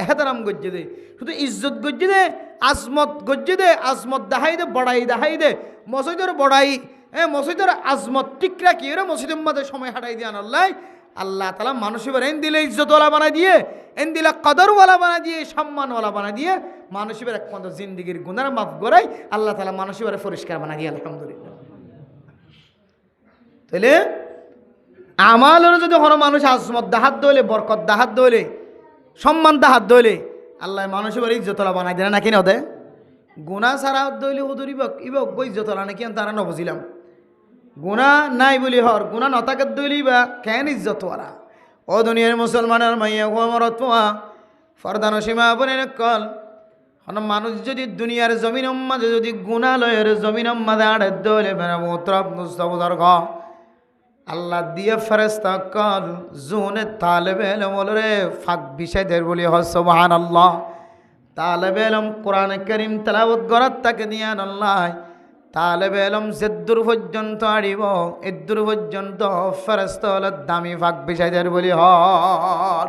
এহতরাম করছে দে, শুধু ইজ্জত করছে দে, আজমত করছে দে, আজমত দেখাই দে, বড়াই দেখাই দে, মসজিদের বড়াই মসজিদের আজমত ঠিক রাখি ওরা মসজিদের মধ্যে সময় হাঁটাই দিয়ে আনাল্লাই আল্লাহ তালা মানুষ এবার এন দিলে ইজ্জতওয়ালা বানাই দিয়ে, এন দিলে কদরওয়ালা বানাই দিয়ে, সম্মানওয়ালা বানাই দিয়ে, মানুষ এবার একমাত্র জিন্দিগির গুনার মাফ করাই আল্লাহ তালা মানুষ এবার পরিষ্কার বানাই দিয়ে। আলহামদুলিল্লাহ। তাহলে আমালের যদি কোনো মানুষ আজমত দাহাত দইলে, বরকত দাহাত দইলে, সম্মান দাহাত দইলে আল্লাহ মানুষ এবার ইজ্জতলা বানাই দেয় নাকি নদে। গুণা ছাড়া দইলে হুদুর ইবক ইজ্জতলা নাকি তারা নবছিলাম। গুণা নাই বলি হর গুণা নতাকে দইলি বা কেন ইজ্জতওয়ালা। ও দুনিয়ার মুসলমানের মাইয়া মরত পোয়া ফরদান সীমা বনে কল মানুষ যদি দুনিয়ার জমিন মাঝে যদি গুণালয়ের জমিন মাঝে আড়ে দইলে মেরা মোত্রব নুস্তবুজার ঘ আল্লাহ দিয়ে ফেরেশতা কল জুনে তালেবে এলম রে ফাঁক বিষয়দের বলি হ সুবহানাল্লাহ। তালেবে এলম কোরআন কারীম তেলাওয়াত করার তাকে দিয়ে আল্লাহ তালেবে এলম যেদূর পর্যন্ত আড়িব এদূর পর্যন্ত ফেরেশতা হল দামি ফাঁক বিষয়দের বলি হর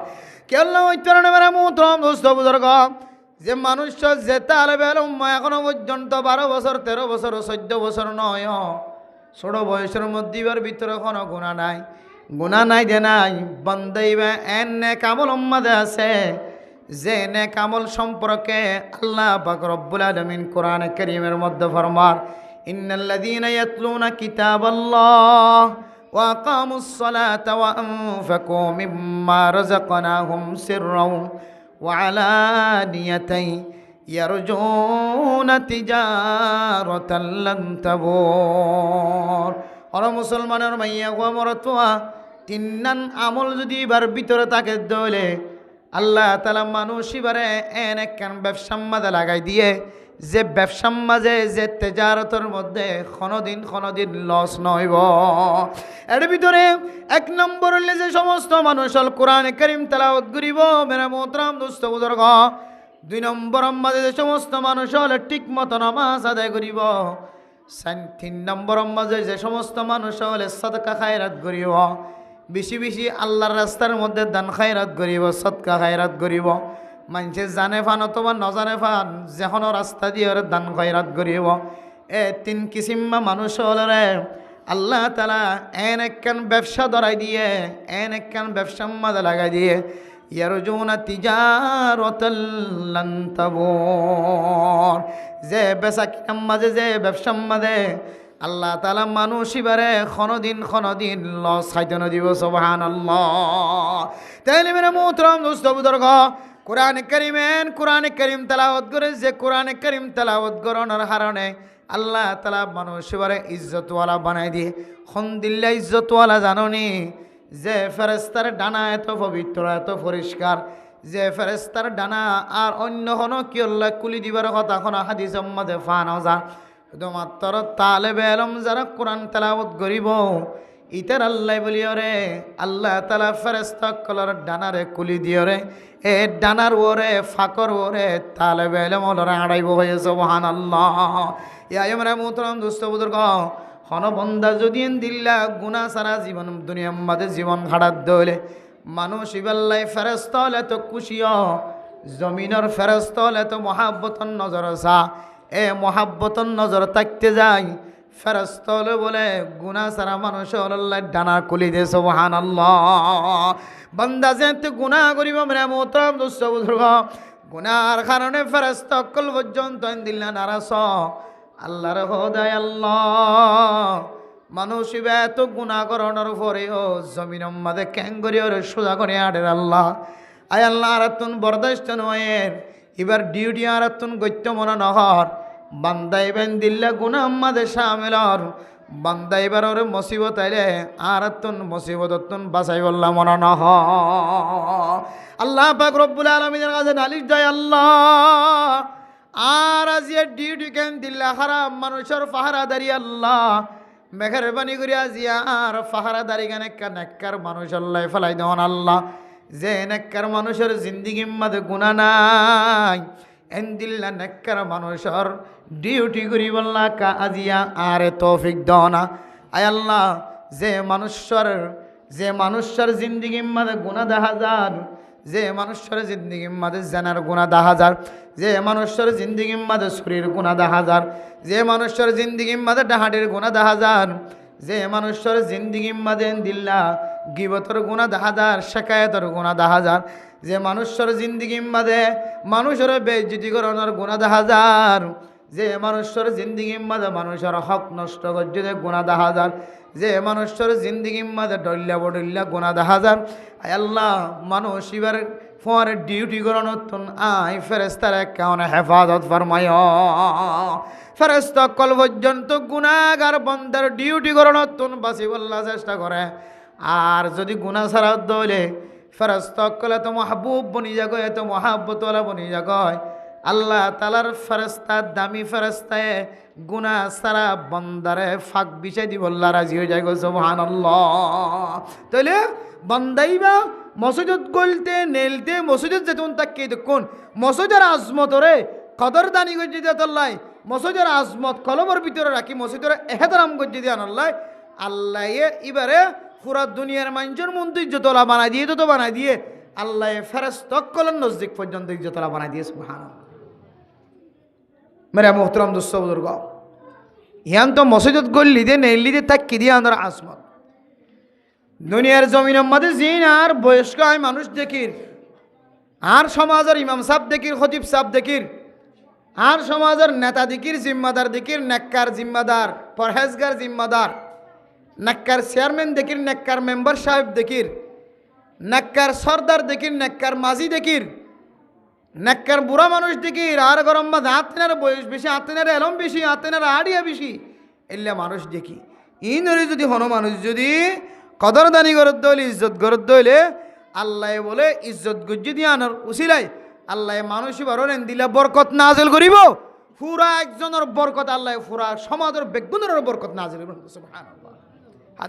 কেন ওই কারণে মেরা মুহতরম দোস্ত বুজুর্গ যে মানুষ যে তালেবে এলম এখনো পর্যন্ত 12 বছর 13 বছর 14 বছর নয় ছোট বয়সের মধ্যে এবার ভিতরে কোনো গুণা নাই, গুণা নাই যে নাই বন্দাইবা এন নেক আমল উম্মাদে আছে যে নেক আমল সম্পর্কে আল্লাহ পাক রব্বুল আলামিন কোরআন কারীমের মধ্যে ফরমান ইন্নাল্লাযীনা ইয়াতলুনা কিতাবাল্লাহ ওয়া আকামুস সালাতা ওয়া আনফাকু মিম্মা রাযাকনাহুম সিররাও ওয়া আলানিয়াতাই ইয়ারজুনা তিজারাতান লান তাবুর। আর মুসলমানের মাইয়া গো মরতোয়া 3 আমল যদি এবার ভিতরে তাকে দলে আল্লাহ তাআলা মানুষ এবারে এন একখান ব্যবসার মাঝে লাগাই দিয়ে, যে ব্যবসার মাঝে যে তেজারতের মধ্যে কোনোদিন লস নইব। এর ভিতরে 1 নম্বর হলে যে সমস্ত মানুষ কোরআন কারীম তেলাওয়াত করিব মেরা মোহতরম দোস্ত বুজুর্গ। 2 নম্বর মাঝে যে সমস্ত মানুষ হলে ঠিক মতো নামাজ আদায় করিব। 3 নম্বর মাঝে যে সমস্ত মানুষ হলে সদকা খায়রাত করিব, বেশি বেশি আল্লাহর রাস্তার মধ্যে দান খায়রাত করিব, সদকা খায়রাত করিব। মানুষে জানে ফান অথবা নজানে ফান যে কোনো রাস্তা দিয়ে দান খায়রাত করিব। 3 কিসিমা মানুষ হলে আল্লাহ তাআলা এন একখান ব্যবসা ধরাই দিয়ে, এন একখান ব্যবসার মাঝে লাগাই দিয়ে ইয়ারজুনা তিজারাতাল লান তাবুর। যে বেচা কিনার মাঝে যে ব্যবসার মাঝে আল্লাহ তাআলা মানুষ এবারে কোনোদিন লস খাইতে না দিব। সুবহানাল্লাহ। তাইলে মেরে মোহতরম দোস্ত বুজুর্গ কোরআন কারীম তেলাওয়াত করে, যে কোরআন কারীম তেলাওয়াত করানোর কারণে আল্লাহ তালা মানুষ এবারে ইজ্জতওয়ালা বানাই দিয়ে খন দিল্লা ইজ্জতওয়ালা জাননি যে ফেরেস্তার ডানা এত পবিত্র এত পরিষ্কার যে ফেরেস্তার ডানা আর অন্য কোনো কি আল্লাহ কুলি দিবার কথা কোনো হাদিস মধ্যে ফানো যা শুধুমাত্র তালেবে এলম যারা কোরআন তেলাওয়াত করিব ইতার আল্লাহ বলিও রে আল্লাহ তালা ফেরেস্তা কলর ডানারে কুলি দিও রে এ ডানার ওরে ফাকর ওরে তালেবে এলম ওরা আড়াইব হয়ে সুবহানাল্লাহ। ইয়া আমরা মোহতারাম দোস্ত বুজুর্গ হন বন্দা যদি দিল্লা গুনা সারা জীবন দুনিয়ার মাঝে জীবন খাড়াত দলে মানুষ ইবাল্লাই ফেরেস্তা হলে তো খুশিও জমিনের ফেরেস্তা হলে তো মহাব্বতন নজর সা এ মহাব্বতন নজর থাকতে যায় ফেরেস্তা হলে বলে গুনা সারা মানুষ আল্লাহ ডানা কুলি দে সুবহানাল্লাহ। বান্দা যেতে গুনাহ করিব আমরা মোহতারাম দোস্ত বুজুর্গ গুনার কারণে ফেরেস্তা অকল পর্যন্ত দিল্লা নারাস আল্লাহর হোদায় আল্লাহ মানুষ এত গুণা করানোর পরেও জমিন মাঝে ক্যাঙ্গরি ওরে সোজা করে আড়ের আল্লাহ আয় আল্লাহ আরাতুন বরদাস্ত নয়ের এবার ডিউটি আরাতুন গত্য মনে নহর বান্দাইবেন দিল্লা গুণা মাঝে সামিলর বান্দাইবার ওরে মুসিবত আইলে আরাতুন মুসিবততুন বাঁচাই বললাম মনে নহ আল্লাহ পাক রব্বুল আলামিনের কাছে নালিশ যায় আল্লাহ আর আজিয়া ডিউটি কেন দিল্লা খারাপ মানুষের পাহারাদারি আল্লাহ মেহরবানি করি আজিয়া আর পাহারাদারি কেন নেককার মানুষ আল্লাহ ফেলাই দেওয়ান আল্লাহ যে নেককার মানুষের জিন্দিগির মাঝে গুণা নাই এন দিল্লা নেককার মানুষের ডিউটি করি বললা কা আজিয়া আর তৌফিক দাও না আয় আল্লাহ যে মানুষের জিন্দিগির মাঝে গুণা দেখা যান যে মানুষের জিন্দিগির মাঝে জানার গুণা দেখা যার যে মানুষের জিন্দিগির মাঝে শরীর গুণা দেখা যার যে মানুষের জিন্দিগির মাঝে ডাহাটির গুণা দেখা যান যে মানুষের জিন্দিগির মাঝে দিল্লা গিবতর গুণা দেখা যার শেকায়তর গুণা দেখা যার যে মানুষের জিন্দিগির মাঝে মানুষের বেইজ্জতি করানোর গুণা দেখা যার যে মানুষের জিন্দিগির মাঝে মানুষের হক নষ্ট করতে গুণা দেখা যার যে মানুষের জিন্দিগির মাঝে ডল্লা বডল্লা গুণা দেখা যার আল্লাহ মানুষ এবার ফোয়ার ডিউটি করানোর আই ফেরেস্তার কারণে হেফাজত ফরমায় ফেরেস্তা কল পর্যন্ত গুণাগার বন্দার ডিউটি করানোর বাঁচি বল্লা চেষ্টা করে আর যদি গুণা ছাড়া দলে ফেরেস্তা কলে তো মাহবুব বনি যাগো এত মহাব্বতওয়ালা বনি যাগয় আল্লাহ তালার ফেরেস্তা দামি ফেরেস্তায় গুনা সারা বন্দারে ফাঁক বিছাই দি বল্লা রাজি হয়ে যায় গো সুবহানাল্লাহ। তাইলে বন্দাইবা মসজিদ গলতে নেলতে মসজিদ যেতুন তাকে দেখুন মসজিদের আজমত রে কদর দানি গজ্জি দিয়ে আল্লাহ মসজিদের আজমত কলমের ভিতরে রাখি মসজিদের এহতরাম গজ্জি দিয়ে আল্লাহ আল্লাহ এবারে পুরা দুনিয়ার মানুষের মন্দির ইজ্জতলা বানাই দিয়ে তো বানাই দিয়ে আল্লাহ ফেরেশতা কলন নজদিক পর্যন্ত ইজ্জতলা বানাই দিয়ে সুবহানাল্লাহ। মেরা মোহতরম দোস্ত বুজুর্গ ইয়ান তো মসজিদ গল্লি দে নেল্লি দে তাকি দিয়ে আনার আজমত দুনিয়ার জমিনের মধ্যে জিন আর বয়স্ক মানুষ দেখির আর সমাজের ইমাম সাহেব দেখির খতিব সাহেব দেখির আর সমাজের নেতা দেখির জিম্মাদার দেখির নেককার জিম্মাদার পরহেজগার জিম্মাদার নেককার চেয়ারম্যান দেখির নেককার মেম্বার সাহেব দেখির নেককার সর্দার দেখির নেককার মাঝি দেখির নেককার বুড়া মানুষ দেখির আর গরম মাঝে আতেনার বয়স বেশি আতেনার এলম বেশি আতেনার আড়িয়া বেশি এলে মানুষ দেখি ইনরে যদি হন মানুষ যদি কদরদানি গরত দইলে ইজ্জত গরত দইলে আল্লাহ বলে ইজ্জত গুজ্জি দিয়ে আনার উসিলাই আল্লাহ মানুষ বারেন দিলে বরকত নাজিল করিব পুরা একজনের বরকত আল্লাহ পুরা সমাজের বেগুনের বরকত নাজিল করিব সুবহানাল্লাহ।